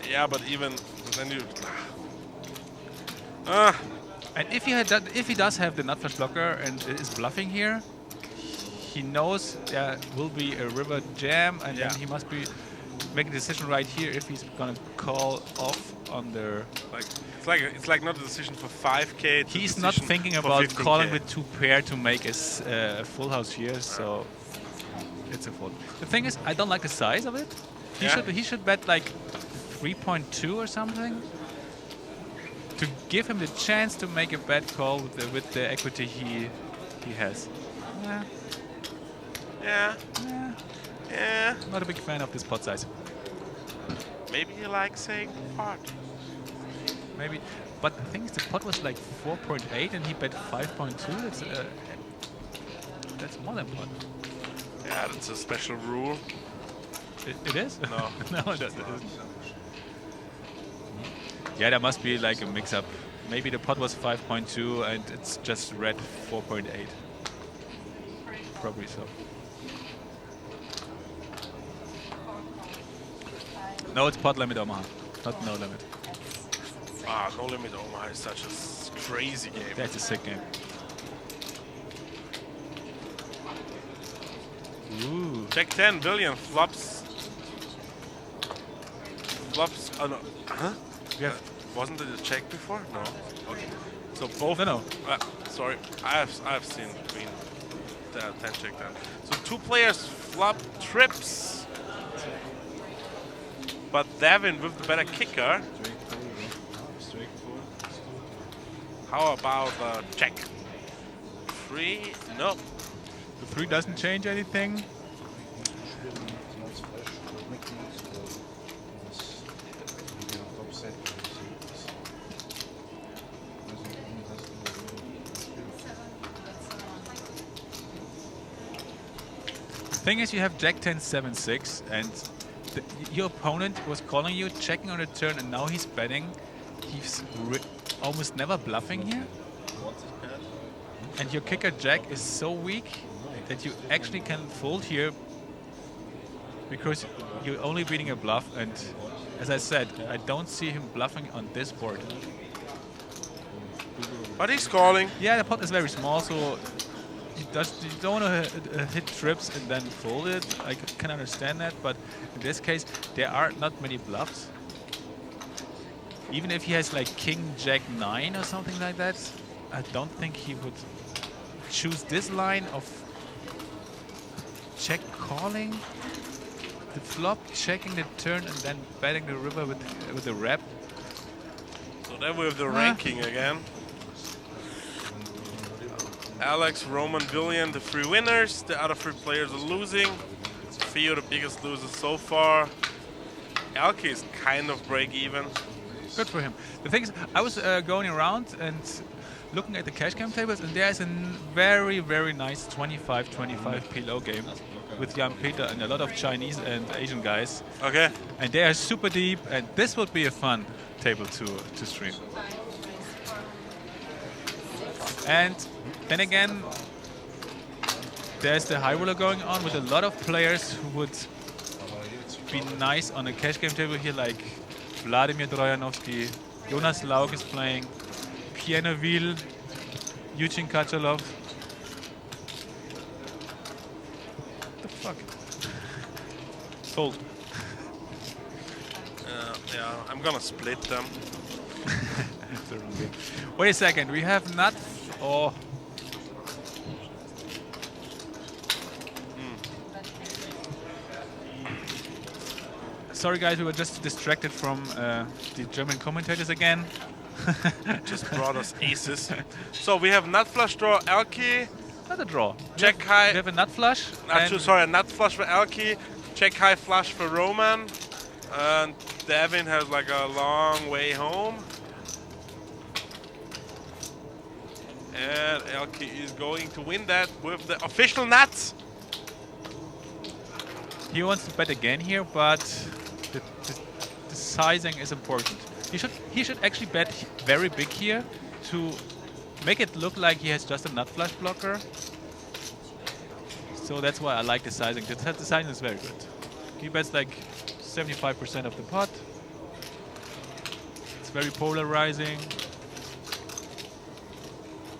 Yeah, but even then you. And if he does have the nut flush blocker and is bluffing here, he knows there will be a river jam, and then he must be making a decision right here if he's gonna call off on the. It's like not a decision for 5K. He's not thinking about calling with 2 pair to make a full house here, so it's a fold. The thing is, I don't like the size of it. He should bet like 3.2 or something to give him the chance to make a bad call with the equity he has. Yeah. Not a big fan of this pot size. Maybe you like saying pot. Maybe, but the thing is, the pot was like 4.8 and he bet 5.2. That's more than pot. Yeah, that's a special rule. It is? No. No, it isn't. Yeah, there must be like a mix-up. Maybe the pot was 5.2 and it's just red 4.8. Probably so. No, it's pot limit Omaha, not no limit. No limit Omaha is such a crazy game. That's a sick game. Ooh. Check 10 billion flops. Oh no. Huh? Yeah. Wasn't it a check before? No. Okay. So both. No. Sorry, I've seen queen 10 check 10. So 2 players flop trips. But Devin with the better kicker. How about check? 3? No. The 3 doesn't change anything. The thing is, you have Jack 10 7 6 and your opponent was calling you, checking on the turn, and now he's betting. He's almost never bluffing here. And your kicker Jack is so weak that you actually can fold here because you're only beating a bluff. And as I said, I don't see him bluffing on this board. But he's calling. Yeah, the pot is very small, so you don't want to hit trips and then fold it. I can understand that, but in this case, there are not many bluffs. Even if he has like King Jack 9 or something like that, I don't think he would choose this line of check calling the flop, checking the turn, and then betting the river with the rep. So then we have the ranking again. Alex, Roman, Billion, the 3 winners. The other 3 players are losing. Theo, the biggest loser so far. Elke is kind of break even. Good for him. The thing is, I was going around and looking at the cash game tables, and there's a very, very nice 25-25 PLO game with Jan Peter and a lot of Chinese and Asian guys. Okay. And they are super deep, and this would be a fun table to stream. And Then again, there's the high roller going on with a lot of players who would be nice on a cash game table here, like Vladimir Drojanovsky, Jonas Lauk is playing, Piano Wheel, Eugene Kachalov. The fuck? Sold. Yeah, I'm gonna split them. Wait a second, we have not. Oh. Sorry guys, we were just distracted from the German commentators again. Just brought us aces. So we have nut flush draw Elke, Not a draw. check high. We have a nut flush. Sorry, a nut flush for Elke, check high flush for Roman, and Devin has like a long way home. And Elke is going to win that with the official nuts. He wants to bet again here, but the sizing is important. He should actually bet very big here to make it look like he has just a nut flush blocker. So that's why I like the sizing. The sizing is very good. He bets like 75% of the pot. It's very polarizing.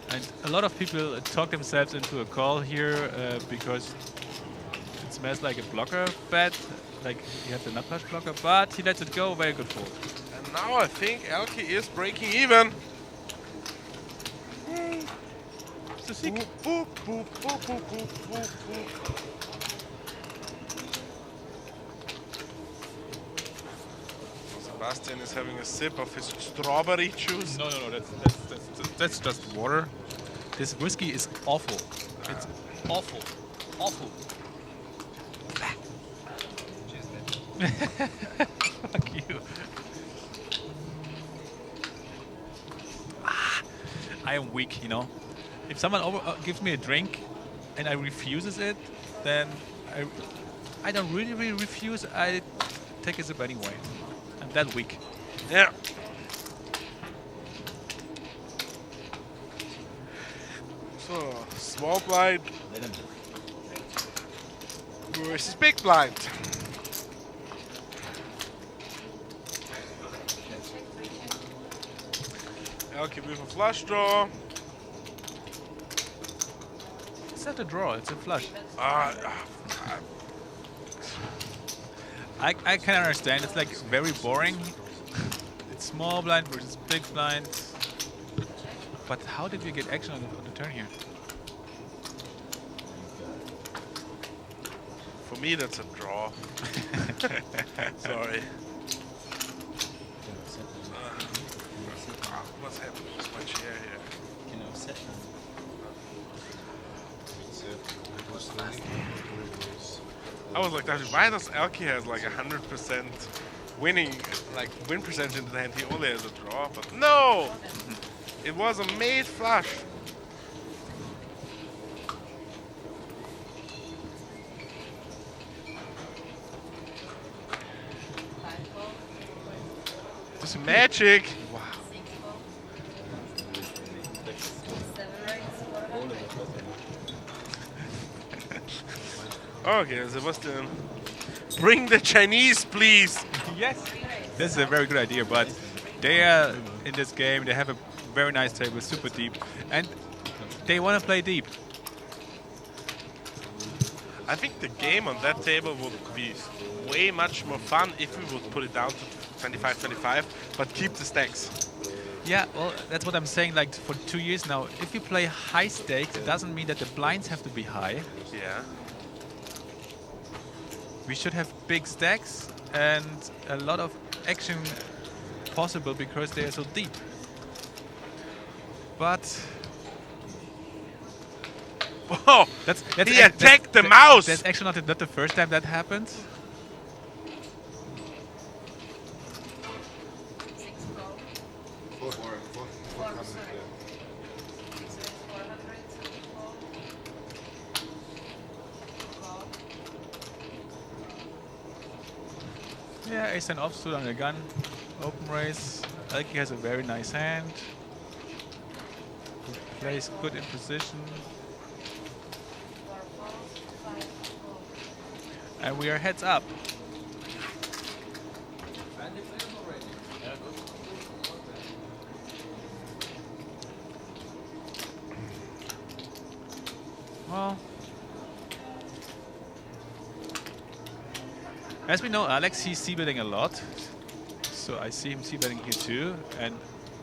And a lot of people talk themselves into a call here because it smells like a blocker bet, like he has a nut flush blocker, but he lets it go, very good fold. And now I think Elke is breaking even. So sick. Boop, boop, boop, boop, boop, boop, boop. Sebastian is having a sip of his strawberry juice. No, that's just water. This whiskey is awful. It's awful. Awful. Fuck you. I am weak, you know. If someone gives me a drink and I refuses it, then I don't really refuse. I take a sip anyway. I'm that weak. Yeah. So, small blind versus big blind. Elke with a flush draw. It's not a draw, it's a flush. I can understand, it's like very boring. It's small blind versus big blind. But how did we get action on the turn here? For me, that's a draw. Sorry. What's happening with my chair here? Can you set them? I was like, why does Elke has like 100% winning, like win percentage in the hand? He only has a draw, but no! It was a made flush. This is magic. Wow. Okay, Sebastian. Bring the Chinese, please. Yes. This is a very good idea, but they are in this game, they have a very nice table, super deep, and they want to play deep. I think the game on that table would be way much more fun if we would put it down to 25-25, but keep the stacks. Yeah, well, that's what I'm saying, like for 2 years now, if you play high stakes, it doesn't mean that the blinds have to be high. Yeah. We should have big stacks and a lot of action possible because they are so deep. But whoa! He attacked the mouse! That's actually not the first time that happened. Yeah, ace and offsuit on the gun. Open race. Elke has a very nice hand. plays good in position. And we are heads up. Yeah, good. Well, as we know, Alex, he's c-betting a lot. So I see him c-betting here too. And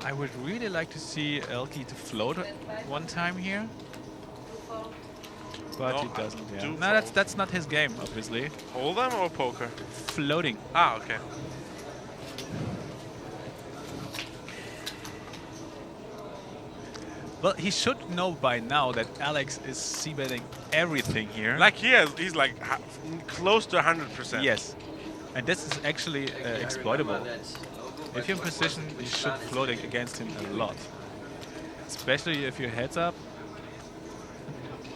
I would really like to see Elke to float one time here. But No, he doesn't, I yeah. do No, fold. that's not his game, obviously. Hold'em or poker? Floating. Ah, okay. Well, he should know by now that Alex is c-betting everything here. Like he's like close to 100%. Yes. And this is actually exploitable. If you're in position, you should floating against him a lot. Especially if you're heads up.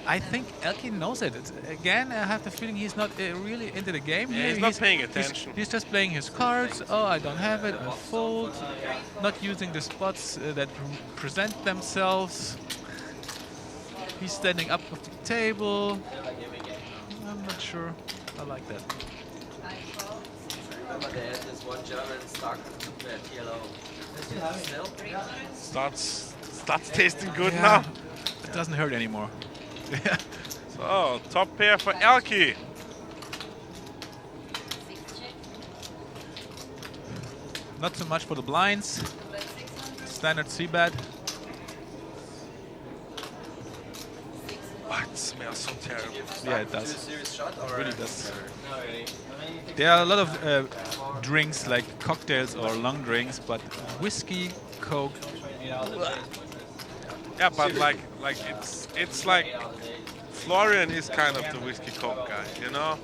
I think Elke knows it. Again, I have the feeling he's not really into the game. Yeah, here. he's not paying attention. He's just playing his cards. Oh, I don't have it. I fold. Not using the spots that present themselves. He's standing up of the table. I'm not sure. I like that. Remember they had this one German stock TLO. Still? Starts tasting good Yeah. now. It doesn't hurt anymore. So top pair for Elke. Not so much for the blinds. Standard c-bet. Oh, it smells so terrible. Yeah, it does. Serious shot or Really does. Not really. There are a lot of drinks like cocktails or long drinks, but whiskey, coke. Yeah, but like it's like Florian is kind of the whiskey coke guy, you know?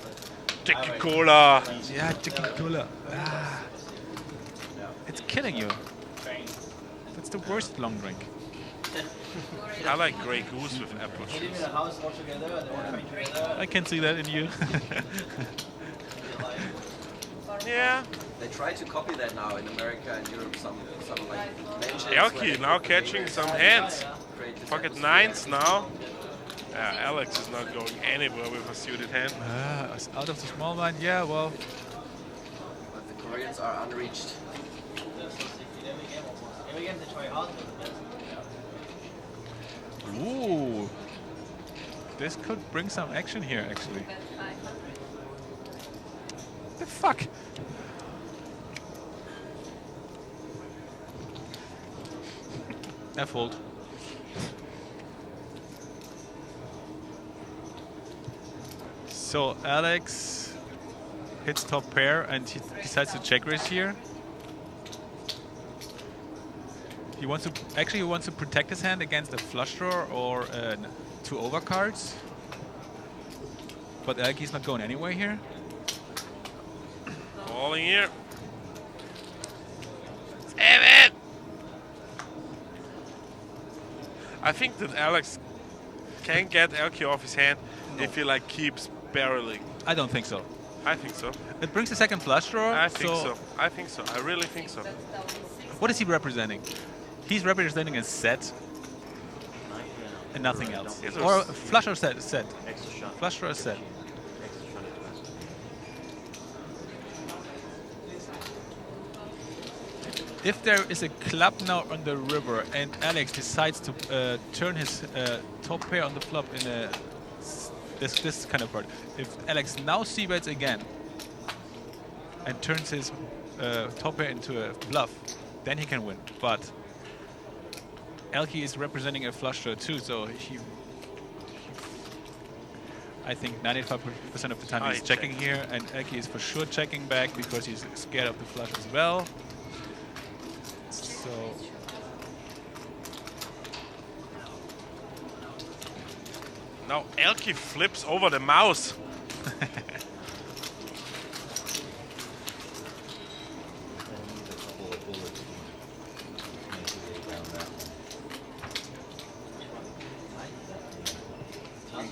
Jackie Cola. Yeah, tequila. Ah. It's killing you. That's the worst long drink. I like Grey Goose with apple They live in juice. a house all together and they want to be together. I can see that in you. Yeah. They try to copy that now in America and Europe. Some like mansions where Elke they now put catching some hands. create this Pocket atmosphere. nines now. Alex is not going anywhere with a suited hand. Out of the small blind, yeah, well. But the Koreans are unreached. Every game they try hard. Ooh. This could bring some action here, actually. The fuck? I fold. So Alex hits top pair and he decides to check raise here. He wants to protect his hand against a flush draw or two overcards. But Elke's not going anywhere here. Falling here. Damn it! I think that Alex can get Elke off his hand if he like keeps barreling. I don't think so. I think so. It brings the second flush draw. I think so. I think so. I really think so. What is he representing? He's representing a set and nothing else. Yes, Or it's- a flush or set. Extra shot. Flush draw set. Extra shot at the rest. If there is a club now on the river and Alex decides to turn his top pair on the flop in a this kind of part, if Alex now c-bets again and turns his top pair into a bluff, then he can win. But Elke is representing a flush draw too, so I think 95% of the time he's I checking check. here, and Elke is for sure checking back because he's scared of the flush as well. So Now Elke flips over the mouse. A couple of bullets to make your way down that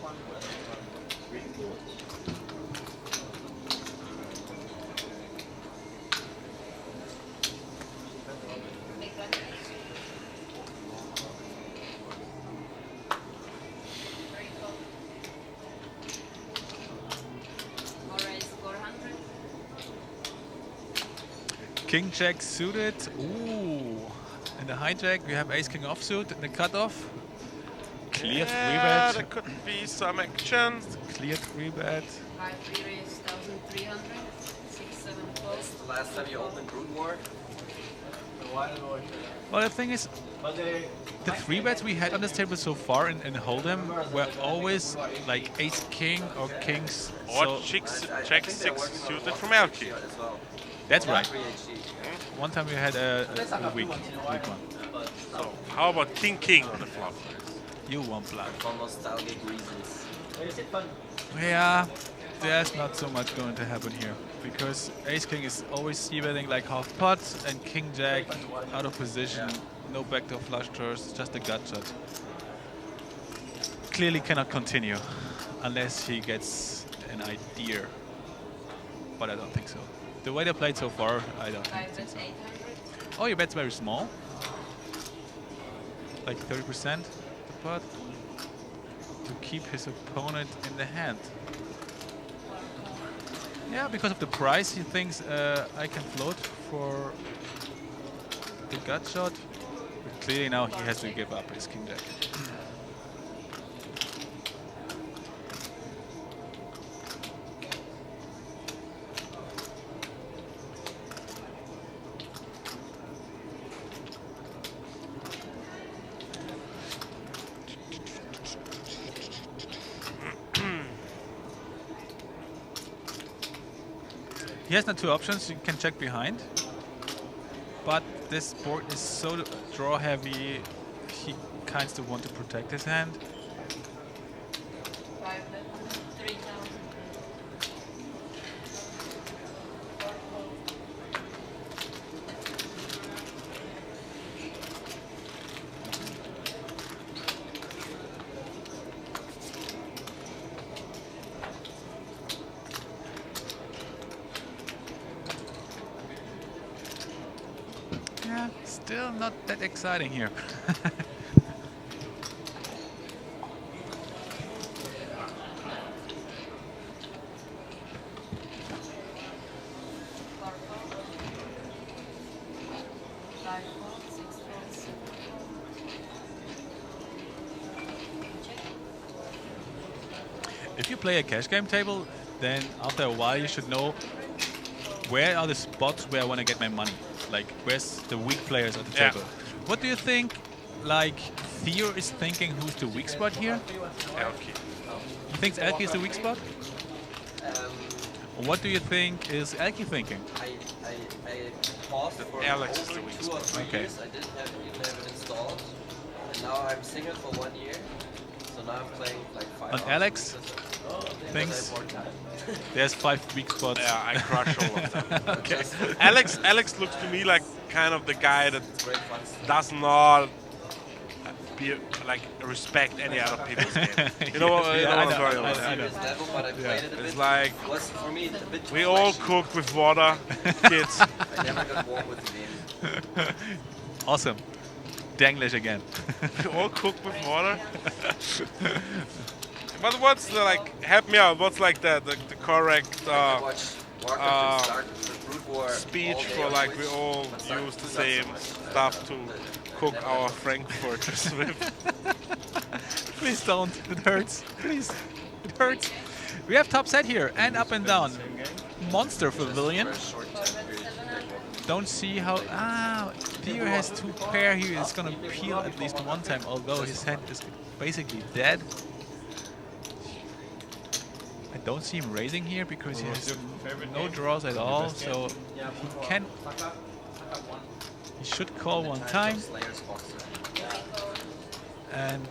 one. Three bullets. King Jack suited. Ooh. In the hijack, we have Ace King offsuit in the cutoff. Clear 3-bet. There could be some action. Clear 3-bet. 5 raise 1,300. 6, 7 close. The last time you opened Brood War? Well, the thing is, But they the 3-bets we had on this table so far in Hold'em were always like Ace King or Kings. Or So Jack 6 suited from hKing. As well. that's right. 3 HG. One time we had a weak one. So, how about King on the flop? You won't blood. For nostalgic reasons. Yeah, there's not so much going to happen here because Ace King is always c-betting like half pot and King Jack out of position, no backdoor flush draws, just a gut shot. Clearly cannot continue unless he gets an idea, but I don't think so. The way they played so far, I don't 5 think so. 800. Oh, your bet's very small, like 30% the pot to keep his opponent in the hand. Yeah, because of the price, he thinks I can float for the gut shot. But clearly now he has to give up his King Jack. He has now two options. You can check behind, but this board is so draw heavy. He kind of want to protect his hand. 5 3,000. Yeah, still not that exciting here. If you play a cash game table, then after a while you should know where are the spots where I want to get my money. Like, where's the weak players at the table? What do you think, like, Theo is thinking who's the weak spot here? hKing. You think Elke is the weak spot? What do you think is Elke thinking? I paused for Alex is over the weak 2 or 3 Okay. years. I didn't even have it installed. And now I'm single for 1 year. So now I'm playing like 5 And hours Alex because thinks I have more time. there's 5 weak spots. Yeah, I crush all of them. Okay. Alex looks to me like kind of the guy that Great fun. does not like respect any other people's game. You know what? Yeah, You know I what I'm know, talking I about? know. Serious level, but I played it a bit. It's like It was for me a bit too we all flashy. cook with water, kids. I never got warm with the game. Awesome. Danglish again. We all cook with water. But what's the, like? Help me out. What's like the correct I watched Warcraft start the Brood War speech all day for on like Twitch. we all I started use the to do that same so much. stuff to cook our frankfurters with? Please don't. It hurts. Please. It hurts. We have top set here and up and down. Monster Pavilion. Don't see how... Ah, Theo has 2 pair here. It's going to peel at least one time, although his hand is basically dead. I don't see him raising here because he has no draws at all, so he can... He should call one time. Slayer's Boxer. And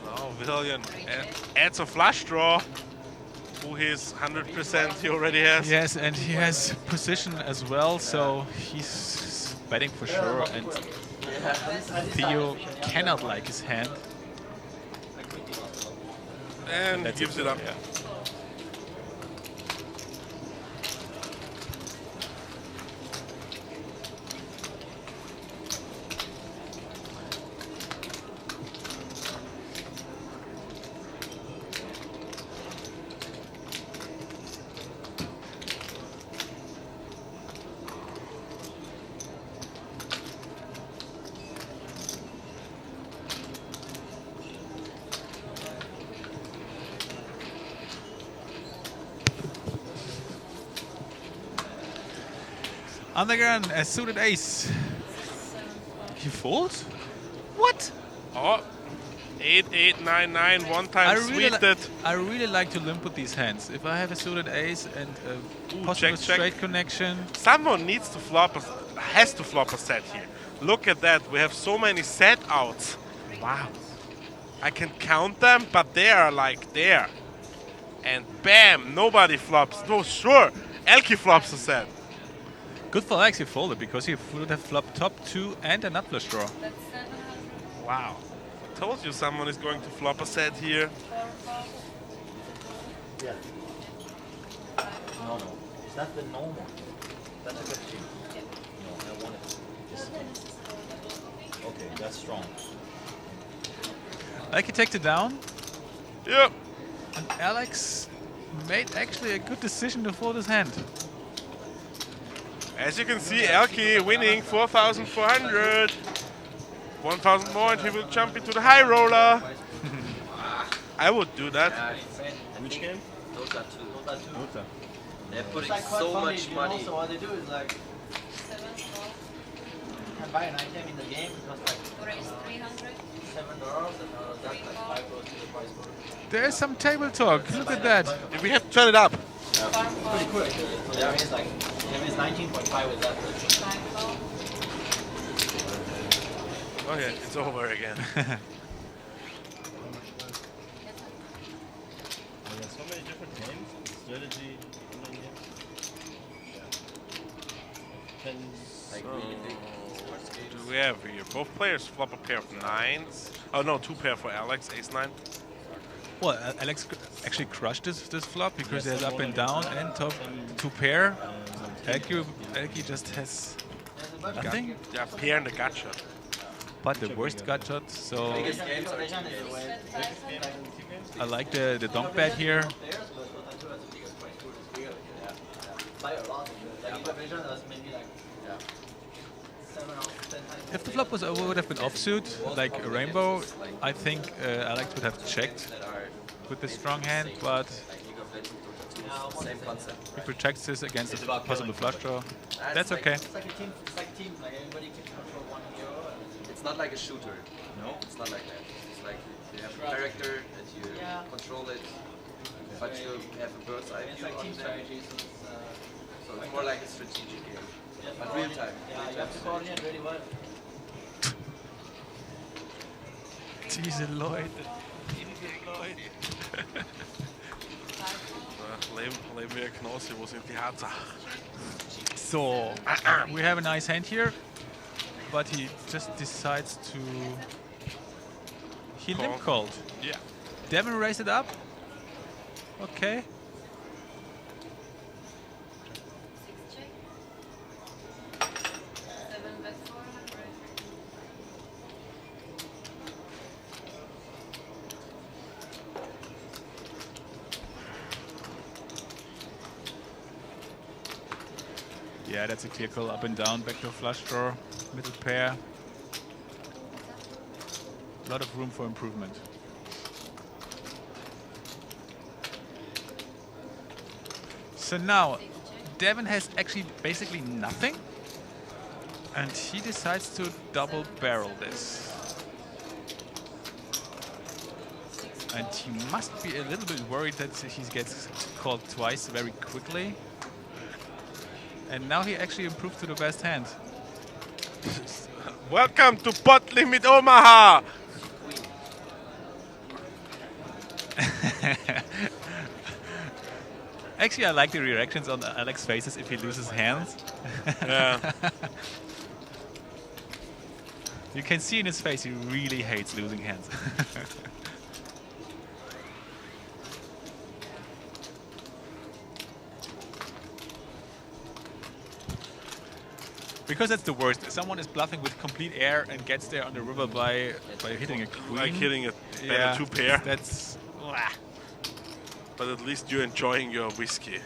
Now Villian adds a flush draw to his 100% he already has. yes, and he has position as well, so he's betting for sure. And Theo cannot like his hand. And That's gives it up. Yeah. Undergun, a suited ace. He folds? What? Oh, 8, 8, 9, 9, one time sweeted. I really like to limp with these hands. If I have a suited ace and a possible check, check. straight connection. Someone needs to flop, has to flop a set here. Look at that, we have so many set outs. Wow. I can count them, but they are like there. And bam, nobody flops. No, sure, Elke flops a set. Good for Alex, he folded because he would have flopped top 2 and a nut flush draw. That's 700. Wow. I told you someone is going to flop a set here. Yeah. No, no. Is that the normal? That's a good thing. No, I want it. Okay, that's strong. Elke takes it down. Yep. And Alex made actually a good decision to fold his hand. As you can see, Elke winning 4,400. 1,000 more and he will jump into the high roller. I would do that. Which game? Dota 2. Dota 2. Dota. They're It's putting like quite so funny, much you money. know, so what they do is like, 7 small. you can buy an item in the game, it costs like Raise 300. $7 and that's like 5 goes to the price board. There's some table talk. Look at that. We have to turn it up. Farm call. Pretty cool actually. So that means like, that means 19.5 with that. Time call. Okay, it's over again. There's so many different games. Strategy. Like really big sports What games. do we have here? Both players flop a pair of 9s. Oh no, 2 pair for Alex, ace 9. Well, Alex actually crushed this flop because he has up and down and top 2 pair. Elke just has nothing Yeah, pair and a gut shot. but the worst gut shot. So Biggest games are I like the donk bet here. Buy a lot. Like in division, that's maybe like 7 out of 10 times. If the flop would have been offsuit, like a rainbow, I think Alex would have checked with the strong hand, but same concept. he protects this against It's a about possible killing. flush draw. That's That's like- okay. It's like a team. It's like team. Like everybody can control one hero. It's not like a shooter. No? It's not like that. It's like you have a character and you Yeah. control it, but you have a bird's eye It's view like on team them. strategy. So it's, So it's more like a strategic game. But real time. Yeah, you have to coordinate really well. Diese Leute. Leben wir Knossi, wo sind die Harzer? So, we have a nice hand here, but he just decides to... He limp called. Yeah. Devin raised it up. Okay. 6 check. 7 bet 400. Yeah, that's a clear call. Up and down, backdoor flush draw, middle pair. A lot of room for improvement. So now, Devin has actually basically nothing, and he decides to double barrel this. And he must be a little bit worried that he gets called twice very quickly. And now he actually improved to the best hand. Welcome to Pot Limit Omaha! Actually, I like the reactions on Alex's faces if he loses hands. Yeah. You can see in his face he really hates losing hands. Because that's the worst. Someone is bluffing with complete air and gets there on the river by hitting a queen. Like hitting a Yeah, better 2 pair. That's... But at least you're enjoying your whiskey.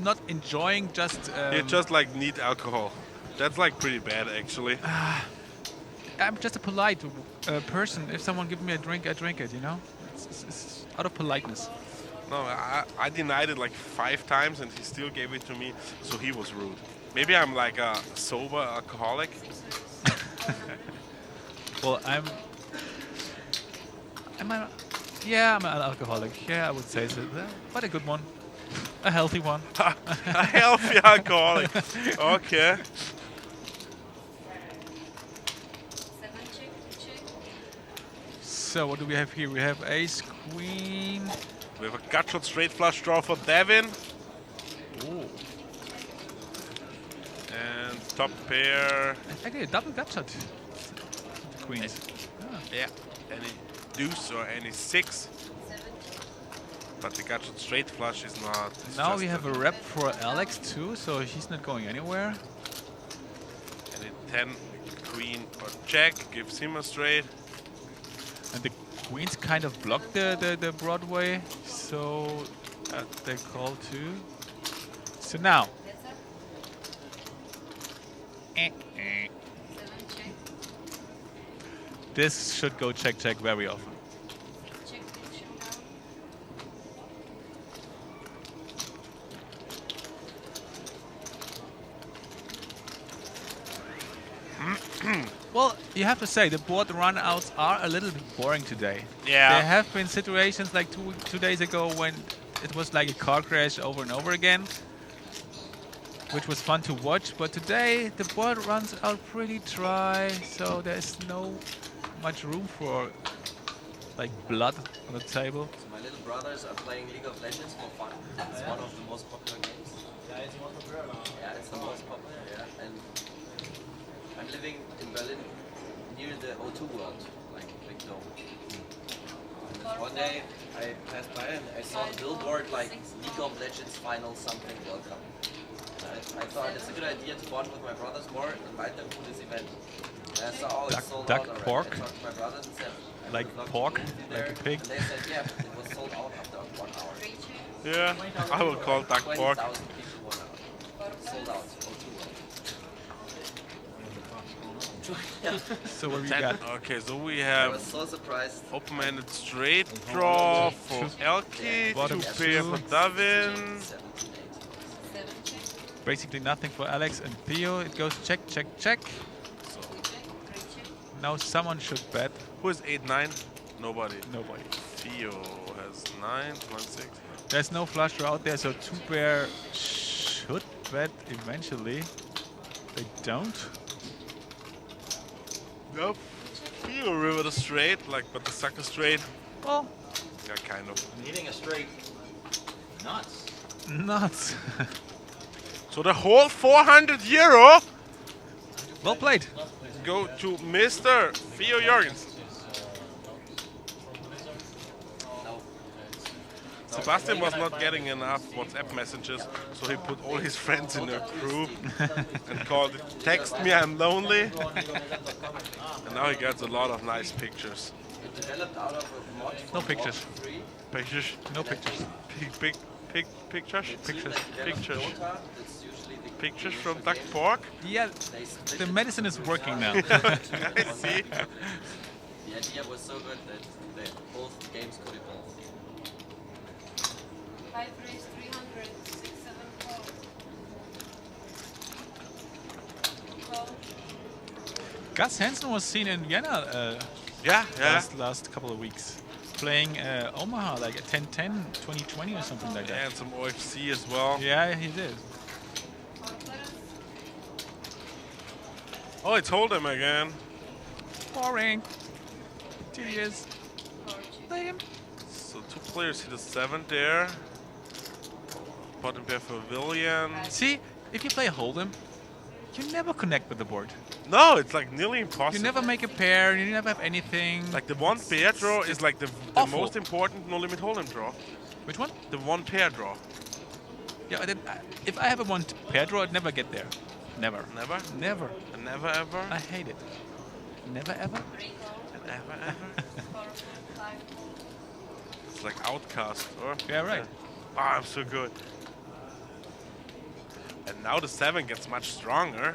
Not enjoying, just... You just like need alcohol. That's like pretty bad actually. I'm just a polite person. If someone gives me a drink, I drink it, you know? It's out of politeness. No, I denied it like 5 times and he still gave it to me, so he was rude. Maybe I'm like a sober alcoholic. Well, I'm an alcoholic. Yeah, I would say so. But a good one. A healthy one. A healthy alcoholic. Okay. 7 check. So what do we have here? We have ace, queen. We have a gut shot straight flush draw for Devin. Ooh. And top pair. Actually, a double gut shot. The queens. Yeah. Any deuce or any 6. But the gut shot straight flush is not. Now we have a rep for Alex too, so he's not going anywhere. Any 10, queen or jack gives him a straight. And the queens kind of block the Broadway, so they call too. So now. 7 check. This should go check very often. Check showdown. Well, you have to say the board run-outs are a little bit boring today. Yeah. There have been situations like two days ago when it was like a car crash over and over again, which was fun to watch. But today the board runs out pretty dry, so there's no much room for like blood on the table. So my little brothers are playing League of Legends for fun. It's one of the most popular games. Yeah, it's the most popular now. Yeah, it's the most popular, yeah. And I'm living in Berlin near the O2 world, like big dome. And one day I passed by and I saw a billboard like League of Legends final something welcome. I thought it's a good idea to bond with my brothers more, invite them to this event. And I saw, oh, it's sold Duck out already. pork? I talked to my brothers and said, I Like would love to pork? meet you Like there. a pig? And they said, yeah, it was sold out after 1 hour. Yeah, I will call duck pork. 20,000 people 1 hour. Sold out. O2 world. So what we got? Okay, so we I have was so surprised. open-ended straight draw for Elke, Bottom 2 pair for Davin. 7 check. Basically nothing for Alex and Theo. It goes check. 2 check. 3 check. Now someone should bet. Who is 8-9? Nobody. Nobody. Theo has 9, 1, 6. There's no flush draw out there, so 2 pair should bet eventually. They don't. Nope. Theo river the straight, but the sucker straight. Well, Yeah, kind of. I'm hitting a straight. Nuts. nuts. So the whole 400 euro Well played. go to Mr. Theo Jorgens. Sebastian was not getting enough WhatsApp messages, so he put all his friends in a group and called it "Text me, I'm lonely." And now he gets a lot of nice pictures. It developed out of a mod No from pictures. Warcraft 3. Pictures. No pictures. Pictures. It Pictures. seems like developed Pictures. Dota, that's usually the Pictures initial from Duck game. Pork. Yeah, They split the it medicine is into working now. I see. The idea was so good that both games could evolve. 5 raise 300. 6, 7 call. Gus Hansen was seen in Vienna Yeah. last couple of weeks, playing Omaha like a 10-10, 20-20 or something like that. And some OFC as well. Yeah, he did. Oh, I told him again. Boring. Tedious. Lame. So 2 players hit a 7 there. Bottom pair for William. See, if you play Hold'em, you never connect with the board. No, it's like nearly impossible. You never make a pair, you never have anything. Like the 1 pair draw is like the awful. most important no limit hold'em draw. Which one? The 1 pair draw. Yeah, if I have a 1 pair draw, I'd never get there. Never. Never? Never. And never ever? I hate it. Never ever? And ever ever? It's like Outcast, or? Yeah, right. Ah, I'm so good. And now the 7 gets much stronger.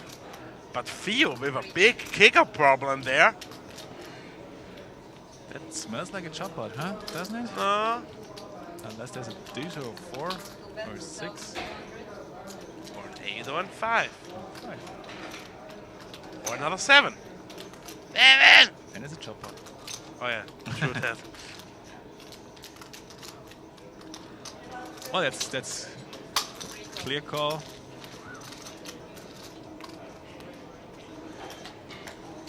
But Theo with a big kicker problem there. That smells like a chop pot, huh? Doesn't it? Unless there's a deuce or 4 or 6. Or an 8 or a 5. 5. Or another 7. 7! And it's a chop pot. Oh yeah, true that. Well, that's clear call.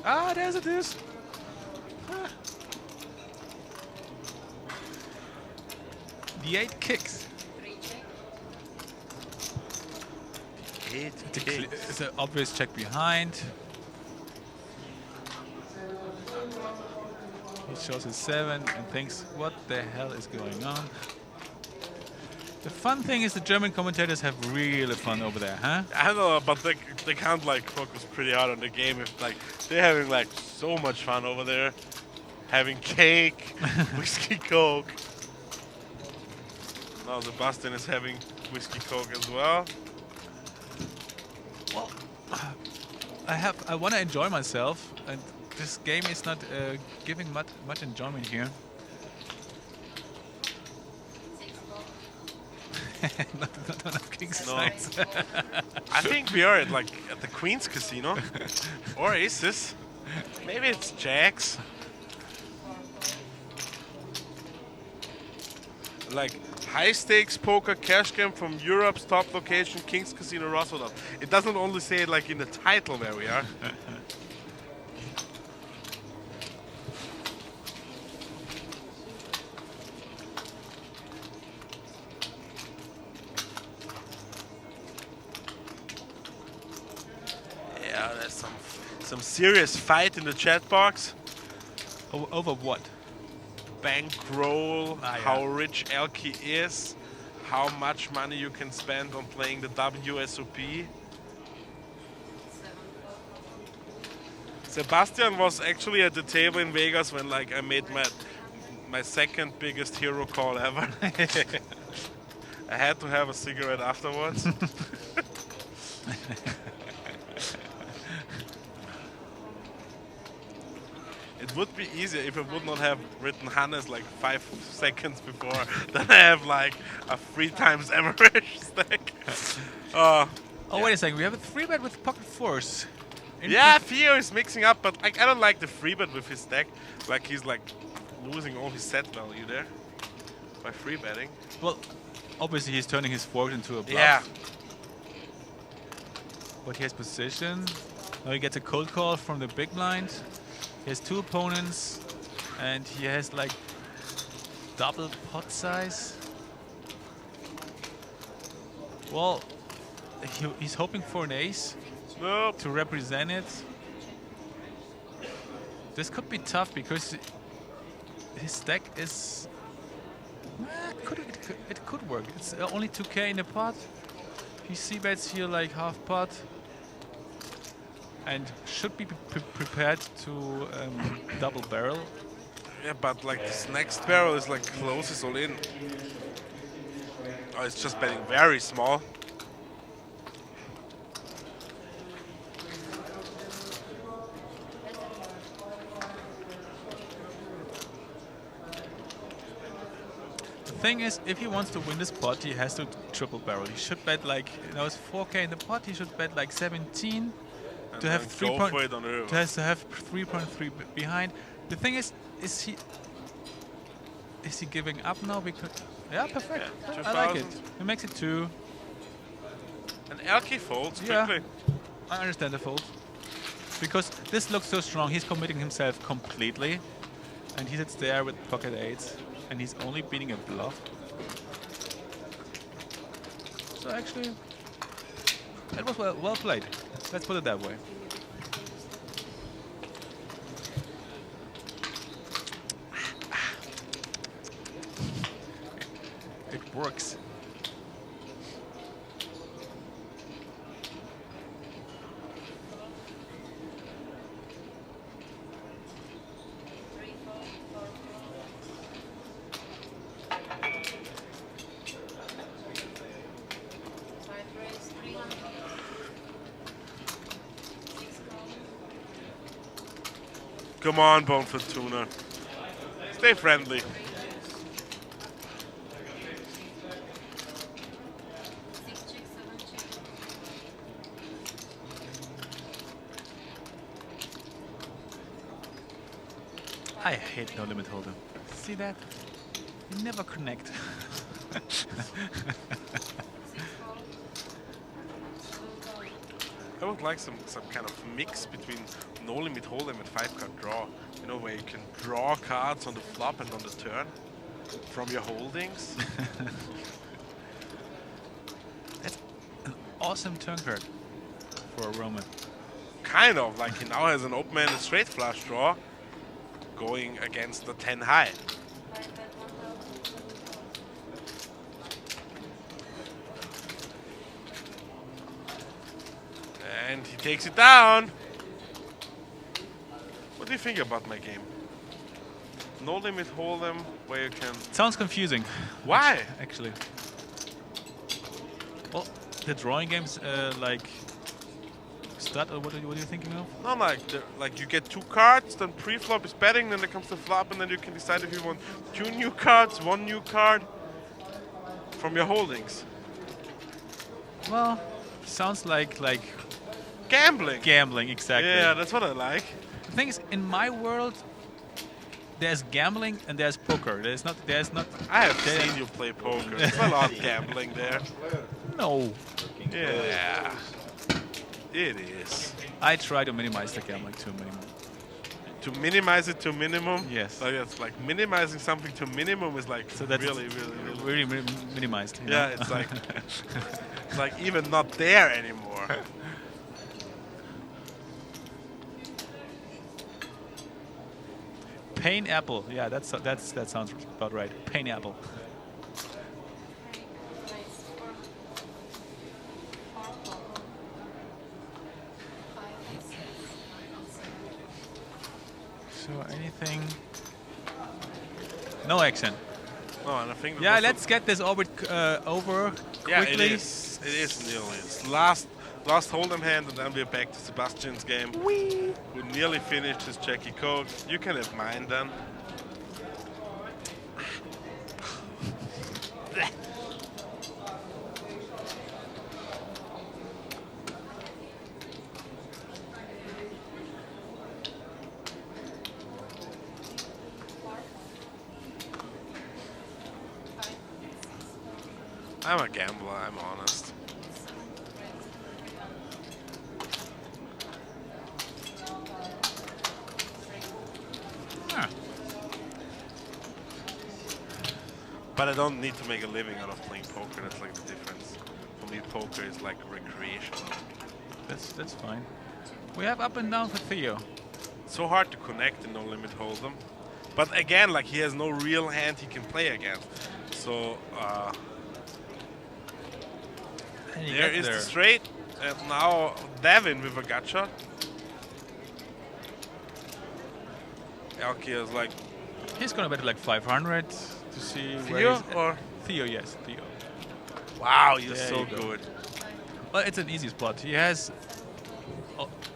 Ah, there's a deuce. Ah. The 8 kicks. It's an obvious check behind. He shows his 7 and thinks, what the hell is going on? The fun thing is the German commentators have really fun over there, huh? I don't know, but they can't like focus pretty hard on the game if like they're having like so much fun over there, having cake, whiskey coke. Now Sebastian is having whiskey coke as well. Well, I want to enjoy myself, and this game is not giving much enjoyment here. not enough king size. I think we are at the Queen's Casino or Aces. Maybe it's Jacks. Like high stakes poker cash game from Europe's top location, King's Casino Rotterdam. It doesn't only say it like in the title where we are. Yeah, there's some serious fight in the chat box. Over what? Bankroll, how rich Elke is, how much money you can spend on playing the WSOP. Sebastian was actually at the table in Vegas when like I made my second biggest hero call ever. I had to have a cigarette afterwards. It would be easier if I would not have written Hannes like 5 seconds before. Then I have like a 3 times average stack. Wait a second. We have a 3-bet with pocket 4s. Yeah, Theo is mixing up, but like I don't like the 3-bet with his stack. Like he's like losing all his set value there by 3-betting. Well, obviously he's turning his 4 into a bluff. Yeah. But he has position. Now he gets a cold call from the big blind. He has 2 opponents, and he has like double pot size. Well, he's hoping for an ace to represent it. This could be tough because his stack is. It could work. It's only 2k in the pot. He c-bets here like half pot. And should be prepared to double barrel. Yeah, but like this next barrel is like closes all in. Oh, it's just betting very small. The thing is, if he wants to win this pot, he has to triple barrel. He should bet like, it's 4k in the pot. He should bet like 17. To have 3.3 behind. The thing is he giving up now? Because perfect. Yeah, I like it. He makes it 2. And Elke folds quickly. I understand the fold. Because this looks so strong. He's committing himself completely, and he sits there with pocket 8s, and he's only beating a bluff. So actually, it was well played. Let's put it that way. It works. Come on, Bone Fortuna. Stay friendly. I hate no limit hold'em. See that? You never connect. I would like some kind of mix between no limit hold'em and 5-card draw. You know, where you can draw cards on the flop and on the turn from your holdings. That's an awesome turn card for a Roman. Kind of, like he now has an open-ended straight flush draw going against the 10 high. And he takes it down. What do you think about my game? No limit hold'em where you can... Sounds confusing. Why? Actually. Well, the drawing games like stud, or what are you thinking of? No, like you get 2 cards, then pre-flop is betting, then there comes the flop, and then you can decide if you want 2 new cards, 1 new card from your holdings. Well, sounds like gambling. Gambling, exactly. Yeah, that's what I like. The thing is, in my world, there's gambling and there's poker. There's not. I have seen you play poker. There's a lot of gambling there. No. Yeah. It is. I try to minimize the gambling to a minimum. To minimize it to a minimum? Yes. So it's like minimizing something to a minimum is like so that's really minimized. Yeah, it's like it's like even not there anymore. Pineapple. Yeah, that sounds about right. Pineapple. So anything? No action. No, and I think. Yeah, let's get this orbit over quickly. Yeah, it is. It is nearly. It's last hold'em hand, and then we're back to Sebastian's game. Whee! Who nearly finished his Jackie code. You can have mine then. I'm a gambler, I'm honest. Huh. But I don't need to make a living out of playing poker, that's like the difference. For me, poker is like recreational. That's fine. We have up and down for Theo. It's so hard to connect in No Limit Hold'em. But again, like he has no real hand he can play against. So, there is the straight, and now Devin with a gut shot. Elke is like... He's gonna bet like 500 to see Theo where or? Theo, yes, Theo. Wow, you're There so you go. good. Well, it's an easy spot. He has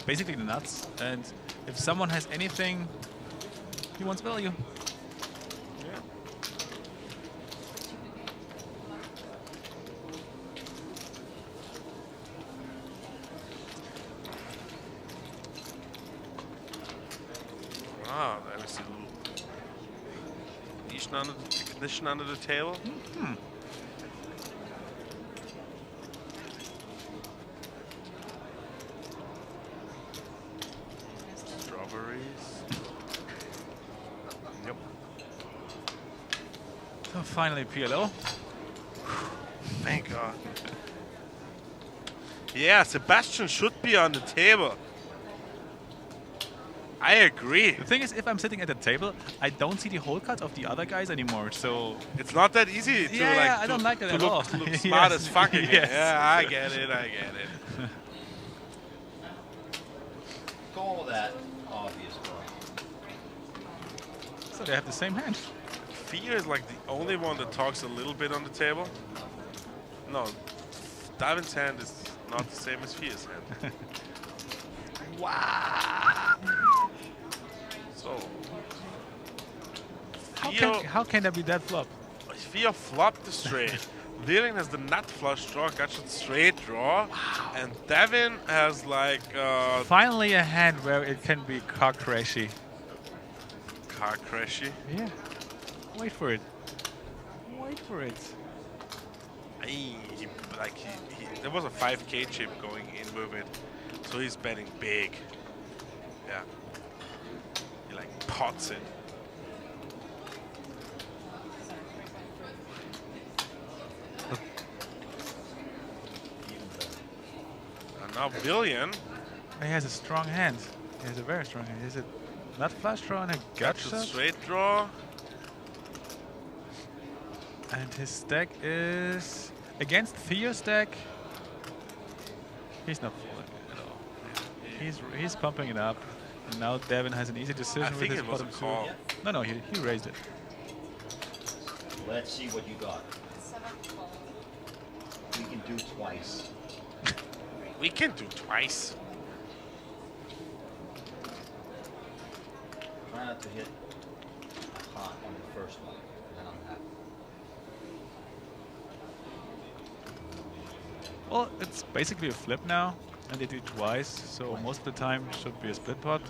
basically the nuts, and if someone has anything, he wants value. Yeah. Ah, there is the ignition under the table. Hmm. Strawberries. Yep. So finally, PLO. Thank God. Yeah, Sebastian should be on the table. I agree. The thing is, if I'm sitting at the table, I don't see the hole cards of the other guys anymore. So it's not that easy to yeah, I don't like that to at look, all. to look smart Yes. as fuck again. Yes. Yeah, I get it. I get it. Call that obvious one. So they have the same hand. Fear is like the only one that talks a little bit on the table. No, Davin's hand is not the same as Fear's hand. Wow. So, How can that be that flop? Fear flopped the straight. Leon has the nut flush draw, gotcha straight draw, and Devin has like Finally a hand where it can be cock crashy. car crashy. Yeah. Wait for it. Wait for it. There was a 5k chip going in with it, so he's betting big. Yeah. He like pots it. And now Billion. He has a strong hand. He has a very strong hand. Is it not flush draw and a gut That's a shot? straight draw. And his stack is against Theo's stack. He's not falling at all. He's pumping it up. And now Devin has an easy decision I with think his it was a bottom call. two. No, he raised it. Let's see what you got. We can do twice. We can do twice. Try not to hit a pot on the first one. Then I'm happy. Well, it's basically a flip now, and they do twice, so most of the time should be a split pot.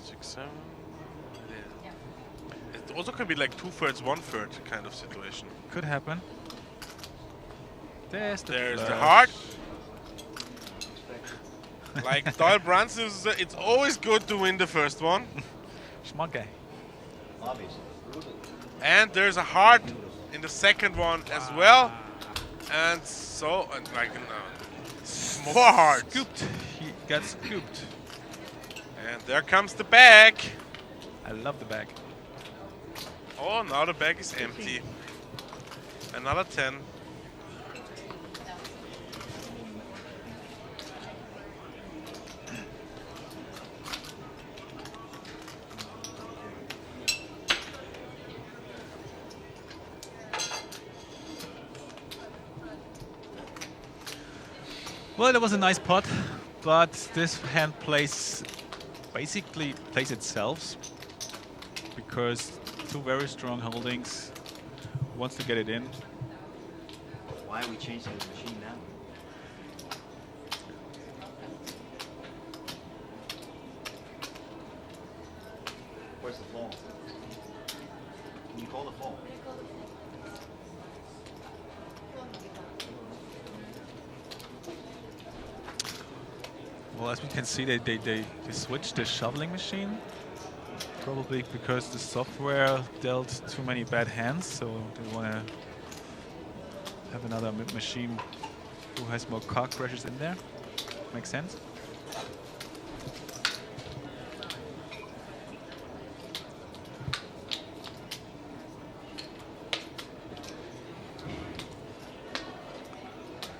6, 7. Yeah. It also can be like 2/3, 1/3 kind of situation. Could happen. There's the flush. Heart. Like Doyle Brunson, it's always good to win the first one. Smart guy. Obviously. And there's a heart in the second one as well. And so, more hearts. Scooped. He got scooped. And there comes the bag. I love the bag. Oh, now the bag is empty. Another 10. Well, it was a nice pot, but this hand basically plays itself because two very strong holdings wants to get it in. Why are we changing the machine now? Where's the fall? Can you call the fall? Well, as we can see, they switched the shoveling machine, probably because the software dealt too many bad hands, so they want to have another machine who has more cock crashes in there. Makes sense.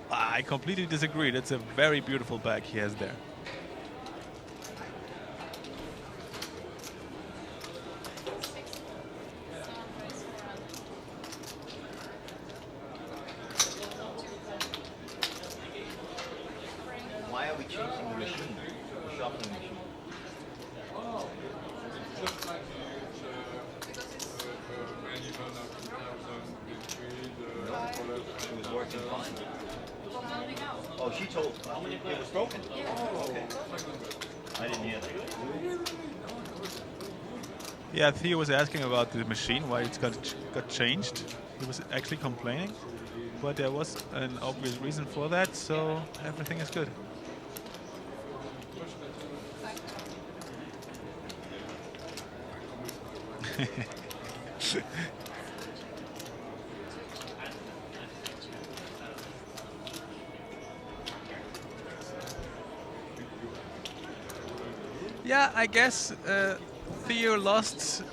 I completely disagree. That's a very beautiful bag he has there. Why are we changing the machine? The shuffling machine. It was working fine. Oh, she told it was broken. Oh, okay. I didn't hear that. Yeah, Theo was asking about the machine, why it got changed. He was actually complaining, but there was an obvious reason for that, so everything is good. Yeah, I guess Theo lost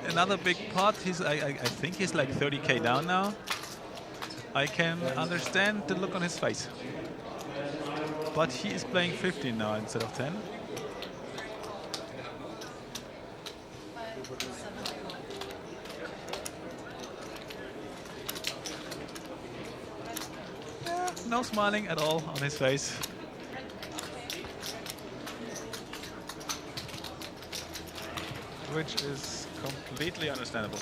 another big pot. I think he's like 30k down now. I can understand the look on his face. But he is playing 15 now instead of 10. Yeah, no smiling at all on his face. Which is completely understandable.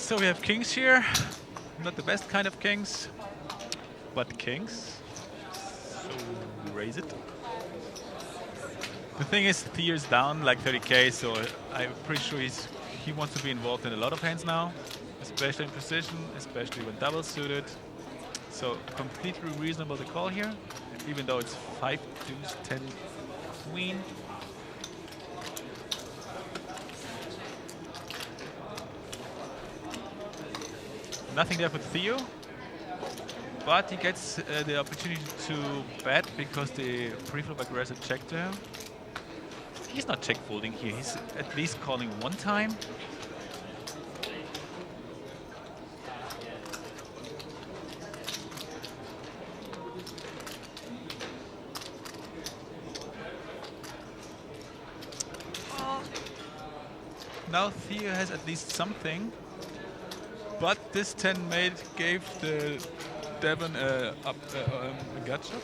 So we have kings here. Not the best kind of kings, but kings. So we raise it. The thing is, Theo's down like 30k, so I'm pretty sure he wants to be involved in a lot of hands now, especially in precision, especially when double suited. So completely reasonable to call here, even though it's 5 deuce 10 queen. Nothing there for Theo, but he gets the opportunity to bet because the pre-flop aggressor checked to him. He's not check folding here, he's at least calling one time. Now Theo has at least something, but this 10 mate gave the Devon a gut shot.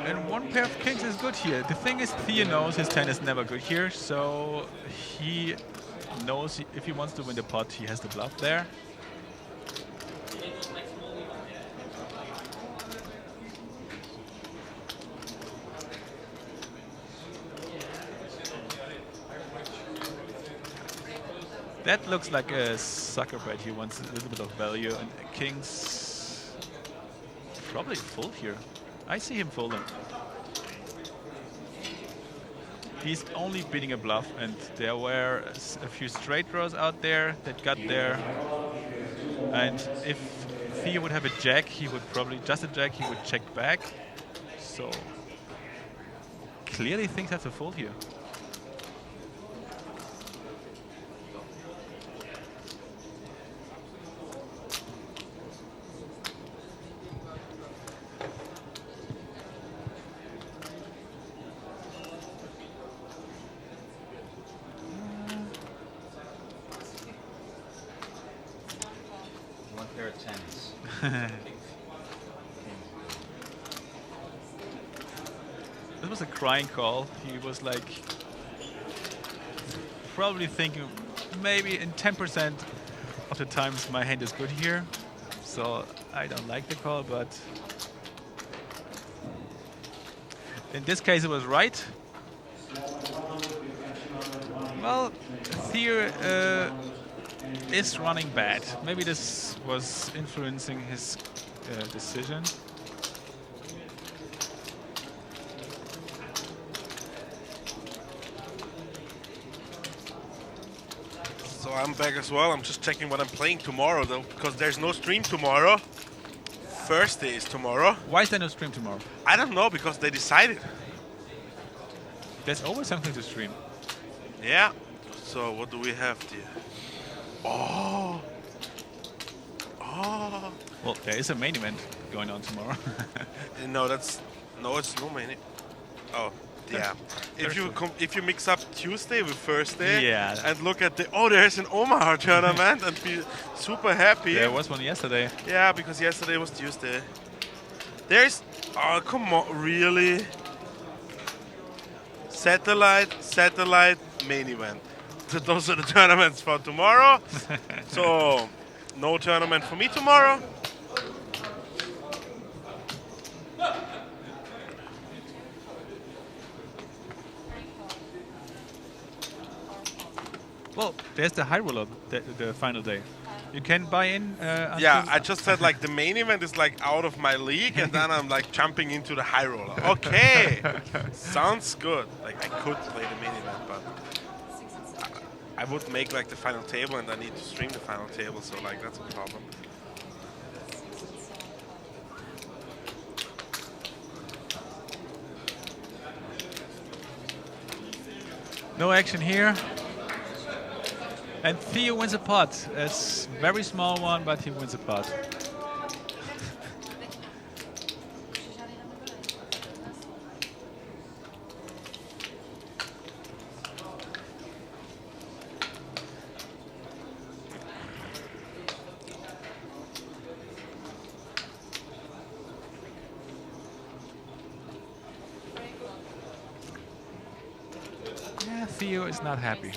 And one pair of kings is good here. The thing is, Theo knows his 10 is never good here, so he knows if he wants to win the pot, he has the bluff there. That looks like a sucker bet. He wants a little bit of value, and kings probably fold here. I see him folding. He's only beating a bluff, and there were a few straight draws out there that got there. And if Theo would have a jack, he would probably just a jack. He would check back. So clearly things have to fold here. One pair of tens. This was a crying call. He was like probably thinking maybe in 10% of the times my hand is good here. So I don't like the call, but in this case it was right. Well, Theo is running bad. Maybe this was influencing his decision. So I'm back as well. I'm just checking what I'm playing tomorrow, though, because there's no stream tomorrow. Thursday is tomorrow. Why is there no stream tomorrow? I don't know, because they decided. There's always something to stream. Yeah. So what do we have here? Oh. Oh. Well, there is a main event going on tomorrow. No, it's no main. Oh, yeah. If you mix up Tuesday with Thursday, Yeah. and look at there's an Omaha tournament and be super happy. There was one yesterday. Yeah, because yesterday was Tuesday. Oh, come on, really? Satellite, main event. So those are the tournaments for tomorrow. So, no tournament for me tomorrow. Well, there's the high roller, the final day. You can buy in. Yeah, I just said like the main event is like out of my league, and then I'm like jumping into the high roller. Okay, sounds good. Like I could play the main event, but I would make like the final table, and I need to stream the final table, so like that's a problem. No action here. And Theo wins a pot. It's a very small one, but he wins a pot. Theo is not happy.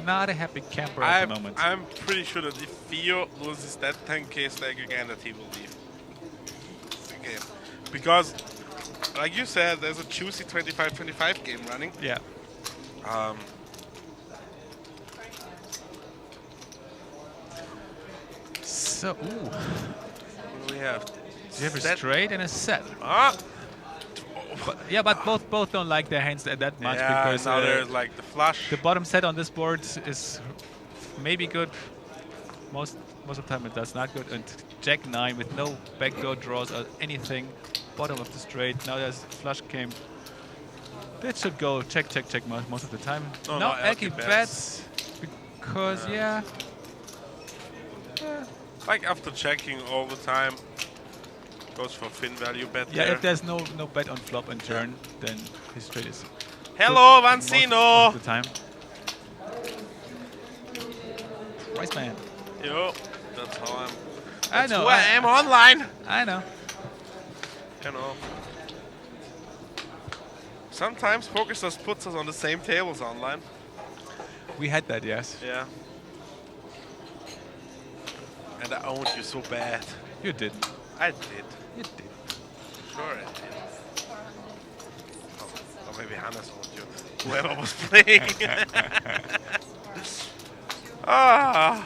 Not a happy camper at the moment. I'm pretty sure that if Theo loses that 10k stake again, that he will leave the game. Because, like you said, there's a juicy 25-25 game running. Yeah. So, ooh. What do we have? You have a straight and a set. Ah! But both don't like their hands that much Yeah, because now there's like the flush. the bottom set on this board is maybe good. Most of the time it does not good. And Jack 9 with no backdoor draws or anything. Bottom of the straight. Now there's flush came. That should go check most of the time. Oh, now no, Elke Elke bets because yeah. Like after checking all the time, goes for fin value bet. Yeah, there. if there's no bet on flop and turn, then his trade is Hello, good Vancino! most of the time. Rice man. Yo, that's how I'm. I That's know. who I am online. I know. You know. Sometimes PokerStars puts us on the same tables online. We had that, yes. Yeah. And I owned you so bad. You didn't. I did. You did. Sure I did. Oh, or maybe Hannes owned you. Whoever was playing. Ah.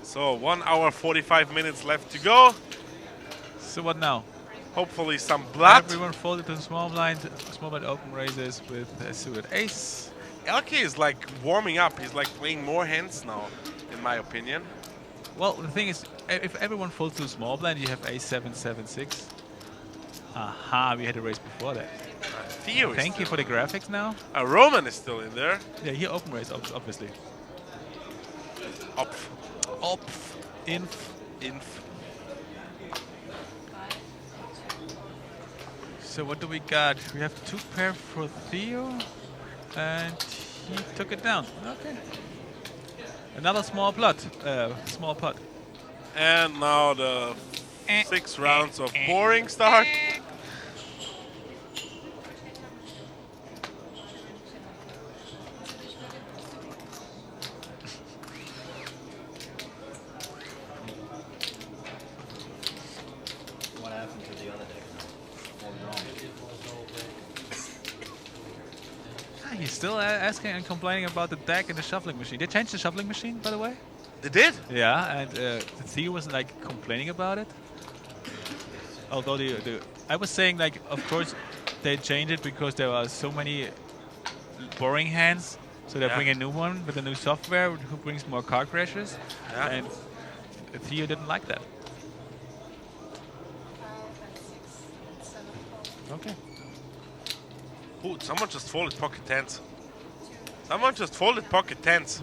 So 1 hour 45 minutes left to go. So what now? Hopefully some blood. Everyone folded to small blind open raises with a suited ace. Elke is like warming up. He's like playing more hands now, in my opinion. Well, the thing is, if everyone folds to small blind, you have ace 7, 7, 6. Aha, we had a raise before that. Theo is Thank you for the graphics now. Roman is still in there. Yeah, he open raise, obviously. Opf. Opf. Inf. So what do we got? We have 2 pair for Theo, and he took it down. Okay. Another small pot. And now the 6 rounds of boring start. What happened to the other deck now? What wrong? He's still asking and complaining about the deck and the shuffling machine. They changed the shuffling machine, by the way. They did? Yeah, and Theo was like complaining about it. Although I was saying like, of course, they changed it because there are so many boring hands, so they bring a new one with a new software who brings more card crashes, and Theo didn't like that. Okay. Ooh, someone just folded pocket tens. Someone just folded pocket tens.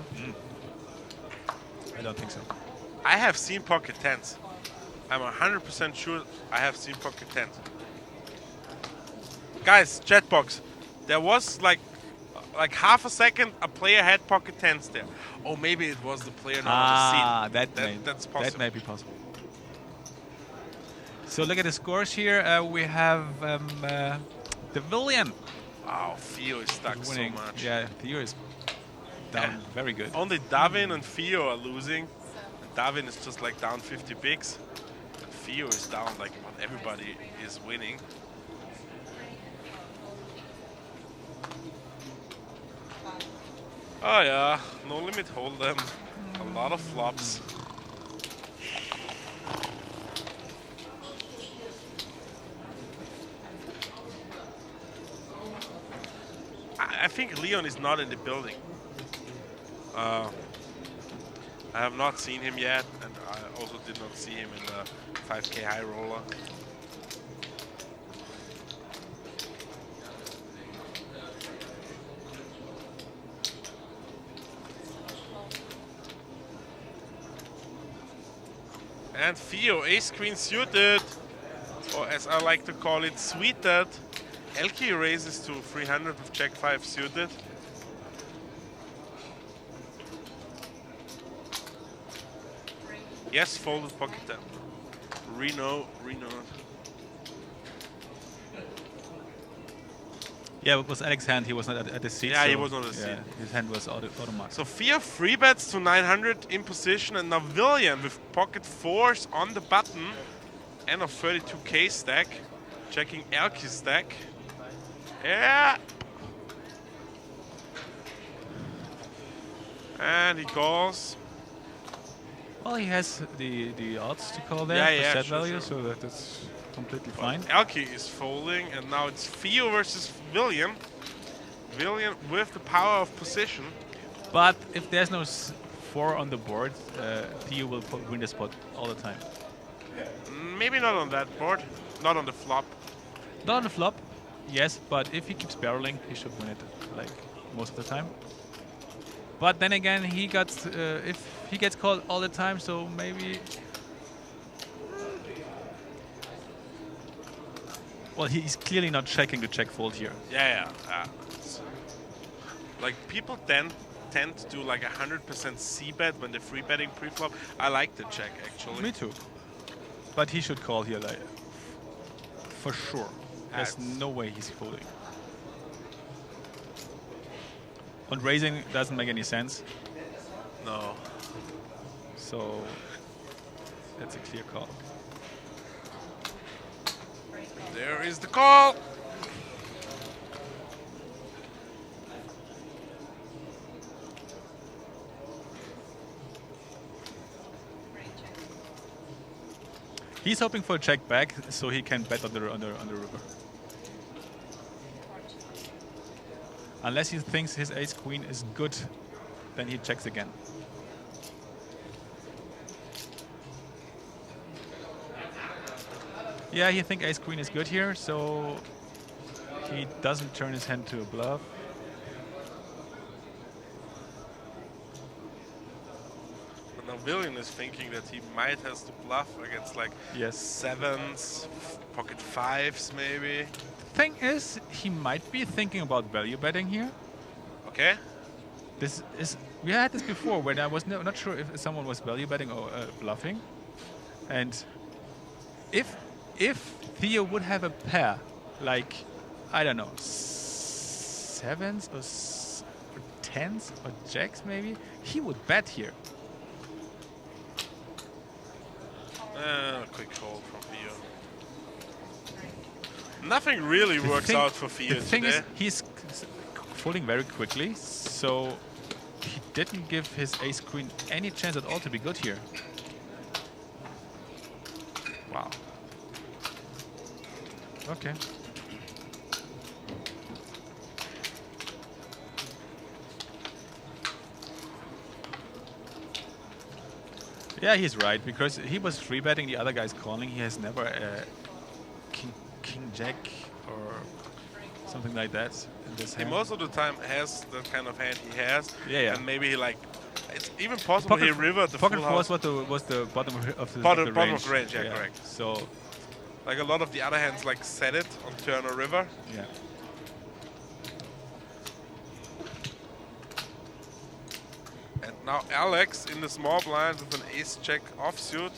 I don't think so. I have seen pocket tens. I'm 100% sure I have seen pocket tens. Guys, chat box. There was like half a second a player had pocket tens there. Oh, maybe it was the player not on the scene. That's possible. That may be possible. So look at the scores here. We have the William. Wow, Theo is stuck so winning. much. Yeah, Theo is down very good. Only Davin and Theo are losing. Davin is just like down 50 bigs. And Theo is down like what everybody is winning. Oh yeah, no limit hold'em. A lot of flops. I think Leon is not in the building. I have not seen him yet, and I also did not see him in the 5K high roller. And Theo, ace queen suited, or as I like to call it, sweeted. Elke raises to 300 with jack 5 suited. Yes, folded pocket 10. Reno. Yeah, it was Alex's hand. He was not at the seat. Yeah, he so, was on the seat. His hand was automatic. So Fia 3 bets to 900 in position, and now William with pocket 4s on the button and a 32k stack. Checking Elke's stack. Yeah. And he calls. Well, he has the odds to call there Yeah, for set sure, value, sure. so that's completely fine. Elke is folding, and now it's Theo versus William. William with the power of position. But if there's no 4 on the board, Theo will win the spot all the time. Maybe not on that board, not on the flop. Not on the flop, yes, but if he keeps barreling, he should win it, like most of the time. But then again, he got if he gets called all the time, so maybe. Well, he's clearly not checking the check fold here. Yeah. Like people tend to do like 100% C bet when they're free betting pre-flop. I like the check actually. Me too. But he should call here, like for sure. There's no way he's folding. And raising doesn't make any sense. No. So that's a clear call. There is the call. He's hoping for a check back so he can bet on the river. Unless he thinks his ace queen is good, then he checks again. Yeah, he thinks ace queen is good here, so he doesn't turn his hand to a bluff. But now William is thinking that he might have to bluff against like sevens, pocket fives maybe. Thing is, he might be thinking about value betting here. Okay. This is we had this before when I was not sure if someone was value betting or bluffing, and if Theo would have a pair, like I don't know, sevens or tens or jacks maybe, he would bet here. Quick fold from Theo. Nothing really works out for Theo The thing today. is, he's folding very quickly, so he didn't give his ace queen any chance at all to be good here. Wow. Okay. Yeah, he's right, because he was free betting, the other guy's calling. He has never king jack or something like that in this He hand. most of the time has the kind of hand he has. Yeah. And maybe he like, it's even possible he rivered the pocket full four house. was the bottom of the Bottom range. of the range, yeah, correct. So, like a lot of the other hands like set it on turn or river. yeah. And now Alex in the small blind with an ace check offsuit.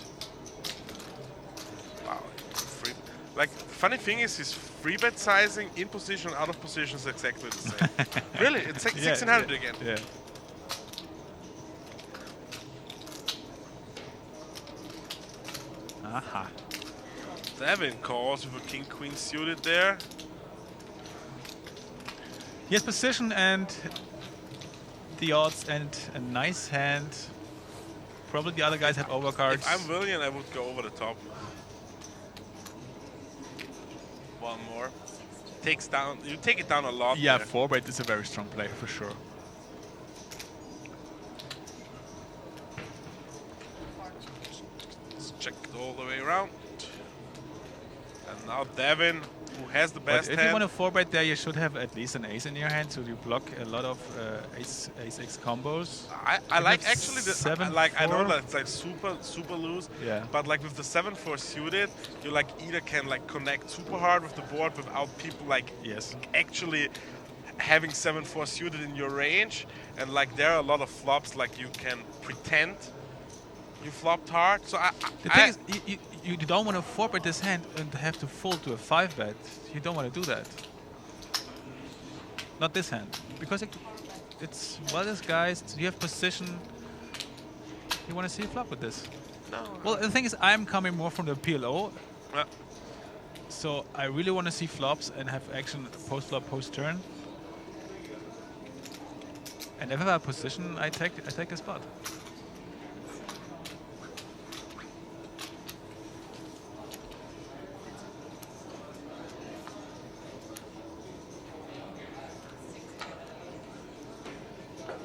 Wow. Free. Like, funny thing is his free bet sizing in position, out of position is exactly the same. Really? It's like 1600 again. Yeah. Aha. Devin calls with a king queen suited there. He has position and the odds and a nice hand. Probably the other guys have overcards. If I'm William, I would go over the top. One more. Takes down. You take it down a lot. Yeah, there. 4-bet is a very strong play for sure. Let's check it all the way around. And now Devin, who has the best But if hand. you want to 4-bet there, you should have at least an ace in your hand, so you block a lot of ace-x combos. I like actually the I know 7-4. that it's like super loose. Yeah. But like with the 7-4 suited, you like either can like connect super hard with the board without people like actually having 7-4 suited in your range, and like there are a lot of flops like you can pretend you flopped hard. So The thing is, you don't want to 4-bet this hand and have to fold to a 5-bet. You don't want to do that. not this hand, because it's well disguised. You have position. You want to see a flop with this? No. Well, the thing is, I'm coming more from the PLO, Yeah. so I really want to see flops and have action post flop, post turn. And if I have a position, I take a spot.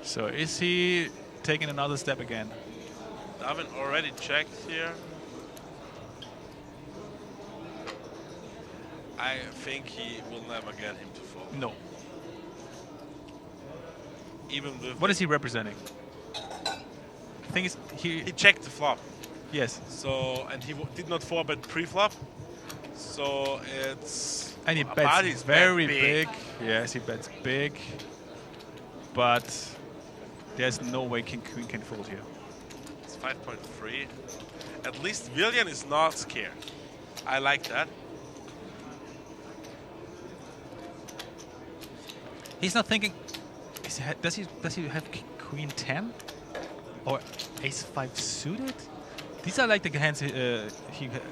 So is he taking another step again? Davin already checked here. I think he will never get him to fold. No. Even with What is he representing? Thing is, he checked the flop. yes, So and he did not 4-bet pre-flop. So it's and he But bets he's very bet big. Yes, he bets big, but there's no way King Queen can fold here. It's 5.3. At least William is not scared. I like that. He's not thinking. Does he have Queen 10 or Ace 5 suited? These are like the hands he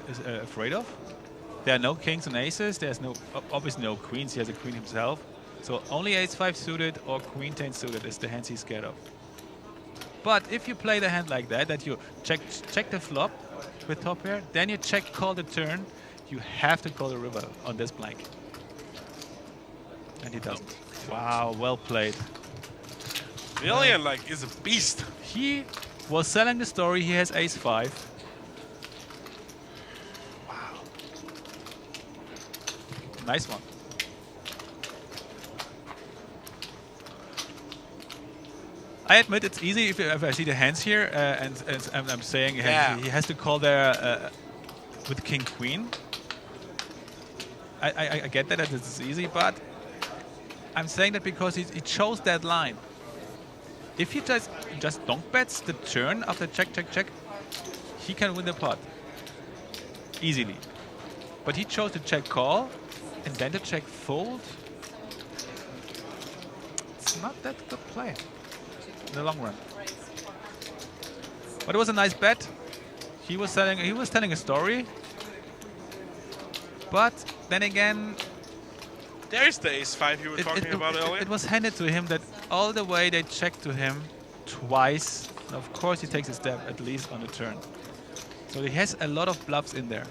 is afraid of. There are no kings and aces. There's obviously no queens. He has a queen himself. So only Ace 5 suited or Queen 10 suited is the hands he's scared of. But if you play the hand like that you check the flop with top pair, then you check call the turn, you have to call the river on this blank. And he doesn't. Wow, well played. William like is a beast. He was selling the story. He has Ace 5. Wow. Nice one. I admit it's easy if I see the hands here and I'm saying he has to call there with King Queen. I get that it's easy, but I'm saying that because he chose that line. If he just donk bets the turn after check, he can win the pot easily. But he chose to check call and then to check fold. It's not that good play in the long run. But it was a nice bet. He was telling a story. But then again, There's the Ace 5 you were talking about earlier. it was handed to him that all the way they checked to him twice. And of course, he takes a step at least on the turn. So he has a lot of bluffs in there.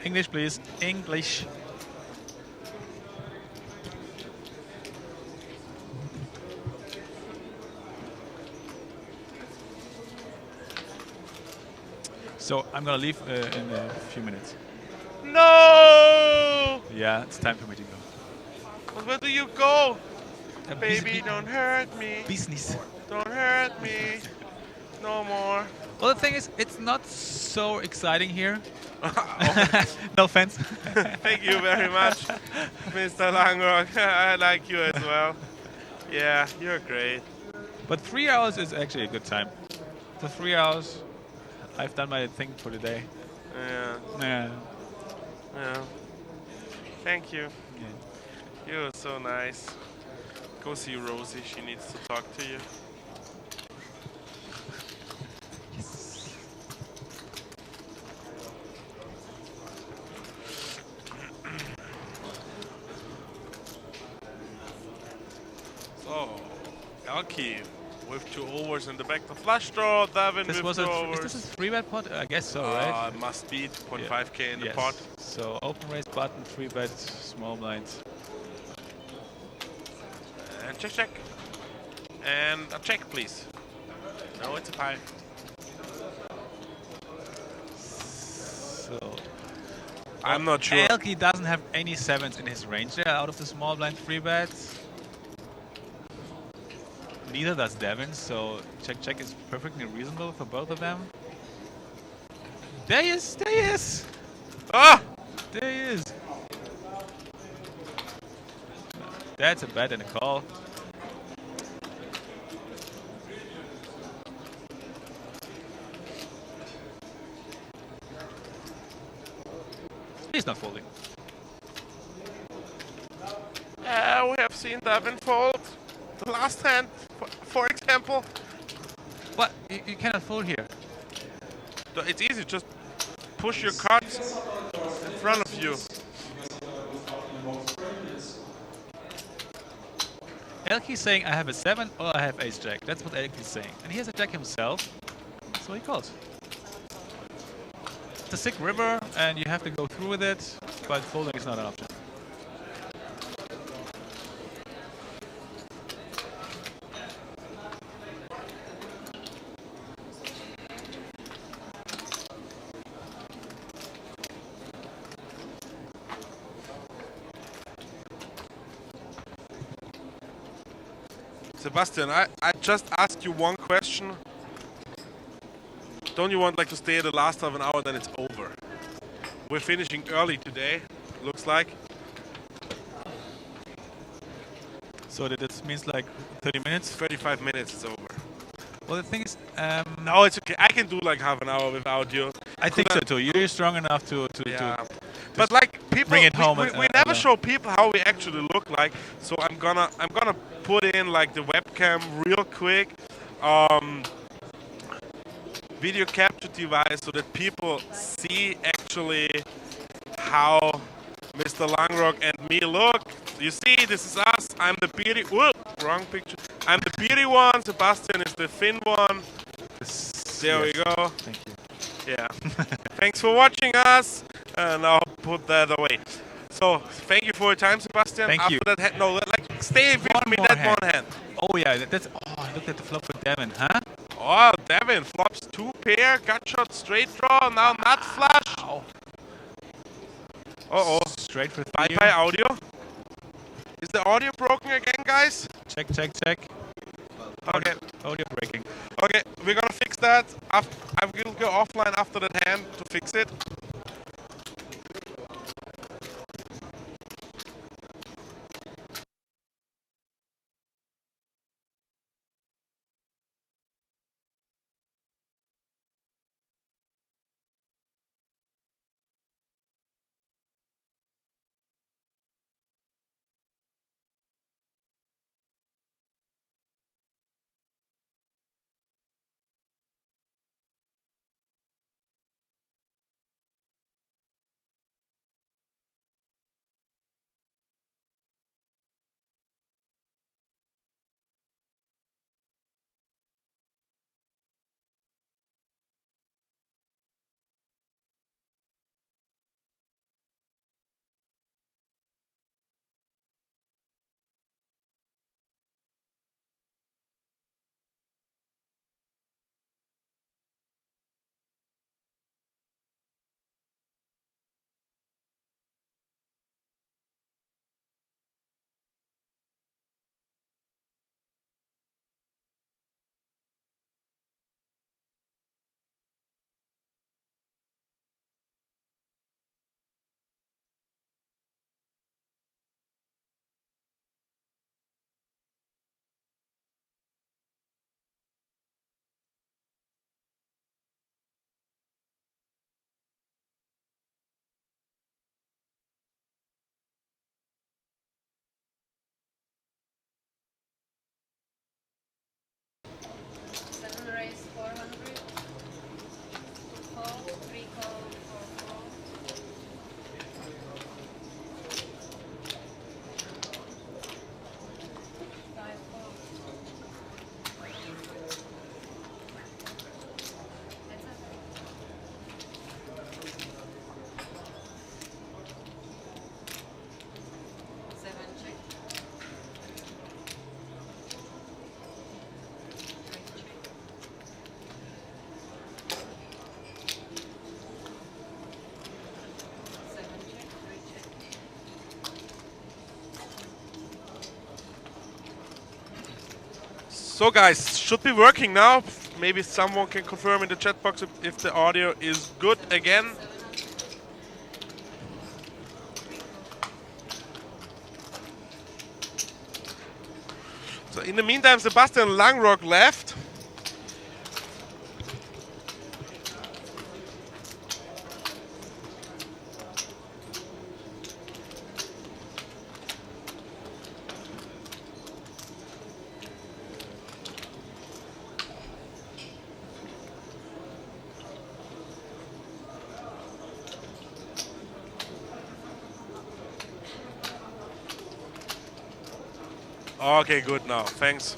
English, please. English. So I'm gonna leave in a few minutes. No! Yeah, it's time for me to go. But where do you go? Baby, don't hurt me. Business. Don't hurt me. No more. Well, the thing is, it's not so exciting here. No offense. Thank you very much, Mr. Langrock. I like you as well. Yeah, you're great. But 3 hours is actually a good time. For 3 hours, I've done my thing for the day. Yeah. Yeah. Yeah. Thank you. Yeah. You're so nice. Go see Rosie. She needs to talk to you. So, Elkie with 2 overs in the back. The flush draw. Davin This with was 2 is overs. this a 3-bet pot? I guess so, right? Must be 2.5k in the Yes. pot. So open raise button, 3-bet, small blinds. And check. And a check, please. No, it's a pie. So I'm not sure. Elkie doesn't have any 7s in his range there out of the small blind 3-bets. Neither does Devin, so check is perfectly reasonable for both of them. There he is! Ah! There he is! That's a bet and a call. He's not folding. We have seen Devin fold the last hand, for example. What? You cannot fold here. It's easy, just push your cards in front of you. Elke's saying I have a 7 or I have ace jack. That's what Elke's saying. And he has a jack himself, so he calls. It's a sick river and you have to go through with it, but folding is not an option. Sebastian, I just asked you one question. Don't you want like to stay the last half an hour, then it's over? We're finishing early today, looks like. So that means like 30 minutes? 35 minutes, it's over. Well, the thing is... no, it's okay. I can do like half an hour without you. I think so too. You're strong enough to but like people, bring it home. We never show people how we actually look like. So I'm gonna put in like the webcam real quick, video capture device, so that people see actually how Mr. Langrock and me look. You see, this is us. I'm the beady. Whoop, wrong picture. I'm the beady one. Sebastian is the thin one. There we go. Thank you. Yeah. Thanks for watching us. And I'll put that away. So, thank you for your time, Sebastian. Thank you. After that, no, like, stay with me that one hand. Oh, yeah. That's. Oh, look at the flop for Devin, huh? Oh, Devin flops 2 pair, gut shot, straight draw, now nut flush. Uh-oh. Straight for 3. Bye-bye audio. Is the audio broken again, guys? Check. Okay. Audio breaking. Okay, we're gonna fix that. I will go offline after that hand to fix it. So guys, should be working now. Maybe someone can confirm in the chat box if the audio is good again. So in the meantime, Sebastian Langrock left. Okay, good now. Thanks.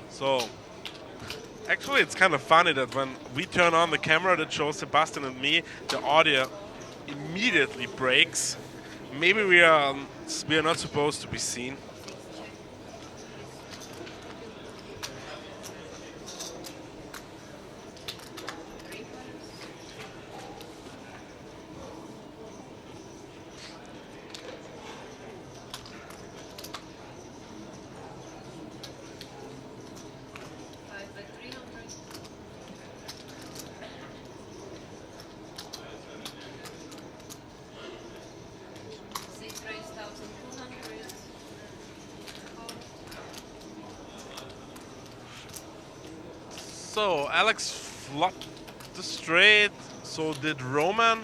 So, actually, it's kind of funny that when we turn on the camera that shows Sebastian and me, the audio immediately breaks. Maybe we are not supposed to be seen. So Alex flopped the straight. So did Roman.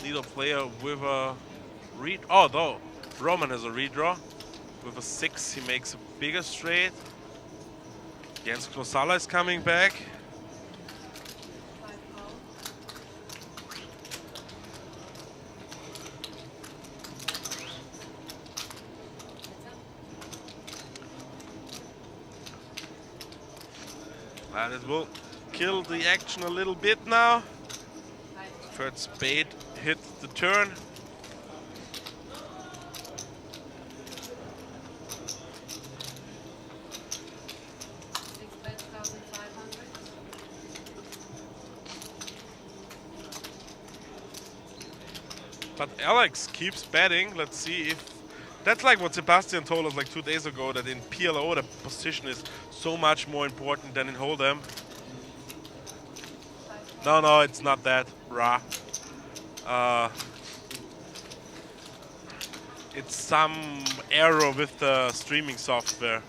Need a player with a read. Oh no, Roman has a redraw. With a 6, he makes a bigger straight. Jens Klosala is coming back. And it will kill the action a little bit now. Third spade hit the turn. But Alex keeps betting. Let's see if... That's like what Sebastian told us like 2 days ago, that in PLO the position is so much more important than in Hold'em. No, it's not that. Rah. It's some error with the streaming software.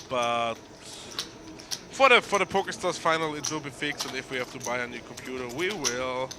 But for the PokerStars final, it will be fixed, and if we have to buy a new computer, we will.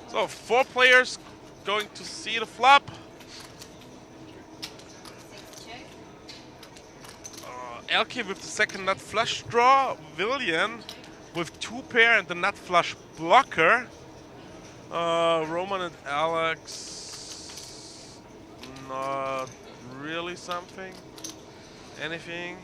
So 4 players going to see the flop. Elke with the second nut flush draw. William with 2 pair and the nut flush blocker. Roman and Alex, not really something. Anything.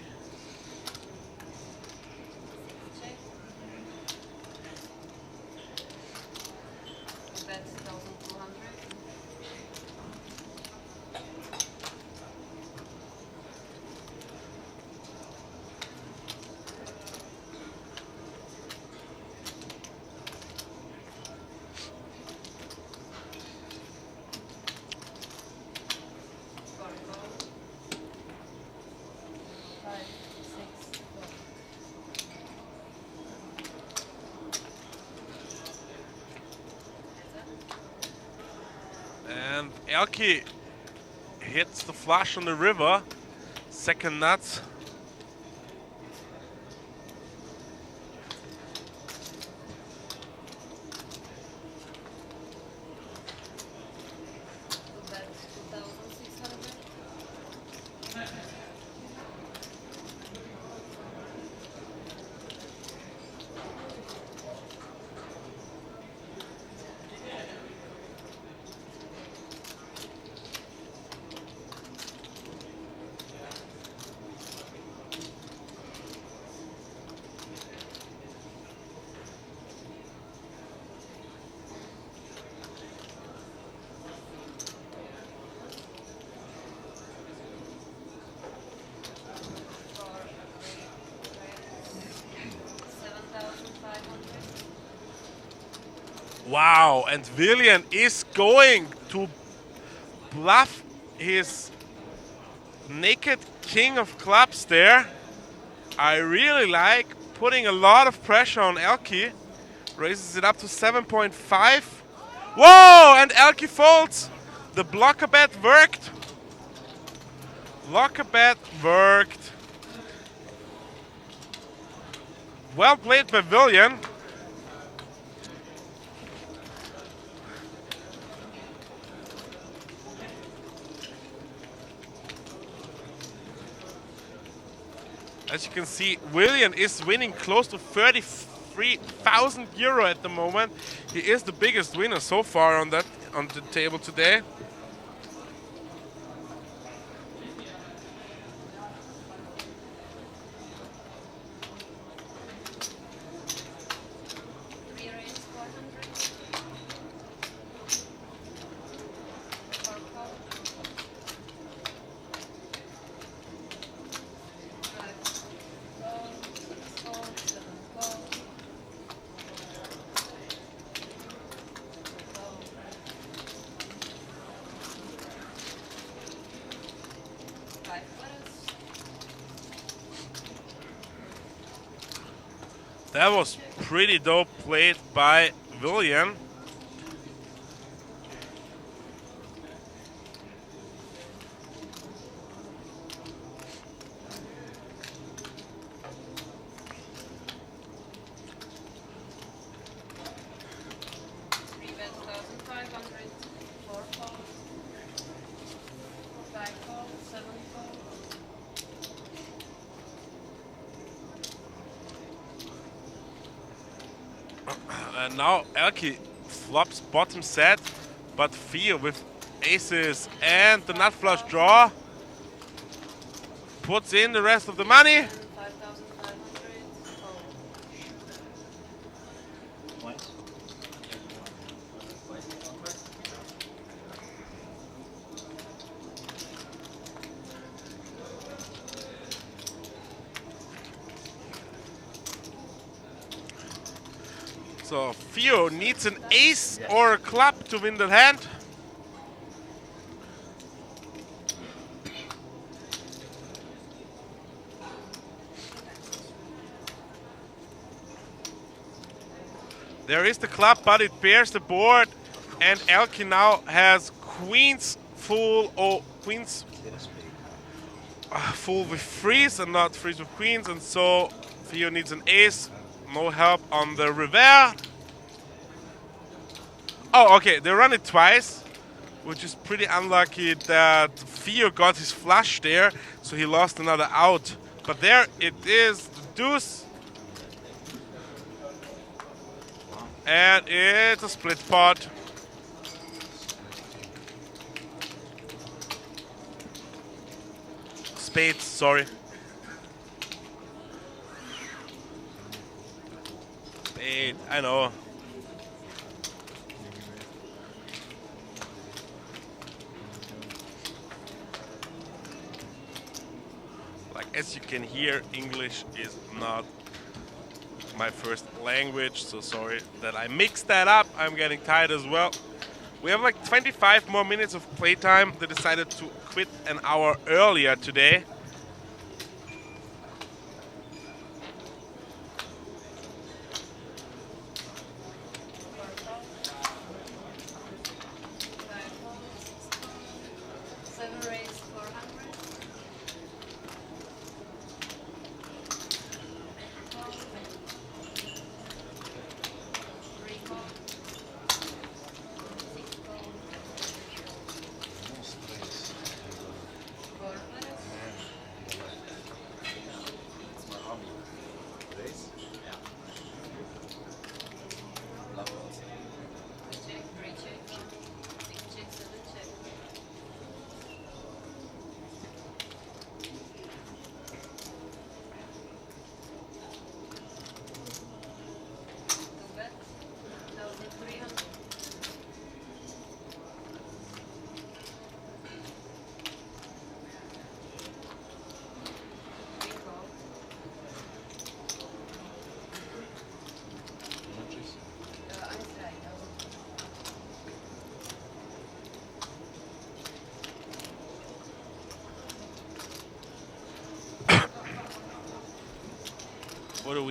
And Elke hits the flush on the river. Second nut. Wow, and William is going to bluff his naked king of clubs there. I really like putting a lot of pressure on Elke. Raises it up to 7.5. Whoa, and Elke folds. The blocker bet worked. Blocker bet worked. Well played by William. As you can see, William is winning close to 33,000 euro at the moment. He is the biggest winner so far on the table today. That was pretty dope played by William. And now Elke flops bottom set, but Theo with aces and the nut flush draw puts in the rest of the money. So Theo needs an ace or a club to win the hand. There is the club, but it bears the board, and Elke now has queens full or queens full with threes and not threes with queens, and so Theo needs an ace. No help on the river. Oh, okay, they run it twice, which is pretty unlucky that Theo got his flush there, so he lost another out. But there it is, the deuce. And it's a split pot. Spades, sorry. Spade, I know. Like, as you can hear, English is not my first language, so sorry that I mixed that up. I'm getting tired as well. We have like 25 more minutes of playtime. They decided to quit an hour earlier today.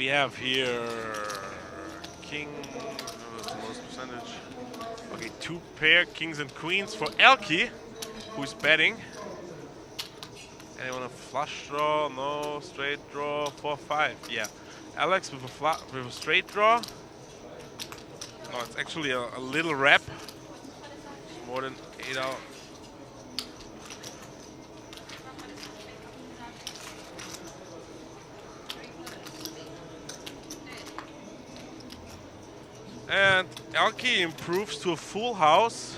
have here king. What's the most percentage? Okay, 2 pair kings and queens for Elke, who's betting. Anyone a flush draw? No. Straight draw. 4-5. Yeah. Alex with a straight draw. No, it's actually a little rep. More than 8 out. And Elke improves to a full house.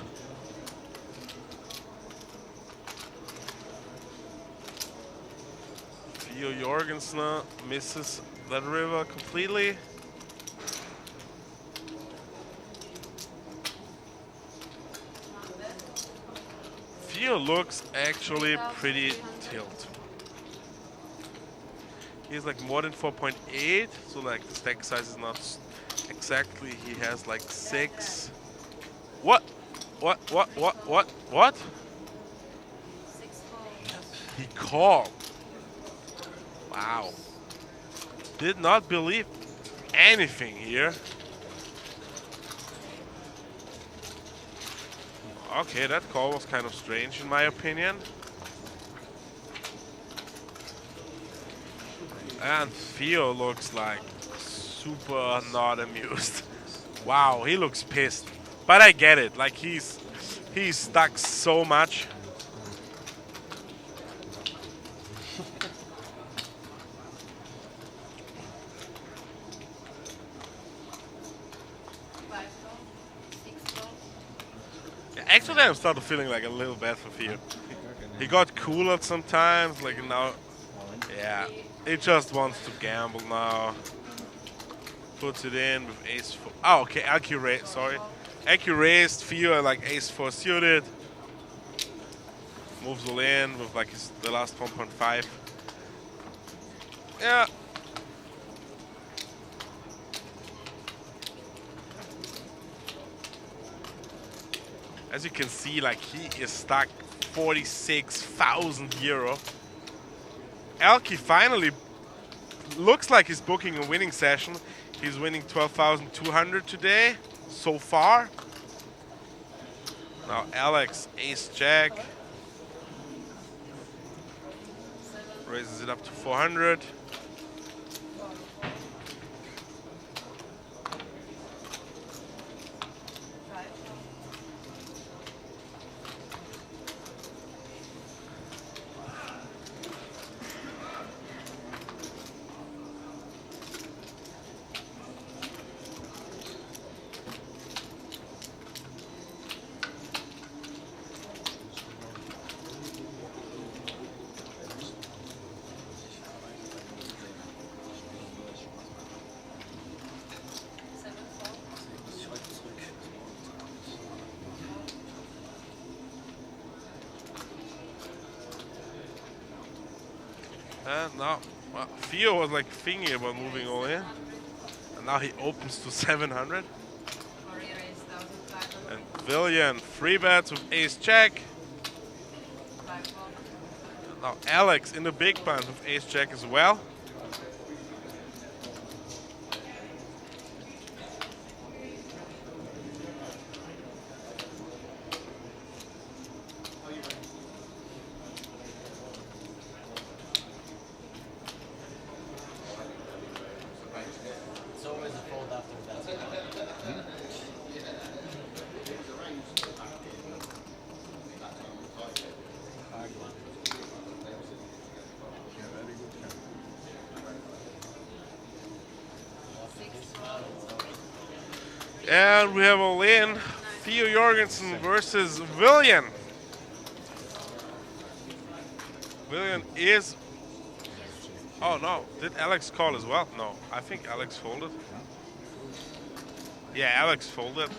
Theo Jorgensen misses that river completely. Theo looks actually pretty tilt. He's like more than 4.8, so like the stack size is not exactly. He has like 6. What? What? He called. Wow. Did not believe anything here. Okay, that call was kind of strange in my opinion. And Theo looks like super not amused. Wow, he looks pissed. But I get it. Like he's stuck so much. Yeah, actually, I'm starting feeling like a little bad for Theo. He got cooler sometimes. Like now, yeah, he just wants to gamble now. Puts it in with ace 4. Oh, okay, accurate. Sorry, accurate. Theo like ace 4 suited. Moves all in with like the last 1.5. Yeah. As you can see, like he is stuck 46,000 euro. Elke finally looks like he's booking a winning session. He's winning 12,200 today so far. Now Alex, ace jack. Raises it up to 400. And now, well, Theo was like thinking about moving all in. And now he opens to 700. And Villian free bets with ace jack. Now Alex in the big blind with ace jack as well. It's always a fold after that. And we have all in Theo Jorgensen versus Villian. Villian is. Oh no, did Alex call as well? No, I think Alex folded. Yeah, Alex folded.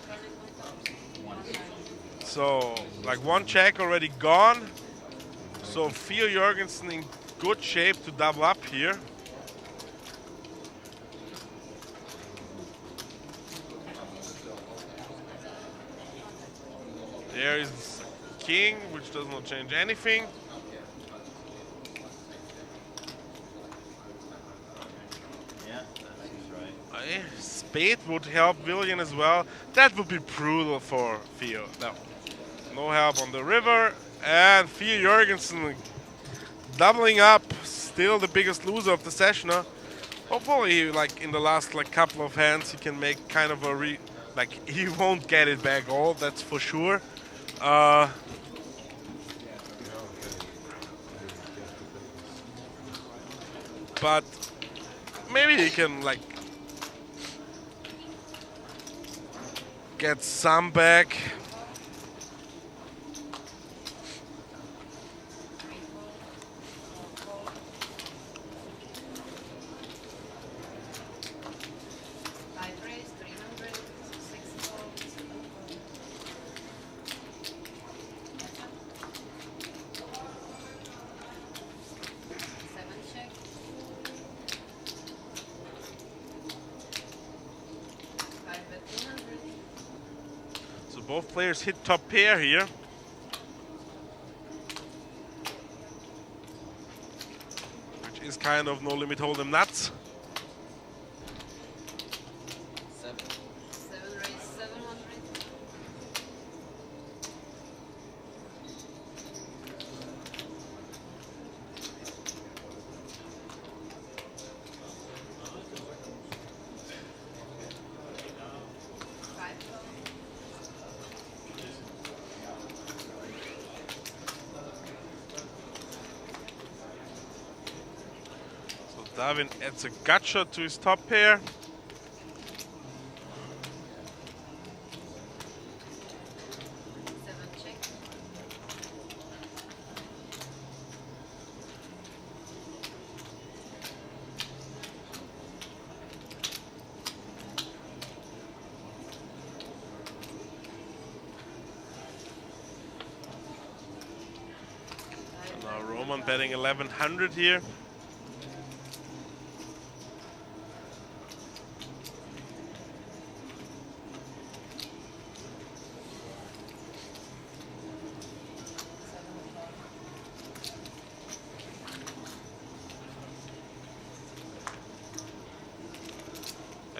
So, like one check already gone. So Theo Jorgensen in good shape to double up here. There is king, which does not change anything. Yeah. spade would help William as well. That would be brutal for Theo. No. No help on the river. And Theo Jorgensen doubling up. Still the biggest loser of the session. Huh? Hopefully, like in the last couple of hands, he can make kind of a he won't get it back all. That's for sure. But maybe he can get some back. Both players hit top pair here. Which is kind of no limit hold'em nuts. 7. 7 raise 700. Darwin adds a gut shot to his top pair. So now Roman betting 1100 here.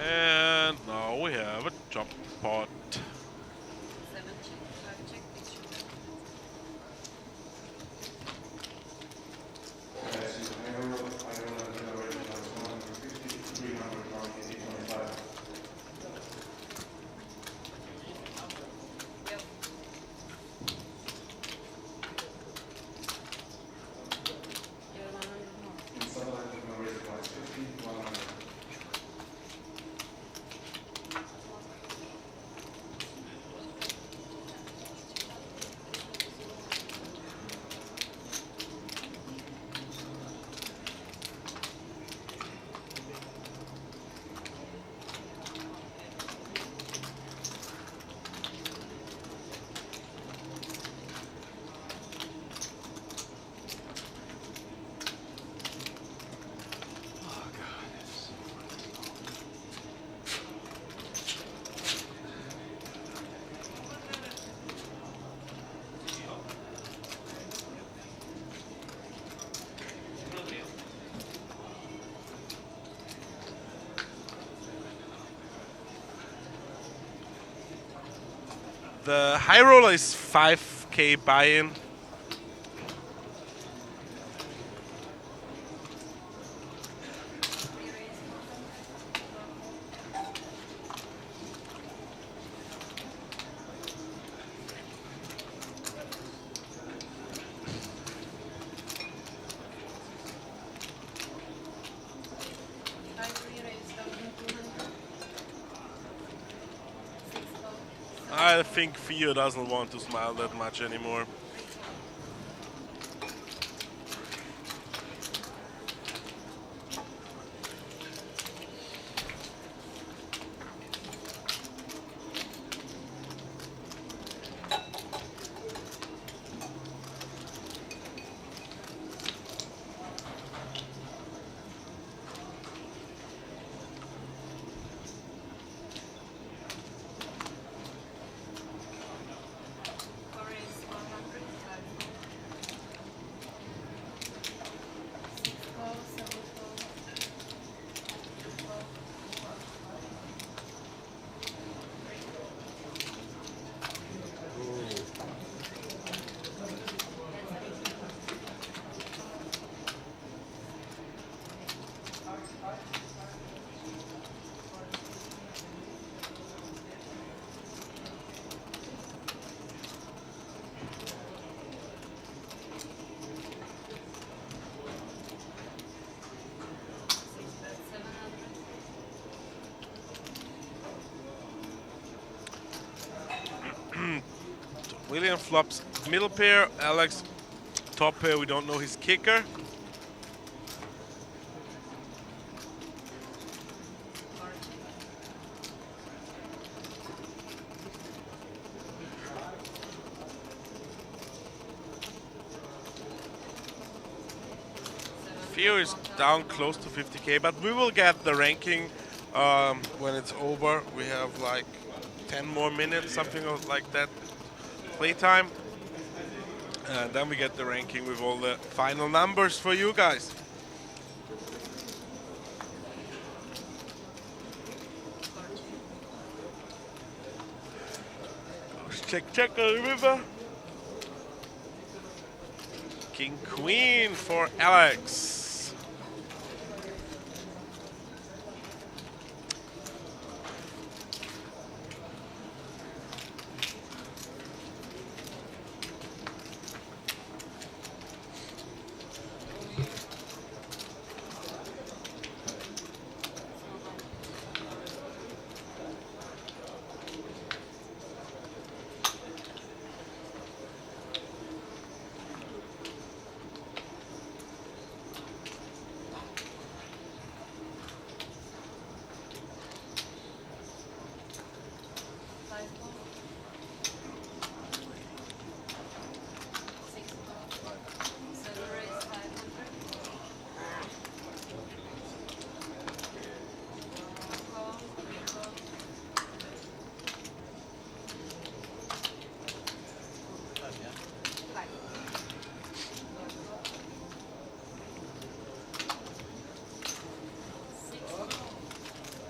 And now we have a chop pot. 7 check, 5 check, pitch. Yep. You're 100 more. The high roller is 5k buy-in. I think Theo doesn't want to smile that much anymore. Leon flops middle pair. Alex top pair. We don't know his kicker. Theo is down close to 50k, but we will get the ranking when it's over. We have like 10 more minutes, something like that, playtime. And then we get the ranking with all the final numbers for you guys. Check the river. King Queen for Alex.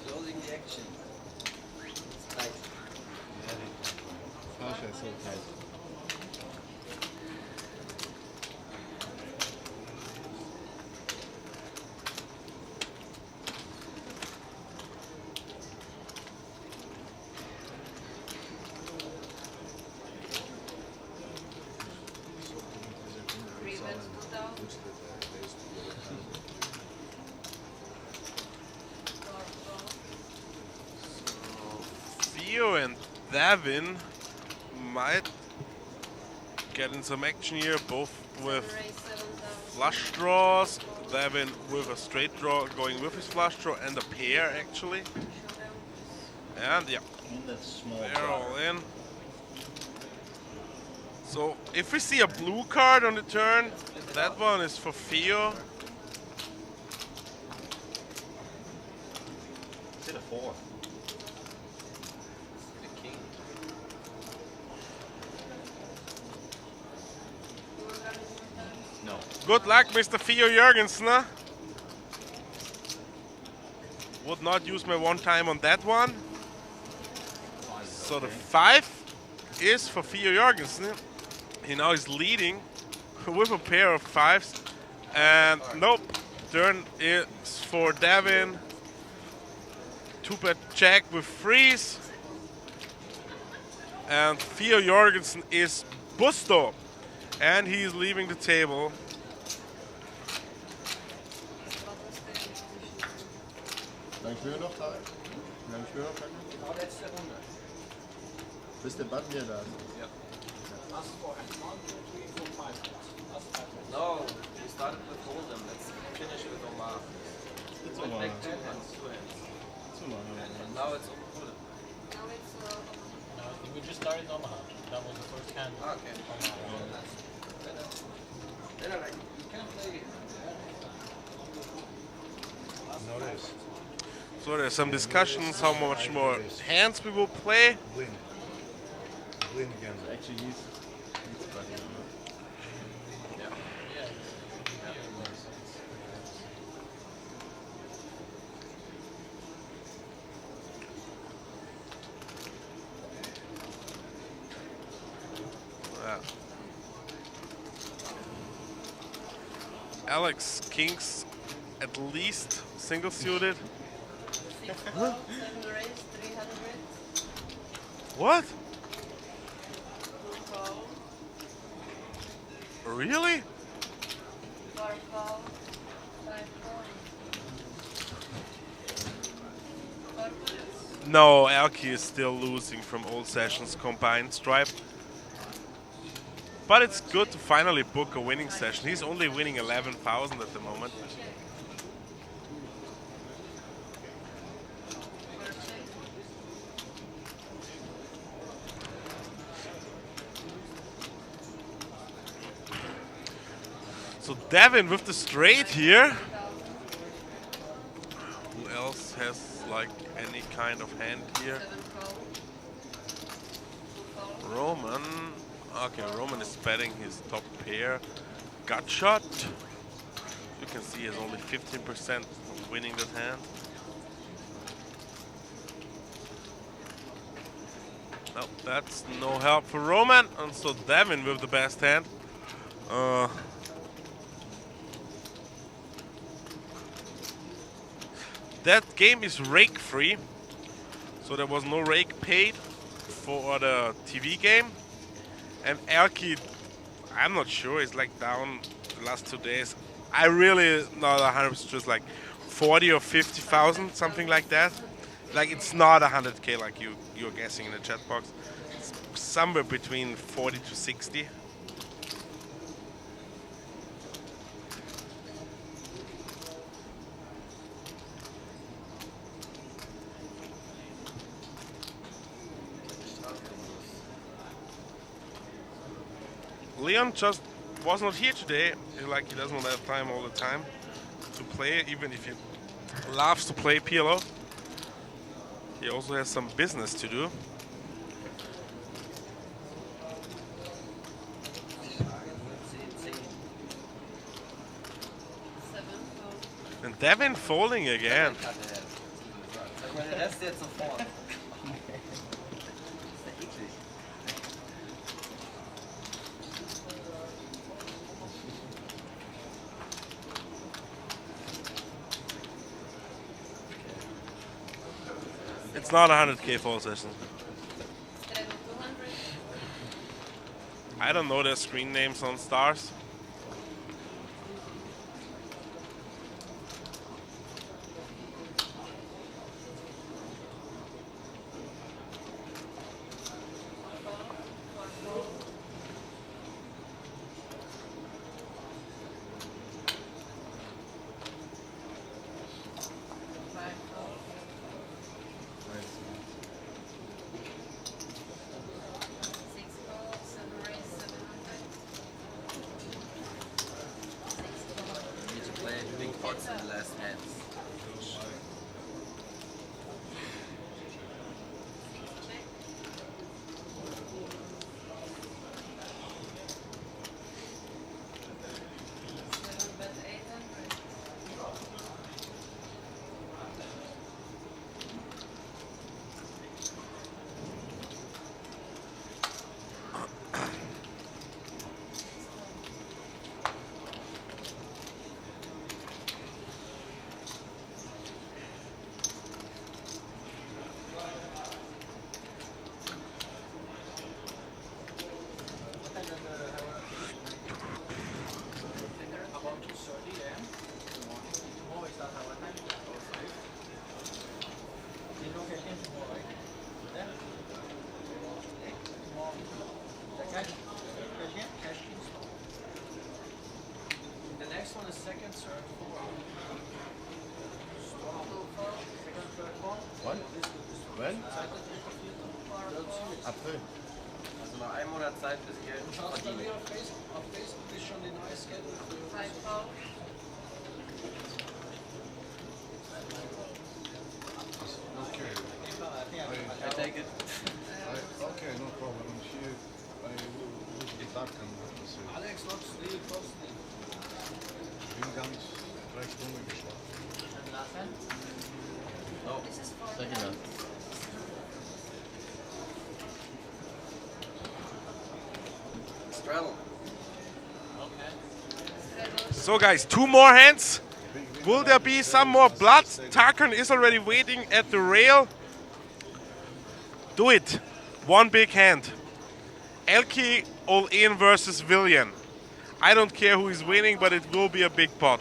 Closing the action. It's tight. Sasha is so tight. Theo and Davin might get in some action here, both with flush draws. Davin with a straight draw, going with his flush draw, and a pair actually. And yeah, they're all in. So if we see a blue card on the turn, that one is for Theo. Is it a 4? The king. No. Good luck, Mr. Theo Jurgensen. Would not use my one time on that one. So the 5 is for Theo Jurgensen. He now is leading with a pair of 5s. And nope, turn is for Davin. 2-bet check with freeze. And Theo Jurgensen is Busto. And he's leaving the table. Lang speel je nog, Tarek? Lang speel je nog, Tarek? Nou, letzte Runde. Bis der Button hier da ist. Ja. Last 4 and 1, 2, 3, 4, 5. Last 5. No, we started with Hold'em. Let's finish with Omar. It's Went Omar. back 2 hands, 2 hands. It's Omar. And now it's Hold'em. Now it's No, we just started Omaha. That was the first hand. Okay. Omaha. Then I like, you can play. Notice. So there's some discussions how much more hands we will play. Blind. Blind again. Actually, he's button. Alex Kings at least single suited. 7 raise, 300. What? 2 call, Really? 4 call, 5 call. 4 calls. No, Alki is still losing from old sessions combined stripe. But it's good to finally book a winning session. He's only winning 11,000 at the moment. So Devin with the straight here. Who else has like any kind of hand here? Roman. Okay, Roman is betting his top pair. Gut shot. You can see he has only 15% of winning that hand. No, that's no help for Roman. And so Devin with the best hand. That game is rake free, so there was no rake paid for the TV game. And Elki, I'm not sure, he's like down the last 2 days. I really not 100%, just like 40 or 50,000, something like that. Like it's not 100k like you're guessing in the chat box. It's somewhere between 40 to 60. Leon just was not here today. Like he doesn't have time all the time to play, even if he loves to play PLO. He also has some business to do. And Devin folding again. It's not 100k fold session. I don't know their screen names on stars. April. Also nach einem Monat Zeit bis Geld verdienen. Auf Facebook ist schon die neue Schedule für Okay. I take it. Okay, no problem. Here I will be back and Alex, what's the cost? Ich bin ganz 3 Stunden geschlafen. No, second round. Straddle. So guys, 2 more hands. Will there be some more blood? Tsoukernik is already waiting at the rail. Do it. 1 big hand. Elki all in versus Villian. I don't care who is winning, but it will be a big pot.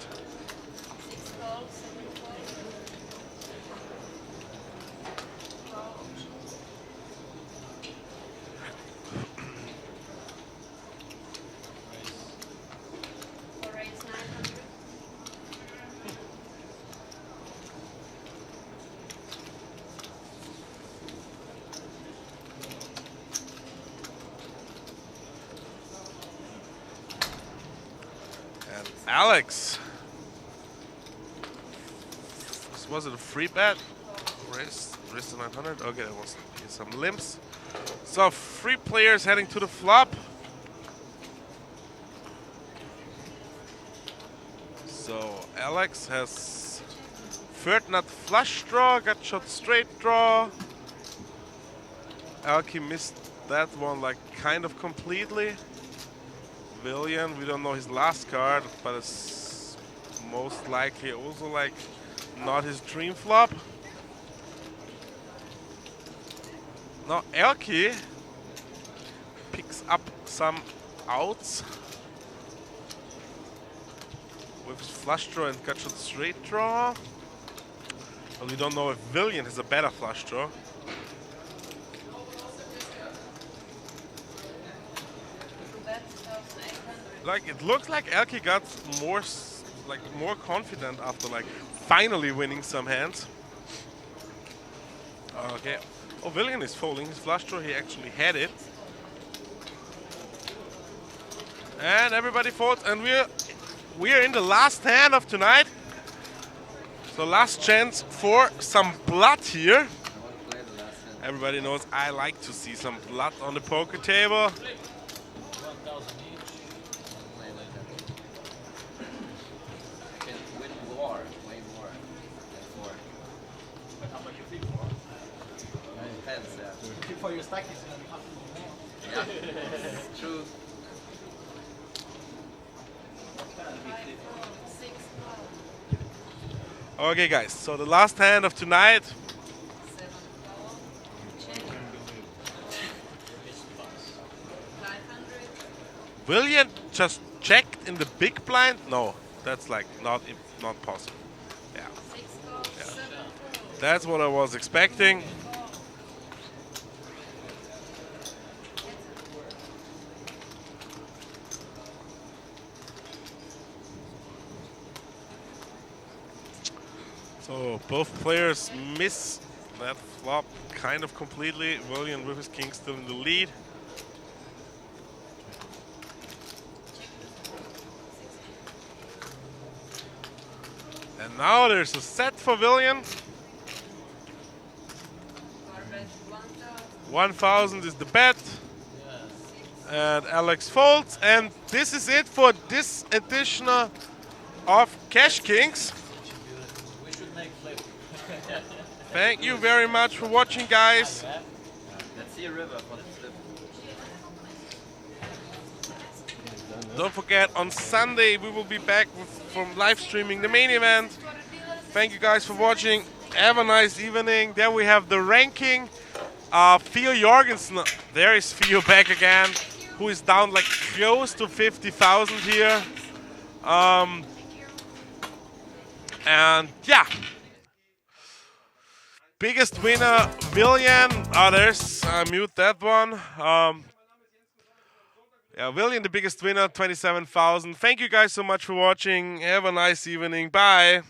Alex. Was it a free bet? Race to 900. Okay, that was some limps. So 3 players heading to the flop. So Alex has third nut flush draw, got shot straight draw. Alki missed that one like kind of completely. William, we don't know his last card, but it's most likely also like not his dream flop. Now Elki picks up some outs with his flush draw and got shot straight draw. But we don't know if William has a better flush draw. Like it looks like Elki got more confident after like finally winning some hands. Okay. Oh, William is folding his flush draw. He actually had it. And everybody folds, and we're in the last hand of tonight. So last chance for some blood here. Everybody knows I like to see some blood on the poker table. For your stack is going to be more. Yeah, true. Okay, guys. So the last hand of tonight. William just checked in the big blind. No, that's like not possible. Yeah. That's what I was expecting. So both players miss that flop kind of completely. William with his king still in the lead. And now there's a set for William. 1,000 is the bet. And Alex folds. And this is it for this edition of Cash Kings. Thank you very much for watching, guys. Let's see a river for the flip. Don't forget, on Sunday we will be back from live streaming the main event. Thank you guys for watching. Have a nice evening. There we have the ranking. Theo Jorgensen, there is Theo back again, who is down like close to 50,000 here. And yeah. Biggest winner, William. Others, mute that one. Yeah, William, the biggest winner, 27,000. Thank you guys so much for watching. Have a nice evening. Bye.